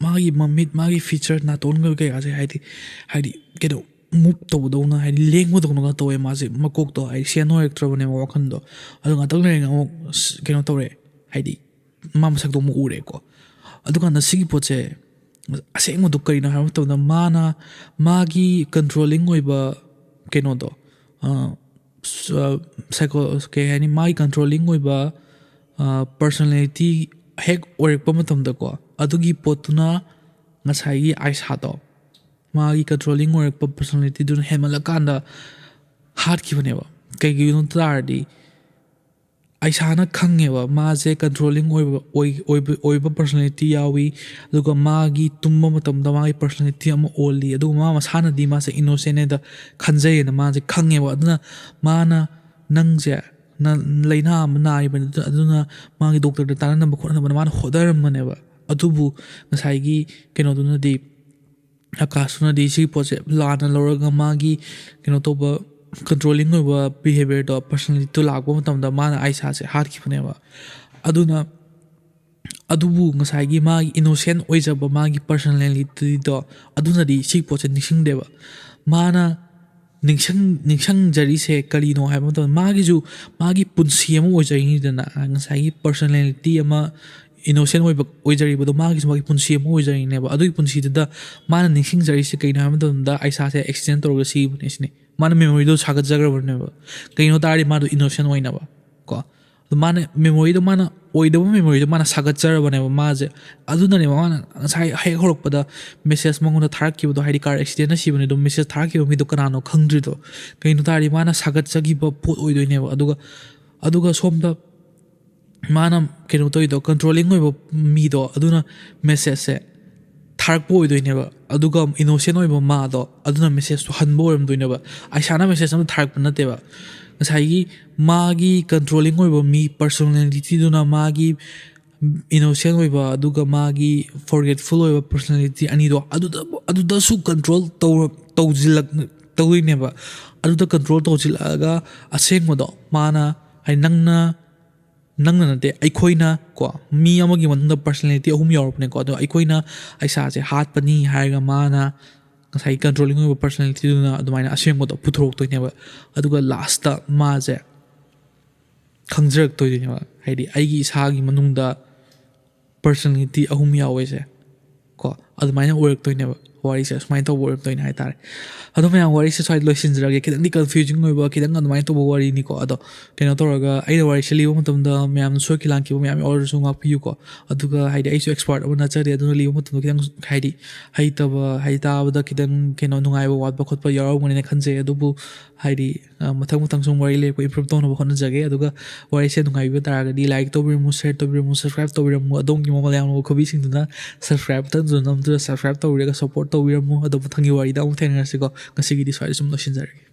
ꯃꯥꯒꯤ ꯃꯃꯤꯠ ꯃꯥꯒꯤ ꯐꯤꯆꯔ ꯅꯥꯇꯣꯟꯒ ꯀꯩꯀꯥꯁꯦ ꯍꯥꯏꯗꯤ ꯀꯩꯅꯣ ꯃꯨꯚ ꯇꯧꯕꯗꯧꯅ ꯍꯥꯏꯗꯤ ꯂꯦꯡꯕꯗꯧꯅꯒ ꯇꯧꯋꯦ ꯃꯥꯁꯦ ꯃꯀꯣꯛꯇꯣ ꯍꯥꯏꯗꯤ ꯁꯦꯟ ꯑꯣꯏꯔꯛꯇ꯭ꯔꯕꯅꯦꯕ ꯋꯥꯈꯟꯗꯣ ꯑꯗꯣ ꯉꯥꯛꯇꯪ ꯂꯩꯔꯒ ꯑꯃꯨꯛ ꯀꯩꯅꯣ ꯇꯧꯔꯦ ꯍꯥꯏꯗꯤ ꯃꯥ ꯃꯁꯛꯇꯣ ꯑꯃꯨꯛ ꯎꯔꯦꯀꯣ ꯑꯗꯨꯀꯥꯟꯗ ꯁꯤꯒꯤ ꯄꯣꯠꯁꯦ ꯑꯁꯦꯡꯕꯗꯣ ꯀꯔꯤꯅꯣ ꯍꯥꯏꯕ ꯃꯇꯝꯗ ꯃꯥꯅ ꯃꯥꯒꯤ ꯀꯟꯇ꯭ꯔꯣꯂꯤꯡ ꯑꯣꯏꯕ ꯀꯩꯅꯣꯗꯣ ꯀꯩ ꯍꯥꯏꯅꯤ ꯃꯥꯒꯤ ꯀꯟꯇ꯭ꯔꯣꯂꯤꯡ ꯑꯣꯏꯕ ꯄꯔꯁꯣꯅꯦꯂꯤꯇꯤ ꯍꯦꯛ ꯑꯣꯏꯔꯛꯄ ꯃꯇꯝꯗꯀꯣ ꯑꯗꯨꯒꯤ ꯄꯣꯠꯇꯨꯅ ꯉꯁꯥꯏꯒꯤ ꯑꯥꯏꯁꯥꯗꯣ ꯃꯥꯒꯤ ꯀꯟꯇ꯭ꯔꯣꯂꯤꯡ ꯑꯣꯏꯔꯛꯄ ꯄꯔꯁꯣꯅꯦꯂꯤꯇꯤꯗꯨꯅ ꯍꯦꯟꯃꯜꯂꯀꯥꯟꯗ ꯍꯥꯠꯈꯤꯕꯅꯦꯕ ꯀꯩꯒꯤꯅꯣ ꯇꯥꯔꯗꯤ ꯑꯩꯁꯥꯅ ꯈꯪꯉꯦꯕ ꯃꯥꯁꯦ ꯀꯟꯇ꯭ꯔꯣꯂꯤꯡ ꯑꯣꯏꯕ ꯄꯔꯁꯣꯅꯦꯂꯤꯇꯤ ꯌꯥꯎꯏ ꯑꯗꯨꯒ ꯃꯥꯒꯤ ꯇꯨꯝꯕ ꯃꯇꯝꯗ ꯃꯥꯒꯤ ꯄꯔꯁꯣꯅꯦꯂꯤꯇꯤ ꯑꯃ ꯑꯣꯜꯂꯤ ꯑꯗꯨꯒ ꯃꯥ ꯃꯁꯥꯅꯗꯤ ꯃꯥꯁꯦ ꯏꯅꯣꯁꯦꯟꯅꯦꯗ ꯈꯟꯖꯩꯌꯦꯅ ꯃꯥꯁꯦ ꯈꯪꯉꯦꯕ ꯑꯗꯨꯅ ꯃꯥꯅ ꯅꯪꯁꯦ ꯂꯥꯏꯅꯥ ꯑꯃ ꯅꯥꯔꯤꯕꯅꯤ ꯑꯗꯨꯅ ꯃꯥꯒꯤ ꯗꯣꯛꯇꯔꯗ ꯇꯥꯟꯅꯅꯕ ꯈꯣꯠꯅꯕ ꯃꯥꯅ ꯍꯣꯠꯅꯔꯝꯕꯅꯦꯕ ꯑꯗꯨꯕꯨ ꯉꯁꯥꯏꯒꯤ ꯀꯩꯅꯣꯗꯨꯅꯗꯤ ꯑꯀꯥꯁꯇꯨꯅꯗꯤ ꯁꯤꯒꯤ ꯄꯣꯠꯁꯦ ꯂꯥꯟꯅ ꯂꯧꯔꯒ ꯃꯥꯒꯤ ꯀꯩꯅꯣ ꯇꯧꯕ ꯀꯟꯇ꯭ꯔꯣꯂꯤꯡ ꯑꯣꯏꯕ ꯕꯤꯍꯦꯕꯤꯌꯔꯗꯣ ꯄꯔꯁꯣꯅꯦꯂꯤꯇꯤꯗꯣ ꯂꯥꯛꯄ ꯃꯇꯝꯗ ꯃꯥꯅ ꯑꯥꯏꯁꯥꯁꯦ ꯍꯥꯠꯈꯤꯕꯅꯦꯕ ꯑꯗꯨꯅ ꯑꯗꯨꯕꯨ ꯉꯁꯥꯏꯒꯤ ꯃꯥꯒꯤ ꯏꯅꯣꯁꯦꯟ ꯑꯣꯏꯖꯕ ꯃꯥꯒꯤ ꯄꯔꯁꯣꯅꯦꯂꯤꯇꯤꯗꯣ ꯑꯗꯨꯅꯗꯤ ꯁꯤꯒꯤ ꯄꯣꯠꯁꯦ ꯅꯤꯡꯁꯤꯡꯗꯦꯕ ꯃꯥꯅ ꯅꯤꯡꯁꯤꯡꯖꯔꯤꯁꯦ ꯀꯔꯤꯅꯣ ꯍꯥꯏꯕ ꯃꯇꯝꯗ ꯃꯥꯒꯤꯁꯨ ꯃꯥꯒꯤ ꯄꯨꯟꯁꯤ ꯑꯃ ꯑꯣꯏꯖꯔꯤꯅꯤꯗꯅ ꯉꯁꯥꯏꯒꯤ ꯄꯔꯁꯣꯅꯦꯂꯤꯇꯤ ꯑꯃ ꯏꯅꯣꯁꯦꯟ ꯑꯣꯏꯖꯔꯤꯕꯗꯣ ꯃꯥꯒꯤꯁꯨ ꯃꯥꯒꯤ ꯄꯨꯟꯁꯤ ꯑꯃ ꯑꯣꯏꯖꯔꯤꯅꯦꯕ ꯑꯗꯨꯒꯤ ꯄꯨꯟꯁꯤꯗꯨꯗ ꯃꯥꯅ ꯅꯤꯡꯁꯤꯡꯖꯔꯤꯁꯦ ꯀꯩꯅꯣ ꯍꯥꯏꯕ ꯃꯇꯝꯗ ꯑꯩꯁꯥꯁꯦ ꯑꯦꯛꯁꯤꯗꯦꯟ ꯇꯧꯔꯒ ꯁꯤꯕꯅꯦ ꯁꯤꯅꯤ ꯃꯥꯅ ꯃꯦꯃꯣꯔꯤꯗꯣ ꯁꯥꯒꯠꯆꯈ꯭ꯔꯕꯅꯦꯕ ꯀꯩꯅꯣ ꯇꯥꯔꯗꯤ ꯃꯥꯗꯣ ꯏꯅꯣꯁꯦꯟ ꯑꯣꯏꯅꯕ ꯀꯣ ꯑꯗꯨ ꯃꯥꯅ ꯃꯦꯃꯣꯔꯤꯗꯣ ꯃꯥꯅ ꯑꯣꯏꯗꯕ ꯃꯦꯃꯣꯔꯤꯗꯣ ꯃꯥꯅ ꯁꯥꯒꯠꯆꯔꯕꯅꯦꯕ ꯃꯥꯁꯦ ꯑꯗꯨꯅꯅꯦꯕ ꯃꯥꯅ ꯉꯁꯥꯏ ꯍꯦꯛ ꯍꯧꯔꯛꯄꯗ ꯃꯦꯁꯦꯖ ꯃꯉꯣꯟꯗ ꯊꯥꯔꯛꯈꯤꯕꯗꯣ ꯍꯥꯏꯗꯤ ꯀꯥꯔ ꯑꯦꯛꯁꯤꯗꯦꯟꯅ ꯁꯤꯕꯅꯦ ꯑꯗꯨꯝ ꯃꯦꯁꯦꯖ ꯊꯥꯔꯛꯈꯤꯕ ꯃꯤꯗꯣ ꯀꯅꯥꯅꯣ ꯈꯪꯗ꯭ꯔꯤꯗꯣ ꯀꯩꯅꯣ ꯇꯥꯔꯗꯤ ꯃꯥꯅ ꯁꯥꯒꯠꯆꯈꯤꯕ ꯄꯣꯠ ꯑꯣꯏꯗꯣꯏꯅꯦꯕ ꯑꯗꯨꯒ ꯁꯣꯝꯗ ꯃꯥꯅ ꯀꯩꯅꯣ ꯇꯧꯔꯤꯗꯣ ꯀꯟꯇ꯭ꯔꯣꯂꯤꯡ ꯑꯣꯏꯕ ꯃꯤꯗꯣ ꯑꯗꯨꯅ ꯃꯦꯁꯦꯖꯁꯦ ꯊꯥꯔꯛꯄ ꯑꯣꯏꯗꯣꯏꯅꯦꯕ ꯑꯗꯨꯒ ꯏꯅꯣꯁꯦꯟ ꯑꯣꯏꯕ ꯃꯥꯗꯣ ꯑꯗꯨꯅ ꯃꯦꯁꯦꯖꯇꯣ ꯍꯟꯕ ꯑꯣꯏꯔꯝꯗꯣꯏꯅꯦꯕ ꯑꯩꯁꯥꯅ ꯃꯦꯁꯦꯖ ꯑꯃ ꯊꯥꯔꯛꯄ ꯅꯠꯇꯦꯕ ꯉꯁꯥꯏꯒꯤ ꯃꯥꯒꯤ ꯀꯟꯇ꯭ꯔꯣꯂꯤꯡ ꯑꯣꯏꯕ ꯃꯤ ꯄꯔꯁꯣꯅꯦꯂꯤꯇꯤꯗꯨꯅ マギ ꯏꯅꯣꯁꯦꯟ ꯑꯣꯏꯕ ꯑꯗꯨꯒ ꯃꯥꯒꯤ ꯐꯣꯔꯒꯦꯠꯐꯨꯜ ꯑꯣꯏꯕ ꯄꯔꯁꯣꯅꯦꯂꯤꯇꯤ ꯑꯅꯤꯗꯣ ꯑꯗꯨꯗꯁꯨ ꯀꯟꯇ꯭ꯔꯣꯜ ꯇꯧꯗꯣꯏꯅꯦꯕ ꯑꯗꯨꯗ ꯀꯟꯇ꯭ꯔꯣꯜ ꯇꯧꯁꯤꯜꯂꯛꯑꯒ ꯑꯁꯦꯡꯕꯗꯣ ꯃꯥꯅ ꯍꯥꯏꯗꯤ ꯅꯪꯅ ꯅꯠꯇꯦ ꯑꯩꯈꯣꯏꯅ ꯀꯣ ꯃꯤ ꯑꯃꯒꯤ ꯃꯅꯨꯡꯗ ꯄꯔꯁꯣꯅꯦꯂꯤꯇꯤ 3 ꯌꯥꯎꯔꯛꯄꯅꯦꯀꯣ ꯑꯗꯣ ꯑꯩꯈꯣꯏꯅ ꯑꯩꯁꯥꯁꯦ ꯍꯥꯠꯄꯅꯤ ꯍꯥꯏꯔꯒ ꯃꯥꯅ ꯉꯁꯥꯏ ꯀꯟꯇ꯭ꯔꯣꯂꯤꯡ ꯑꯣꯏꯕ ꯄꯔꯁꯣꯅꯦꯂꯤꯇꯤꯗꯨꯅ ꯑꯗꯨꯃꯥꯏꯅ ꯑꯁꯦꯡꯕꯗꯣ ꯄꯨꯊꯣꯔꯛꯇꯣꯏꯅꯦꯕ ꯑꯗꯨꯒ ꯂꯥꯁꯇ ꯃꯥꯁꯦ ꯈꯪꯖꯔꯛꯇꯣꯏꯅꯦꯕ ꯍꯥꯏꯗꯤ ꯑꯩꯒꯤ ꯏꯁꯥꯒꯤ ꯃꯅꯨꯡꯗ ꯄꯔꯁꯣꯅꯦꯂꯤꯇꯤ 3 ꯌꯥꯎꯋꯦꯁꯦ ꯀꯣ ꯑꯗꯨꯃꯥꯏꯅ ꯑꯣꯏꯔꯛꯇꯣꯏꯅꯦꯕ ꯋꯥꯔꯤꯁꯦ ꯑꯁꯨꯃꯥꯏꯅ ꯇꯧꯕ ꯑꯣꯏꯔꯛꯇꯣꯏꯅꯦ ꯍꯥꯏꯇꯥꯔꯦ ꯑꯗꯣ ꯃꯌꯥꯝ ꯋꯥꯔꯤꯁꯦ ꯁ꯭ꯋꯥꯏꯗ ꯂꯣꯏꯁꯤꯟꯖꯔꯒꯦ ꯈꯤꯇꯪꯗꯤ ꯀꯟꯐ꯭ꯌꯨꯖꯤꯡ ꯑꯣꯏꯕ ꯈꯤꯇꯪ ꯑꯗꯨꯃꯥꯏꯅ ꯇꯧꯕ ꯋꯥꯔꯤꯅꯤꯀꯣ ꯑꯗꯣ ꯀꯩꯅꯣ ꯇꯧꯔꯒ ꯑꯩꯅ ꯋꯥꯔꯤꯁꯦ ꯂꯤꯕ ꯃꯇꯝꯗ ꯃꯌꯥꯝꯅ ꯁꯣꯏꯈꯤ ꯂꯥꯟꯈꯤꯕ ꯃꯌꯥꯝ ꯌꯥꯎꯔꯁꯨ ꯉꯥꯛꯄꯤꯌꯨꯀꯣ ꯑꯗꯨꯒ ꯍꯥꯏꯗꯤ ꯑꯩꯁꯨ ꯑꯦꯛꯁꯄꯥꯔꯠ ꯑꯃ ꯅꯠꯆꯗꯦ ꯑꯗꯨꯅ ꯂꯤꯕ ꯃꯇꯝꯗ ꯈꯤꯇꯪ ꯍꯥꯏꯗꯤ ꯍꯩꯇꯕ ꯍꯥꯏꯗꯤ ꯇꯥꯕꯗ ꯈꯤꯇꯪ ꯀꯩꯅꯣ ꯅꯨꯡꯉꯥꯏꯕ ꯋꯥꯠꯄ ꯈꯣꯠꯄ ꯌꯥꯎꯔꯝꯒꯅꯤꯅ ꯈꯟꯖꯩ ꯑꯗꯨꯕꯨ ꯍꯥꯏꯗꯤ ꯃꯊꯪ ꯁꯨꯝ ꯋꯥꯔꯤ ꯂꯤꯔꯛꯄ ꯏꯝꯄ꯭ꯔꯨꯞ ꯇꯧꯅꯕ ꯍꯣꯠꯅꯖꯒꯦ ꯑꯗꯨꯒ ꯋꯥꯔꯤꯁꯦ ꯅꯨꯡꯉꯥꯏꯕꯤꯕ ꯇꯥꯔꯒꯗꯤ ꯂꯥꯏꯛ ꯇꯧꯕꯤꯔꯝꯃꯨ ꯁꯦꯌꯔ ꯇꯧꯕꯤꯔꯝꯃꯨ ꯁꯕꯁꯀ꯭ꯔꯥꯏꯕ ꯇꯧꯕꯤꯔꯝꯃꯨ ꯑꯗꯣꯝꯒꯤ ꯃꯃꯜ ꯌꯥꯝꯂꯕ ꯈꯨꯕꯤꯁꯤꯡꯗꯨꯅ ꯁꯕꯁꯀ꯭ꯔꯥꯏꯕ ꯕꯇꯟꯗꯨ ꯅꯝꯗꯨꯅ ꯁꯕꯁꯀ꯭ꯔꯥꯏꯕ ꯇꯧꯕꯤꯔꯒ ꯁꯞꯄꯣꯔꯠ ꯇꯧꯕꯤꯔꯝꯃꯨ ꯑꯗꯣ ꯃꯊꯪꯒꯤ ꯋꯥꯔꯤꯗ ꯑꯃꯨꯛ ꯊꯦꯡꯅꯔꯁꯤꯀꯣ ꯉꯁꯤꯒꯤꯗꯤ ꯁ꯭ꯋꯥꯏꯗ ꯁꯨꯝ ꯂꯣꯏꯁꯤꯟꯖꯔꯒꯦ